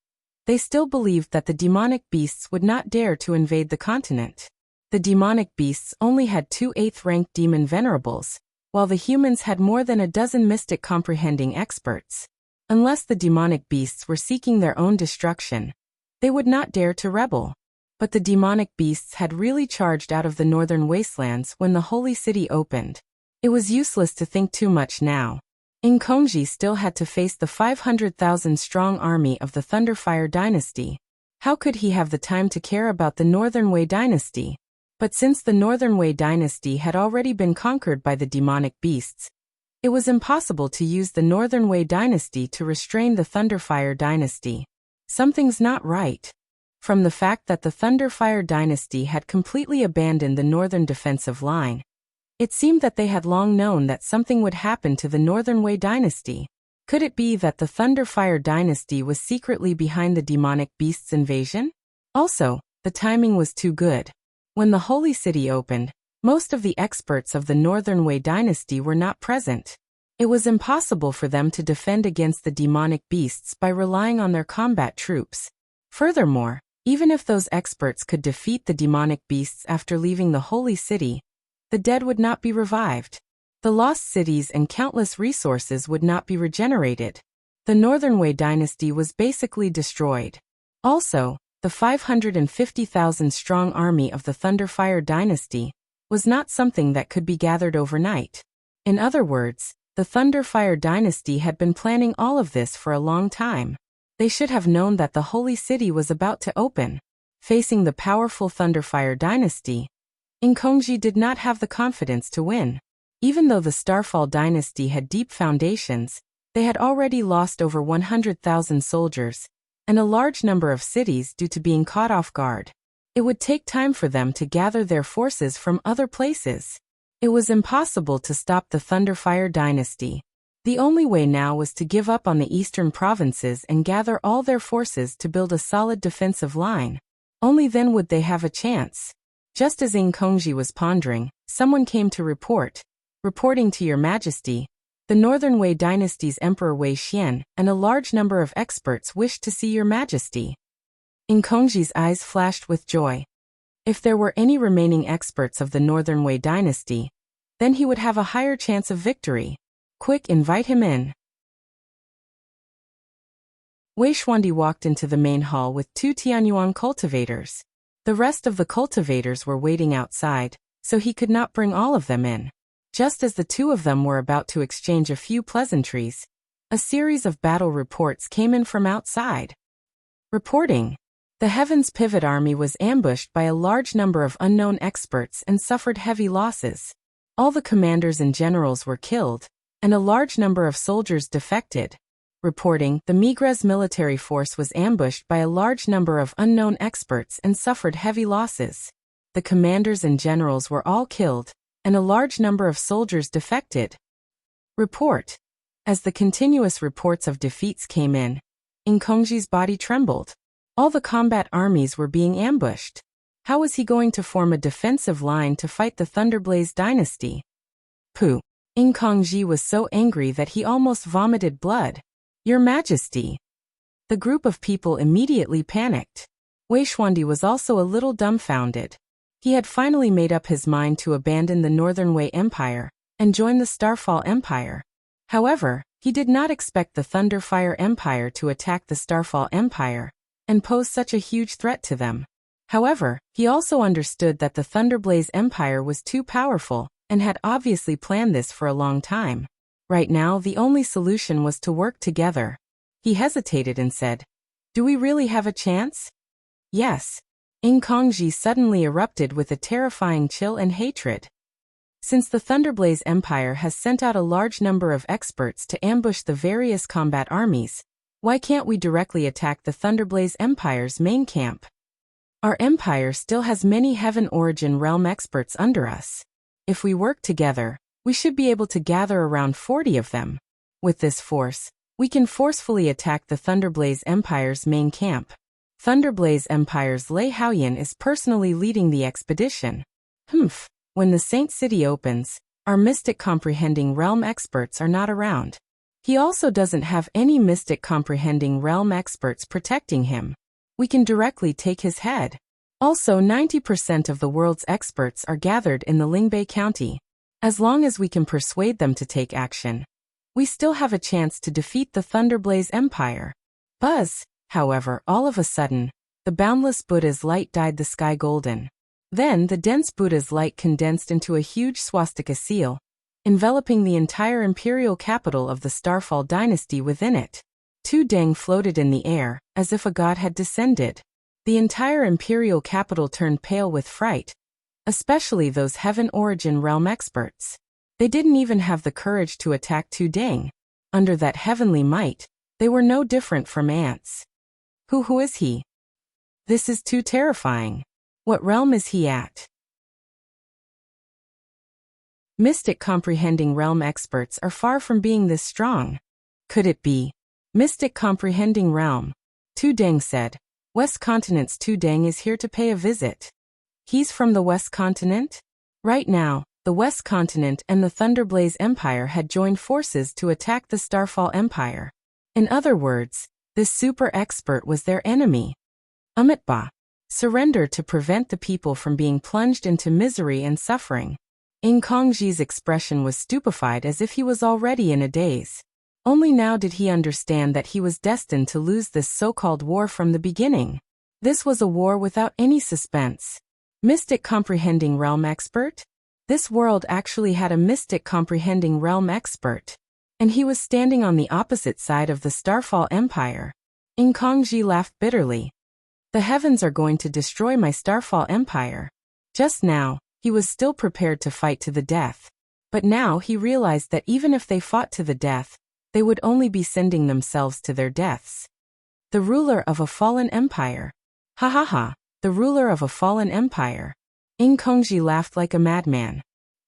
they still believed that the demonic beasts would not dare to invade the continent. The demonic beasts only had 2 8th-ranked demon venerables, while the humans had more than a dozen mystic comprehending experts. Unless the demonic beasts were seeking their own destruction, they would not dare to rebel. But the demonic beasts had really charged out of the northern wastelands when the holy city opened. It was useless to think too much now. Enchanting still had to face the 500,000-strong army of the Thunderfire dynasty. How could he have the time to care about the Northern Wei dynasty? But since the Northern Wei dynasty had already been conquered by the demonic beasts, it was impossible to use the Northern Wei dynasty to restrain the Thunderfire dynasty. Something's not right. From the fact that the Thunderfire dynasty had completely abandoned the northern defensive line, it seemed that they had long known that something would happen to the Northern Wei dynasty. Could it be that the Thunderfire dynasty was secretly behind the demonic beasts' invasion? Also, the timing was too good. When the holy city opened, most of the experts of the Northern Wei dynasty were not present. It was impossible for them to defend against the demonic beasts by relying on their combat troops. Furthermore, even if those experts could defeat the demonic beasts after leaving the holy city, the dead would not be revived. The lost cities and countless resources would not be regenerated. The Northern Wei dynasty was basically destroyed. Also, the 550,000-strong army of the Thunderfire dynasty was not something that could be gathered overnight. In other words, the Thunderfire dynasty had been planning all of this for a long time. They should have known that the holy city was about to open. Facing the powerful Thunderfire dynasty, Enchanting did not have the confidence to win. Even though the Starfall dynasty had deep foundations, they had already lost over 100,000 soldiers and a large number of cities due to being caught off guard. It would take time for them to gather their forces from other places. It was impossible to stop the Thunderfire dynasty. The only way now was to give up on the eastern provinces and gather all their forces to build a solid defensive line. Only then would they have a chance. Just as Enchanting was pondering, someone came to report. Reporting to Your Majesty, the Northern Wei dynasty's Emperor Wei Xian and a large number of experts wished to see Your Majesty. Enchanting's eyes flashed with joy. If there were any remaining experts of the Northern Wei dynasty, then he would have a higher chance of victory. Quick, invite him in. Wei Xuandi walked into the main hall with 2 Tianyuan cultivators. The rest of the cultivators were waiting outside, so he could not bring all of them in. Just as the 2 of them were about to exchange a few pleasantries, a series of battle reports came in from outside. Reporting: the Heaven's Pivot Army was ambushed by a large number of unknown experts and suffered heavy losses. All the commanders and generals were killed, and a large number of soldiers defected. Reporting: the Migres military force was ambushed by a large number of unknown experts and suffered heavy losses. The commanders and generals were all killed, and a large number of soldiers defected. Report: as the continuous reports of defeats came in, Enchanting's body trembled. All the combat armies were being ambushed. How was he going to form a defensive line to fight the Thunderblaze dynasty? Pooh! Enchanting was so angry that he almost vomited blood. Your Majesty! The group of people immediately panicked. Wei Xuandi was also a little dumbfounded. He had finally made up his mind to abandon the Northern Wei Empire and join the Starfall Empire. However, he did not expect the Thunderfire Empire to attack the Starfall Empire and pose such a huge threat to them. However, he also understood that the Thunderblaze Empire was too powerful and had obviously planned this for a long time. Right now, the only solution was to work together. He hesitated and said, "Do we really have a chance?" "Yes." Enchanting suddenly erupted with a terrifying chill and hatred. Since the Thunderblaze Empire has sent out a large number of experts to ambush the various combat armies, why can't we directly attack the Thunderblaze Empire's main camp? Our empire still has many Heaven Origin Realm experts under us. If we work together, we should be able to gather around 40 of them. With this force, we can forcefully attack the Thunderblaze Empire's main camp. Thunderblaze Empire's Lei Haoyan is personally leading the expedition. When the Saint City opens, our mystic comprehending realm experts are not around. He also doesn't have any mystic comprehending realm experts protecting him. We can directly take his head. Also, 90% of the world's experts are gathered in the Lingbei County. As long as we can persuade them to take action, we still have a chance to defeat the Thunderblaze Empire. Buzz! However, all of a sudden, the boundless Buddha's light dyed the sky golden. Then the dense Buddha's light condensed into a huge swastika seal, enveloping the entire imperial capital of the Starfall dynasty within it. Tu Deng floated in the air, as if a god had descended. The entire imperial capital turned pale with fright, especially those Heaven Origin realm experts. They didn't even have the courage to attack Tu Deng. Under that heavenly might, they were no different from ants. Who is he? This is too terrifying. What realm is he at? Mystic comprehending realm experts are far from being this strong. Could it be? Mystic comprehending realm. Tu Deng said. West Continent's Tu Deng is here to pay a visit. He's from the West Continent? Right now, the West Continent and the Thunderblaze Empire had joined forces to attack the Starfall Empire. In other words, this super expert was their enemy. Amitba. Surrender to prevent the people from being plunged into misery and suffering. Ing Kongji's expression was stupefied as if he was already in a daze. Only now did he understand that he was destined to lose this so-called war from the beginning. This was a war without any suspense. Mystic comprehending realm expert? This world actually had a mystic comprehending realm expert. And he was standing on the opposite side of the Starfall Empire. Ing Kongji laughed bitterly. The heavens are going to destroy my Starfall Empire. Just now, he was still prepared to fight to the death. But now he realized that even if they fought to the death, they would only be sending themselves to their deaths. The ruler of a fallen empire. Ha ha ha, the ruler of a fallen empire. Ing Kongji laughed like a madman.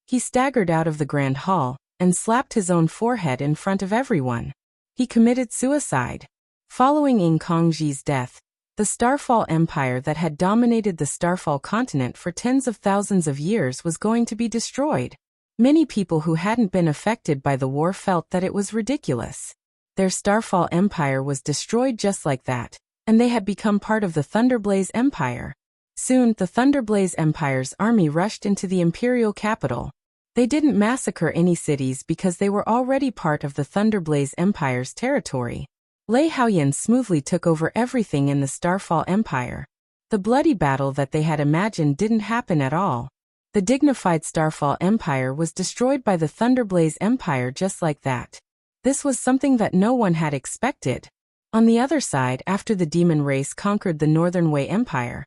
He staggered out of the grand hall and slapped his own forehead in front of everyone. He committed suicide. Following Ing Kongji's death, the Starfall Empire that had dominated the Starfall continent for tens of thousands of years was going to be destroyed. Many people who hadn't been affected by the war felt that it was ridiculous. Their Starfall Empire was destroyed just like that, and they had become part of the Thunderblaze Empire. Soon, the Thunderblaze Empire's army rushed into the imperial capital. They didn't massacre any cities because they were already part of the Thunderblaze Empire's territory. Lei Haoyan smoothly took over everything in the Starfall Empire. The bloody battle that they had imagined didn't happen at all. The dignified Starfall Empire was destroyed by the Thunderblaze Empire just like that. This was something that no one had expected. On the other side, after the demon race conquered the Northern Wei Empire,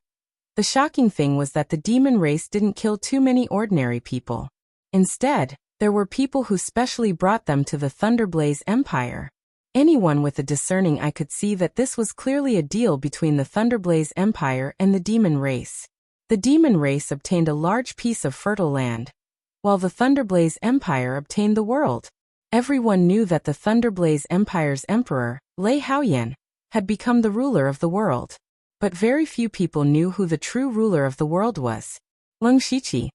the shocking thing was that the demon race didn't kill too many ordinary people. Instead, there were people who specially brought them to the Thunderblaze Empire. Anyone with a discerning eye could see that this was clearly a deal between the Thunderblaze Empire and the demon race. The demon race obtained a large piece of fertile land, while the Thunderblaze Empire obtained the world. Everyone knew that the Thunderblaze Empire's emperor, Lei Haoyan, had become the ruler of the world. But very few people knew who the true ruler of the world was. Leng Shiqi.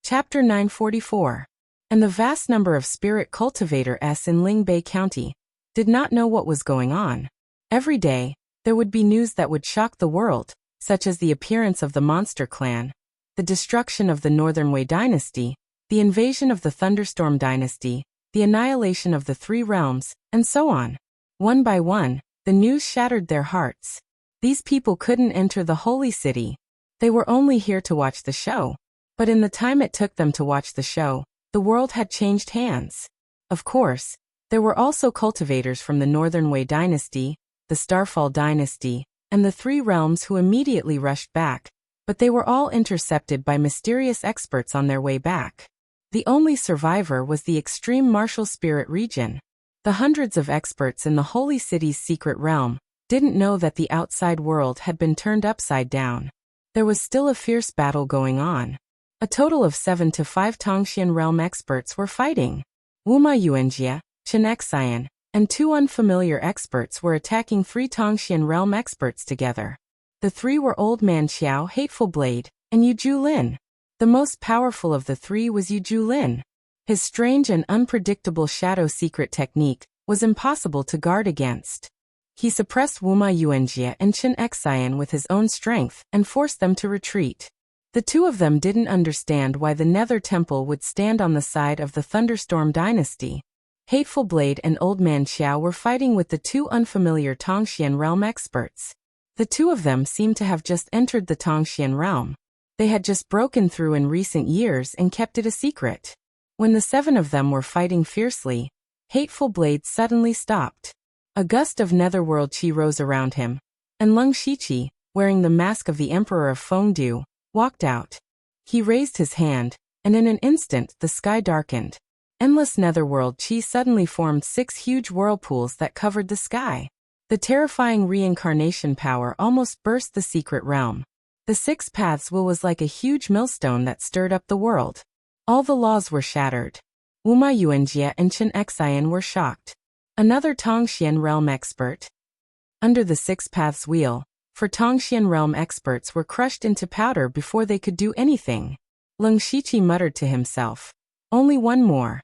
Chapter 944. And the vast number of spirit cultivators in Lingbei County did not know what was going on. Every day, there would be news that would shock the world, such as the appearance of the Monster Clan, the destruction of the Northern Wei dynasty, the invasion of the Thunderstorm dynasty, the annihilation of the Three Realms, and so on. One by one, the news shattered their hearts. These people couldn't enter the holy city. They were only here to watch the show. But in the time it took them to watch the show, the world had changed hands. Of course, there were also cultivators from the Northern Wei dynasty, the Starfall dynasty, and the Three Realms who immediately rushed back, but they were all intercepted by mysterious experts on their way back. The only survivor was the extreme martial spirit region. The hundreds of experts in the Holy City's secret realm didn't know that the outside world had been turned upside down. There was still a fierce battle going on. A total of 7 to 5 Tongxian realm experts were fighting. Wuma Yuanjia, Chen Xian, and 2 unfamiliar experts were attacking 3 Tongxian realm experts together. The 3 were Old Man Qiao, Hateful Blade, and Yu Lin. The most powerful of the 3 was Yu Lin. His strange and unpredictable shadow secret technique was impossible to guard against. He suppressed Wuma Yuanjia and Chen Xian with his own strength and forced them to retreat. The 2 of them didn't understand why the Nether Temple would stand on the side of the Thunderstorm dynasty. Hateful Blade and Old Man Qiao were fighting with the 2 unfamiliar Tongxian realm experts. The 2 of them seemed to have just entered the Tongxian realm. They had just broken through in recent years and kept it a secret. When the 7 of them were fighting fiercely, Hateful Blade suddenly stopped. A gust of netherworld qi rose around him, and Leng Shiqi, wearing the mask of the Emperor of Fengdu, walked out. He raised his hand, and in an instant the sky darkened. Endless netherworld qi suddenly formed 6 huge whirlpools that covered the sky. The terrifying reincarnation power almost burst the secret realm. The 6 paths will was like a huge millstone that stirred up the world. All the laws were shattered. Wuma Yuanjia and Chen Xian were shocked. Another Tongxian realm expert. Under the 6 paths wheel, for Tongxian realm experts were crushed into powder before they could do anything. Leng Shiqi muttered to himself. Only one more.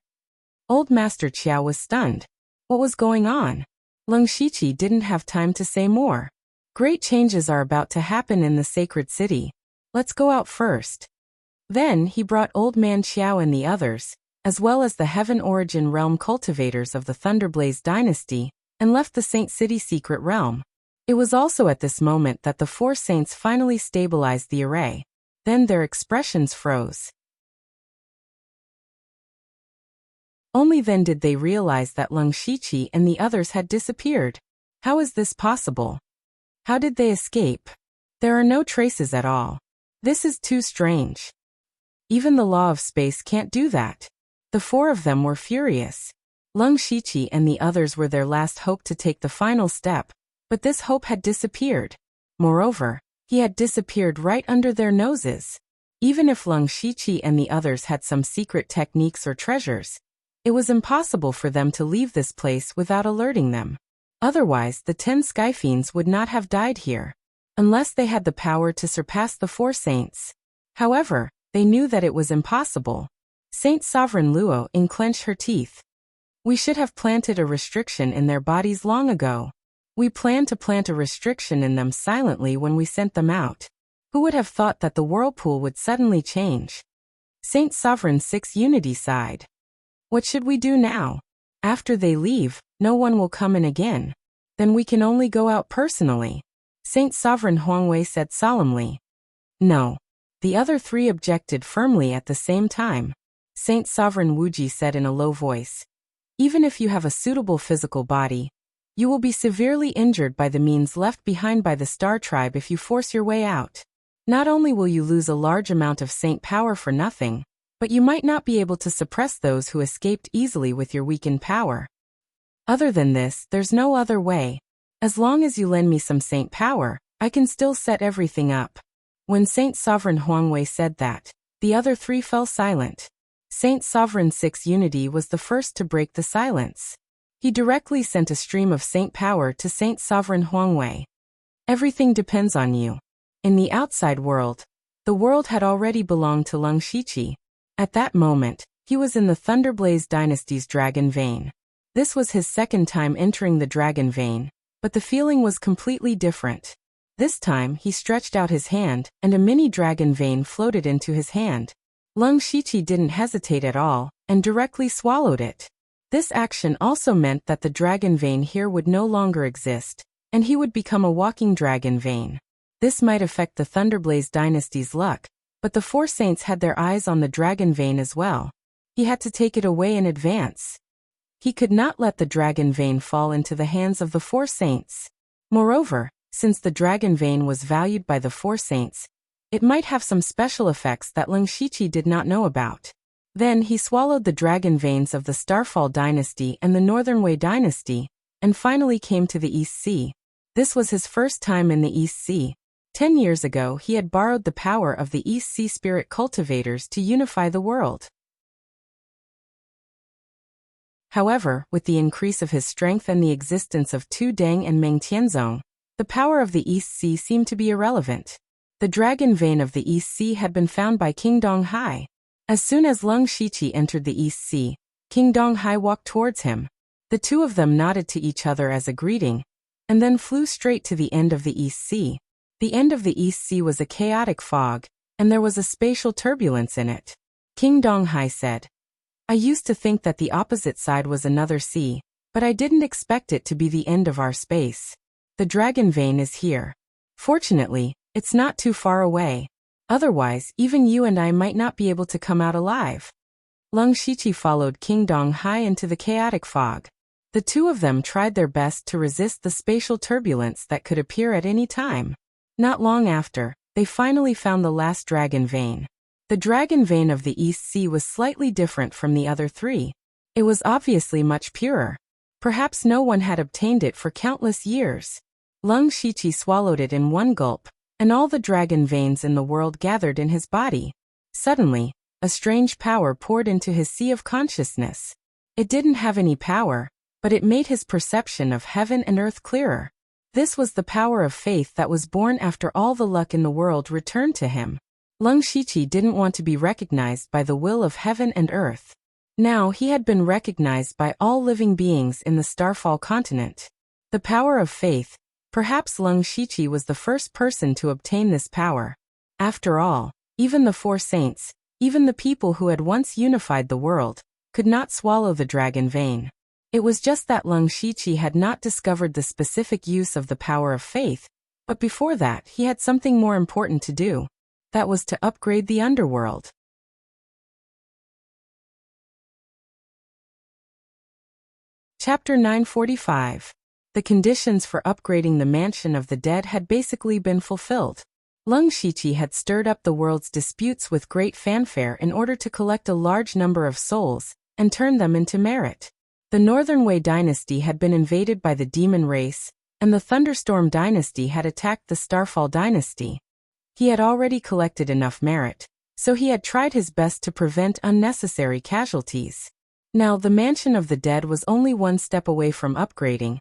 Old Master Qiao was stunned. What was going on? Leng Shiqi didn't have time to say more. Great changes are about to happen in the sacred city. Let's go out first. Then he brought Old Man Qiao and the others, as well as the Heaven Origin realm cultivators of the Thunderblaze dynasty, and left the Saint City secret realm. It was also at this moment that the 4 saints finally stabilized the array. Then their expressions froze. Only then did they realize that Leng Shiqi and the others had disappeared. How is this possible? How did they escape? There are no traces at all. This is too strange. Even the law of space can't do that. The 4 of them were furious. Leng Shiqi and the others were their last hope to take the final step, but this hope had disappeared. Moreover, he had disappeared right under their noses. Even if Leng Shiqi and the others had some secret techniques or treasures, it was impossible for them to leave this place without alerting them. Otherwise, the 10 Skyfiends would not have died here, unless they had the power to surpass the 4 saints. However, they knew that it was impossible. Saint Sovereign Luo clenched her teeth. We should have planted a restriction in their bodies long ago. We planned to plant a restriction in them silently when we sent them out. Who would have thought that the whirlpool would suddenly change? Saint Sovereign 6 Unity sighed. What should we do now? After they leave, no one will come in again. Then we can only go out personally. Saint Sovereign Huangwei said solemnly. No. The other 3 objected firmly at the same time. Saint Sovereign Wuji said in a low voice. Even if you have a suitable physical body, you will be severely injured by the means left behind by the Star Tribe if you force your way out. Not only will you lose a large amount of saint power for nothing, but you might not be able to suppress those who escaped easily with your weakened power. Other than this, there's no other way. As long as you lend me some saint power, I can still set everything up. When Saint Sovereign Huangwei said that, the other 3 fell silent. Saint Sovereign 6 Unity was the first to break the silence. He directly sent a stream of saint power to Saint Sovereign Huangwei. Everything depends on you. In the outside world, the world had already belonged to Leng Shiqi. At that moment, he was in the Thunderblaze dynasty's dragon vein. This was his 2nd time entering the dragon vein, but the feeling was completely different. This time he stretched out his hand, and a mini dragon vein floated into his hand. Leng Shiqi didn't hesitate at all, and directly swallowed it. This action also meant that the dragon vein here would no longer exist, and he would become a walking dragon vein. This might affect the Thunderblaze dynasty's luck, but the 4 saints had their eyes on the dragon vein as well. He had to take it away in advance. He could not let the dragon vein fall into the hands of the 4 saints. Moreover, since the dragon vein was valued by the 4 saints, it might have some special effects that Leng Shiqi did not know about. Then he swallowed the dragon veins of the Starfall dynasty and the Northern Wei dynasty, and finally came to the East Sea. This was his first time in the East Sea. 10 years ago he had borrowed the power of the East Sea spirit cultivators to unify the world. However, with the increase of his strength and the existence of Tu Deng and Meng Tianzong, the power of the East Sea seemed to be irrelevant. The dragon vein of the East Sea had been found by King Donghai. As soon as Leng Shiqi entered the East Sea, King Donghai walked towards him. The two of them nodded to each other as a greeting, and then flew straight to the end of the East Sea. The end of the East Sea was a chaotic fog, and there was a spatial turbulence in it. King Donghai said, "I used to think that the opposite side was another sea, but I didn't expect it to be the end of our space. The dragon vein is here. Fortunately, it's not too far away. Otherwise, even you and I might not be able to come out alive." Leng Shiqi followed King Donghai into the chaotic fog. The two of them tried their best to resist the spatial turbulence that could appear at any time. Not long after, they finally found the last dragon vein. The dragon vein of the East Sea was slightly different from the other three. It was obviously much purer. Perhaps no one had obtained it for countless years. Leng Shiqi swallowed it in one gulp, and all the dragon veins in the world gathered in his body. Suddenly, a strange power poured into his sea of consciousness. It didn't have any power, but it made his perception of heaven and earth clearer. This was the power of faith that was born after all the luck in the world returned to him. Leng Shiqi didn't want to be recognized by the will of heaven and earth. Now he had been recognized by all living beings in the Starfall continent. The power of faith. Perhaps Leng Shiqi was the first person to obtain this power. After all, even the four saints, even the people who had once unified the world, could not swallow the dragon vein. It was just that Leng Shiqi had not discovered the specific use of the power of faith, but before that he had something more important to do. That was to upgrade the underworld. Chapter 945. The conditions for upgrading the Mansion of the Dead had basically been fulfilled. Leng Shiqi had stirred up the world's disputes with great fanfare in order to collect a large number of souls and turn them into merit. The Northern Wei dynasty had been invaded by the demon race, and the Thunderstorm dynasty had attacked the Starfall dynasty. He had already collected enough merit, so he had tried his best to prevent unnecessary casualties. Now the Mansion of the Dead was only one step away from upgrading,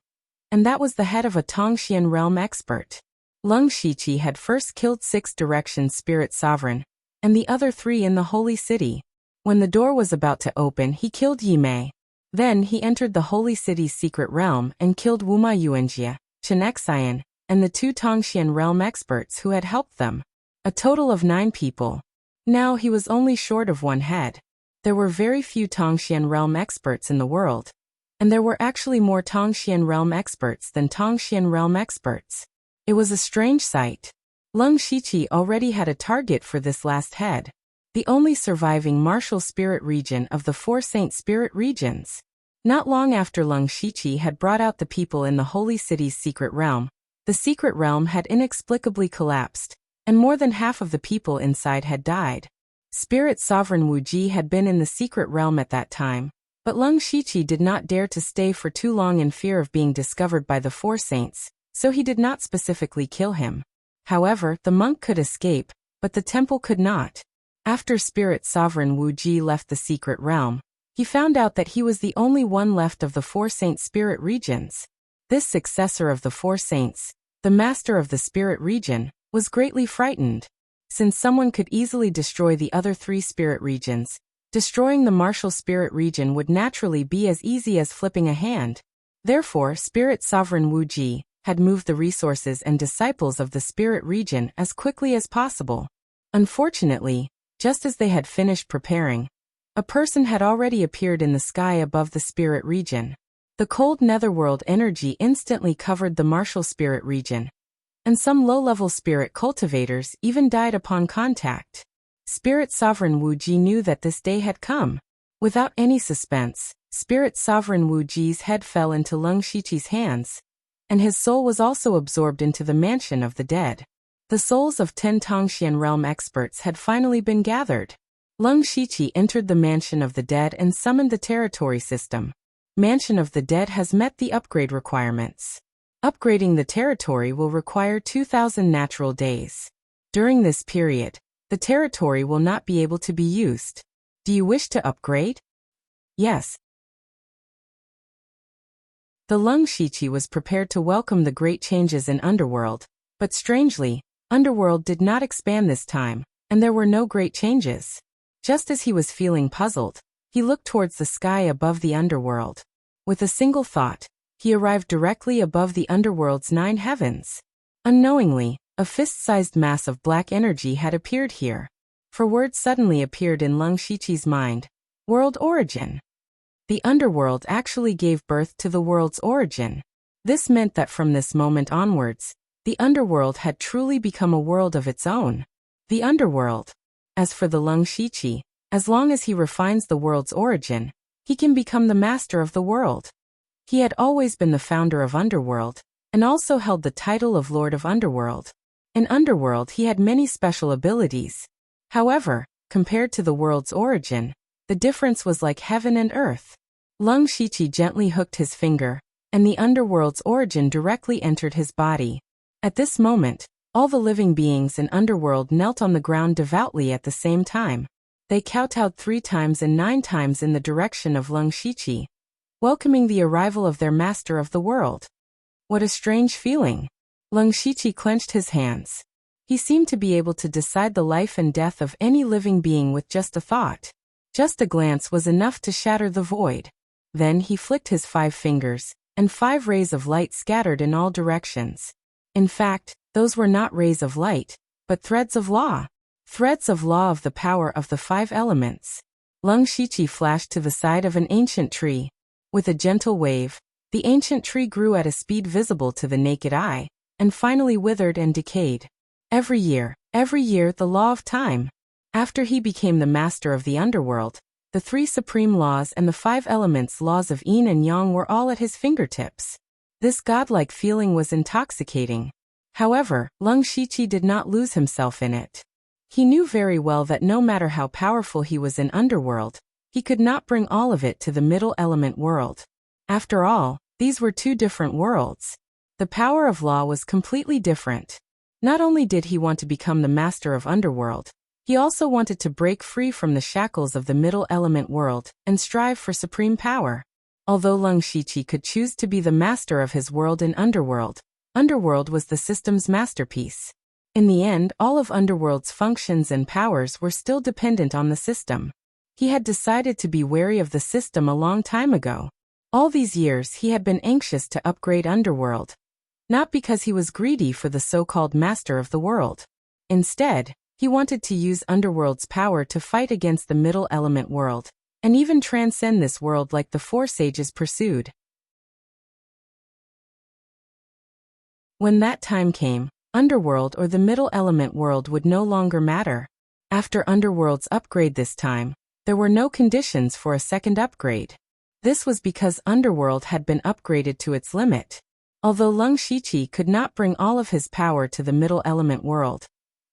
and that was the head of a Tongxian realm expert. Leng Shiqi had first killed 6 Direction Spirit Sovereign, and the other 3 in the Holy City. When the door was about to open, he killed Yi Mei. Then he entered the Holy City's secret realm and killed Wuma Yuanjia, Chen Xian, and the 2 Tongxian realm experts who had helped them. A total of 9 people. Now he was only short of 1 head. There were very few Tongxian realm experts in the world, and there were actually more Tongxian realm experts than Tongxian realm experts. It was a strange sight. Leng Shiqi already had a target for this last head. The only surviving martial spirit region of the 4 saint spirit regions. Not long after Leng Shiqi had brought out the people in the Holy City's secret realm, the secret realm had inexplicably collapsed, and more than half of the people inside had died. Spirit Sovereign Wu Ji had been in the secret realm at that time, but Leng Shiqi did not dare to stay for too long in fear of being discovered by the 4 saints, so he did not specifically kill him. However, the monk could escape, but the temple could not. After Spirit Sovereign Wu Ji left the secret realm, he found out that he was the only one left of the 4 saint spirit regions. This successor of the 4 saints, the master of the spirit region, was greatly frightened. Since someone could easily destroy the other 3 spirit regions, destroying the martial spirit region would naturally be as easy as flipping a hand. Therefore, Spirit Sovereign Wu Ji had moved the resources and disciples of the spirit region as quickly as possible. Unfortunately, just as they had finished preparing, a person had already appeared in the sky above the spirit region. The cold netherworld energy instantly covered the martial spirit region, and some low-level spirit cultivators even died upon contact. Spirit Sovereign Wu Ji knew that this day had come. Without any suspense, Spirit Sovereign Wu Ji's head fell into Leng Shiqi's hands, and his soul was also absorbed into the Mansion of the Dead. The souls of 10 Tongxian realm experts had finally been gathered. Leng Shiqi entered the Mansion of the Dead and summoned the territory system. Mansion of the Dead has met the upgrade requirements. Upgrading the territory will require 2,000 natural days. During this period, the territory will not be able to be used. Do you wish to upgrade? Yes. The Lung Shichi was prepared to welcome the great changes in Underworld, but strangely, Underworld did not expand this time, and there were no great changes. Just as he was feeling puzzled, he looked towards the sky above the Underworld. With a single thought, he arrived directly above the Underworld's 9 heavens. Unknowingly, a fist-sized mass of black energy had appeared here. For words suddenly appeared in Lung Shichi's mind. World origin. The Underworld actually gave birth to the world's origin. This meant that from this moment onwards, the Underworld had truly become a world of its own. The Underworld. As for the Lung Shichi, as long as he refines the world's origin, he can become the master of the world. He had always been the founder of Underworld, and also held the title of Lord of Underworld. In Underworld he had many special abilities. However, compared to the world's origin, the difference was like heaven and earth. Lung Shichi gently hooked his finger, and the Underworld's origin directly entered his body. At this moment, all the living beings in Underworld knelt on the ground devoutly at the same time. They kowtowed 3 times and 9 times in the direction of Lung Shichi, welcoming the arrival of their master of the world. What a strange feeling! Lung Shichi clenched his hands. He seemed to be able to decide the life and death of any living being with just a thought. Just a glance was enough to shatter the void. Then he flicked his 5 fingers, and 5 rays of light scattered in all directions. In fact, those were not rays of light, but threads of law. Threads of law of the power of the 5 elements. Lung Shichi flashed to the side of an ancient tree. With a gentle wave, the ancient tree grew at a speed visible to the naked eye, and finally withered and decayed. Every year, the law of time. After he became the master of the Underworld, the 3 supreme laws and the 5 elements laws of yin and yang were all at his fingertips. This godlike feeling was intoxicating. However, Lung Shichi did not lose himself in it. He knew very well that no matter how powerful he was in Underworld, he could not bring all of it to the middle element world. After all, these were 2 different worlds. The power of law was completely different. Not only did he want to become the master of Underworld, he also wanted to break free from the shackles of the middle element world and strive for supreme power. Although Lung Shichi could choose to be the master of his world in Underworld, Underworld was the system's masterpiece. In the end, all of Underworld's functions and powers were still dependent on the system. He had decided to be wary of the system a long time ago. All these years he had been anxious to upgrade Underworld. Not because he was greedy for the so-called master of the world. Instead, he wanted to use Underworld's power to fight against the middle element world, and even transcend this world like the 4 sages pursued. When that time came, Underworld or the middle element world would no longer matter. After Underworld's upgrade this time, there were no conditions for a second upgrade. This was because Underworld had been upgraded to its limit. Although Lung Shichi could not bring all of his power to the middle element world,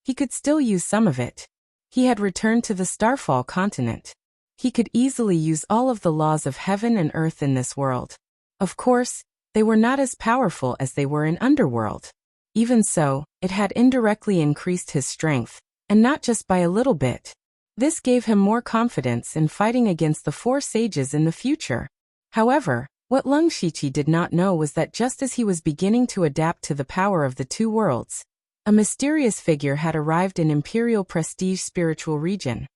he could still use some of it. He had returned to the Starfall continent. He could easily use all of the laws of heaven and earth in this world. Of course, they were not as powerful as they were in Underworld. Even so, it had indirectly increased his strength, and not just by a little bit. This gave him more confidence in fighting against the 4 sages in the future. However, what Lung Shichi did not know was that just as he was beginning to adapt to the power of the 2 worlds, a mysterious figure had arrived in Imperial Prestige Spiritual Region.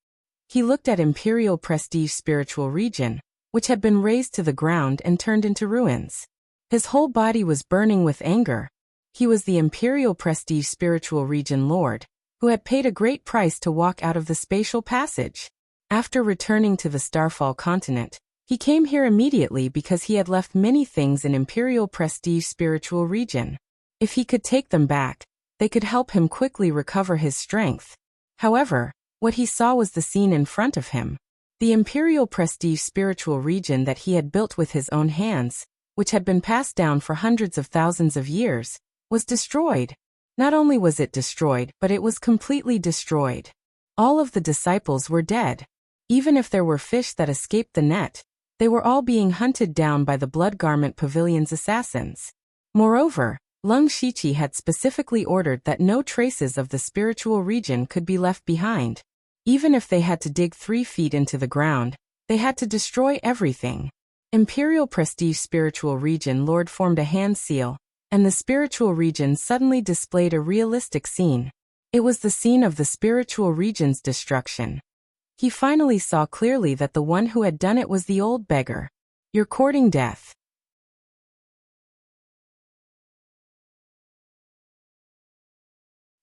He looked at Imperial Prestige Spiritual Region, which had been razed to the ground and turned into ruins. His whole body was burning with anger. He was the Imperial Prestige Spiritual Region Lord, who had paid a great price to walk out of the spatial passage. After returning to the Starfall continent, he came here immediately because he had left many things in Imperial Prestige Spiritual Region. If he could take them back, they could help him quickly recover his strength. However, what he saw was the scene in front of him. The Imperial Prestige Spiritual Region that he had built with his own hands, which had been passed down for hundreds of thousands of years, was destroyed. Not only was it destroyed, but it was completely destroyed. All of the disciples were dead. Even if there were fish that escaped the net, they were all being hunted down by the Blood Garment Pavilion's assassins. Moreover, Leng Shiqi had specifically ordered that no traces of the spiritual region could be left behind. Even if they had to dig 3 feet into the ground, they had to destroy everything. Imperial Prestige Spiritual Region Lord formed a hand seal, and the spiritual region suddenly displayed a realistic scene. It was the scene of the spiritual region's destruction. He finally saw clearly that the one who had done it was the old beggar. You're courting death.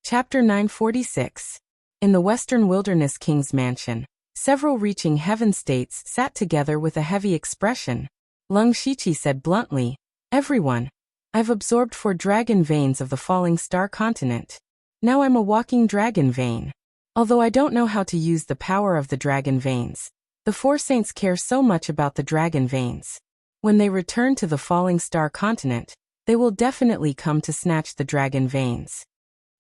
Chapter 946. In the Western Wilderness King's Mansion, several reaching heaven states sat together with a heavy expression. Leng Shiqi said bluntly, "Everyone, I've absorbed 4 dragon veins of the falling star continent. Now I'm a walking dragon vein. Although I don't know how to use the power of the dragon veins, the 4 saints care so much about the dragon veins. When they return to the falling star continent, they will definitely come to snatch the dragon veins."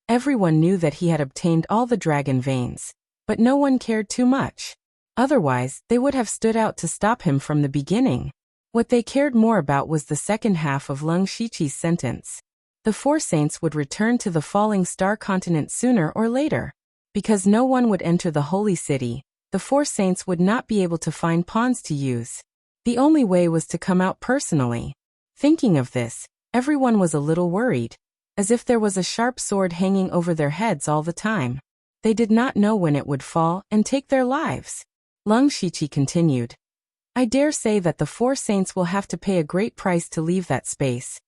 Everyone knew that he had obtained all the dragon veins, but no one cared too much. Otherwise, they would have stood out to stop him from the beginning. What they cared more about was the second half of Leng Shiqi's sentence. The 4 saints would return to the falling star continent sooner or later. Because no one would enter the holy city, the 4 saints would not be able to find pawns to use. The only way was to come out personally. Thinking of this, everyone was a little worried, as if there was a sharp sword hanging over their heads all the time. They did not know when it would fall and take their lives. Leng Shiqi continued, "I dare say that the 4 saints will have to pay a great price to leave that space,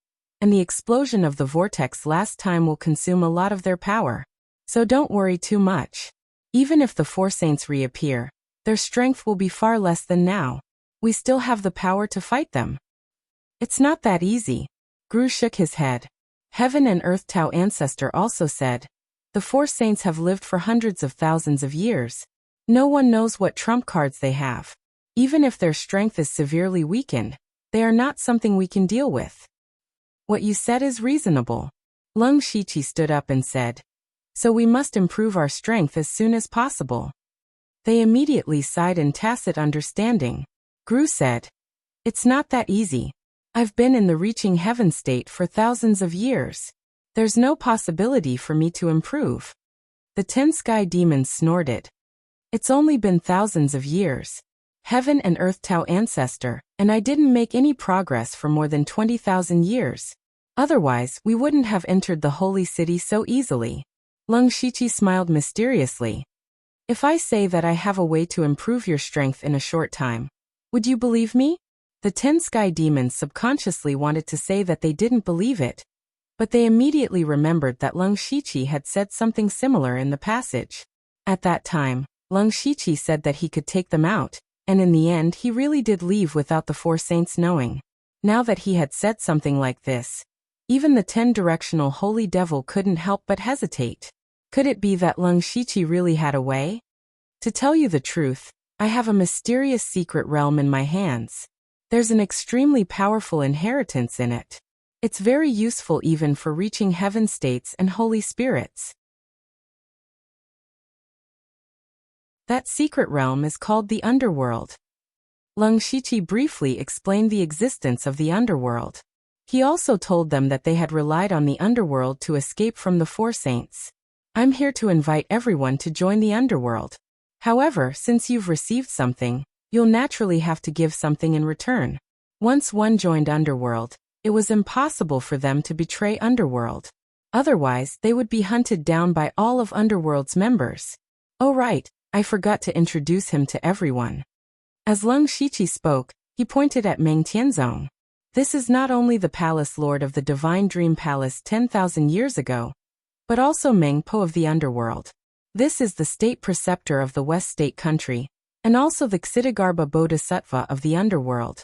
and the explosion of the vortex last time will consume a lot of their power. So don't worry too much. Even if the 4 saints reappear, their strength will be far less than now. We still have the power to fight them." "It's not that easy." Gru shook his head. Heaven and Earth Tao Ancestor also said, "The 4 saints have lived for hundreds of thousands of years. No one knows what trump cards they have. Even if their strength is severely weakened, they are not something we can deal with." "What you said is reasonable." Leng Shiqi stood up and said, "So we must improve our strength as soon as possible." They immediately sighed in tacit understanding. Gru said, "It's not that easy. I've been in the reaching heaven state for thousands of years. There's no possibility for me to improve." The 10 sky demons snorted. "It's only been thousands of years. Heaven and Earth Tao Ancestor, and I didn't make any progress for more than 20,000 years. Otherwise, we wouldn't have entered the holy city so easily." Leng Shiqi smiled mysteriously. "If I say that I have a way to improve your strength in a short time, would you believe me?" The 10 sky demons subconsciously wanted to say that they didn't believe it, but they immediately remembered that Leng Shiqi had said something similar in the passage. At that time, Leng Shiqi said that he could take them out, and in the end he really did leave without the 4 saints knowing. Now that he had said something like this, even the 10-directional holy devil couldn't help but hesitate. Could it be that Leng Shiqi really had a way? "To tell you the truth, I have a mysterious secret realm in my hands. There's an extremely powerful inheritance in it. It's very useful even for reaching heaven states and holy spirits. That secret realm is called the underworld." Leng Shiqi briefly explained the existence of the underworld. He also told them that they had relied on the underworld to escape from the 4 saints. "I'm here to invite everyone to join the underworld. However, since you've received something, you'll naturally have to give something in return." Once one joined underworld, it was impossible for them to betray underworld. Otherwise, they would be hunted down by all of underworld's members. "Oh right, I forgot to introduce him to everyone." As Leng Shiqi spoke, he pointed at Meng Tianzong. "This is not only the palace lord of the Divine Dream Palace 10,000 years ago, but also Meng Po of the underworld. This is the state preceptor of the West State Country, and also the Ksitigarbha Bodhisattva of the underworld."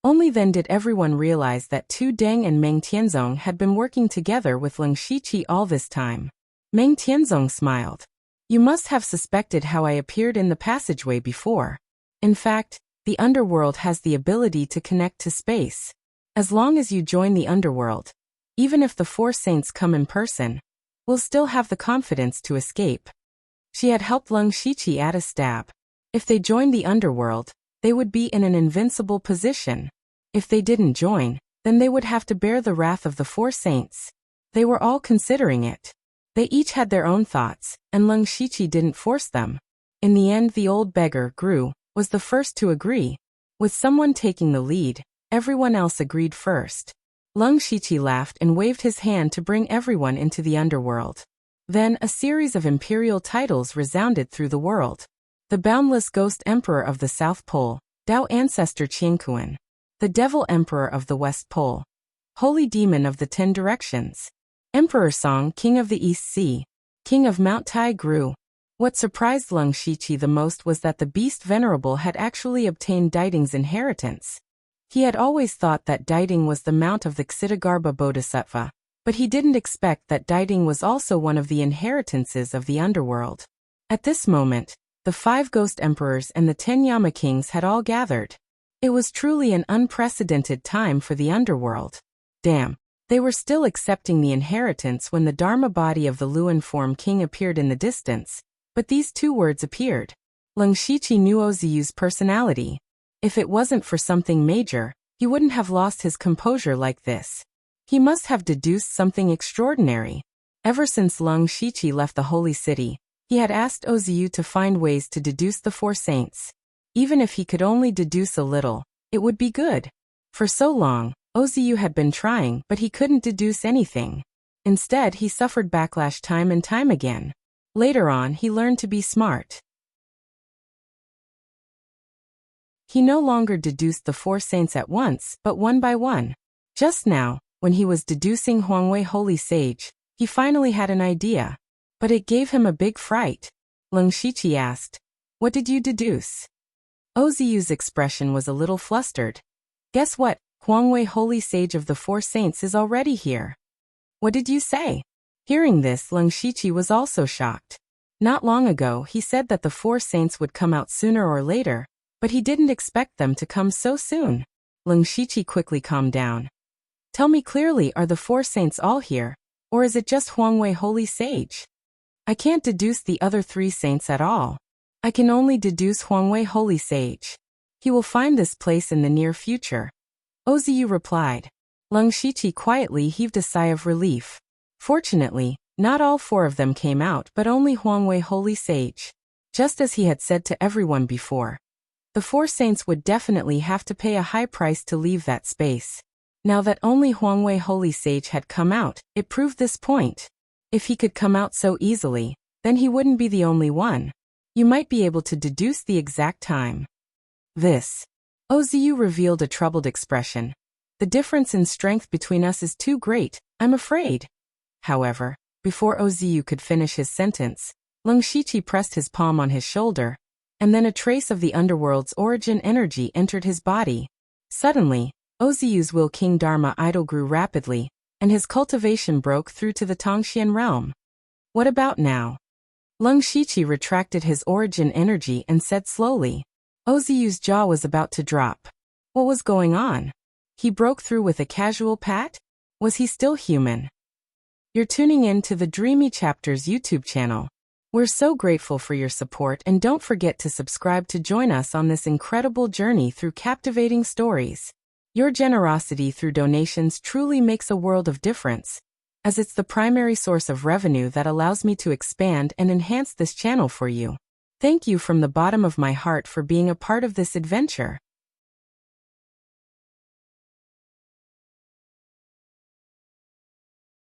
Only then did everyone realize that Tu Deng and Meng Tianzong had been working together with Leng Shiqi all this time. Meng Tianzong smiled. "You must have suspected how I appeared in the passageway before. In fact, the underworld has the ability to connect to space. As long as you join the underworld, even if the 4 saints come in person, we'll still have the confidence to escape." She had helped Leng Shiqi add a stab. If they joined the underworld, they would be in an invincible position. If they didn't join, then they would have to bear the wrath of the four saints. They were all considering it. They each had their own thoughts, and Leng Shiqi didn't force them. In the end, the old beggar, Gru, was the first to agree. With someone taking the lead, everyone else agreed first. Leng Shiqi laughed and waved his hand to bring everyone into the underworld. Then a series of imperial titles resounded through the world. The Boundless Ghost Emperor of the South Pole, Dao Ancestor Qiankuan. The Devil Emperor of the West Pole. Holy Demon of the 10 Directions. Emperor Song, King of the East Sea. King of Mount Tai Gru. What surprised Leng Shiqi the most was that the Beast Venerable had actually obtained Daiding's inheritance. He had always thought that Daiding was the mount of the Ksitigarbha Bodhisattva, but he didn't expect that Daiding was also one of the inheritances of the underworld. At this moment, the 5 Ghost Emperors and the 10 Yama Kings had all gathered. It was truly an unprecedented time for the underworld. Damn, they were still accepting the inheritance when the Dharma body of the Luan form king appeared in the distance, but these 2 words appeared. Leng Shiqi knew Oziyu's personality. If it wasn't for something major, he wouldn't have lost his composure like this. He must have deduced something extraordinary. Ever since Leng Shiqi left the holy city, he had asked Oziyu to find ways to deduce the 4 saints. Even if he could only deduce a little, it would be good. For so long, Oziyu had been trying, but he couldn't deduce anything. Instead, he suffered backlash time and time again. Later on, he learned to be smart. He no longer deduced the 4 saints at once, but one by one. Just now, when he was deducing Huangwei Holy Sage, he finally had an idea. But it gave him a big fright. Leng Shiqi asked, "What did you deduce?" Oziyu's expression was a little flustered. "Guess what? Huangwei Holy Sage of the 4 saints is already here." "What did you say?" Hearing this, Leng Shiqi was also shocked. Not long ago, he said that the 4 saints would come out sooner or later, but he didn't expect them to come so soon. Leng Shiqi quickly calmed down. "Tell me clearly, are the 4 saints all here, or is it just Huangwei Holy Sage? I can't deduce the other 3 saints at all. I can only deduce Huangwei Holy Sage. He will find this place in the near future." Oziyu replied. Leng Shiqi quietly heaved a sigh of relief. Fortunately, not all 4 of them came out, but only Huangwei Holy Sage. Just as he had said to everyone before, the 4 saints would definitely have to pay a high price to leave that space. Now that only Huangwei Holy Sage had come out, it proved this point. If he could come out so easily, then he wouldn't be the only one. You might be able to deduce the exact time. This. Oziyu revealed a troubled expression. "The difference in strength between us is too great, I'm afraid." However, before Oziyu could finish his sentence, Leng Shiqi pressed his palm on his shoulder, and then a trace of the underworld's origin energy entered his body. Suddenly, Oziyu's Will King Dharma idol grew rapidly, and his cultivation broke through to the Tongxian realm. "What about now?" Leng Shiqi retracted his origin energy and said slowly. Oziyu's jaw was about to drop. What was going on? He broke through with a casual pat? Was he still human? You're tuning in to the Dreamy Chapters YouTube channel. We're so grateful for your support, and don't forget to subscribe to join us on this incredible journey through captivating stories. Your generosity through donations truly makes a world of difference, as it's the primary source of revenue that allows me to expand and enhance this channel for you. Thank you from the bottom of my heart for being a part of this adventure.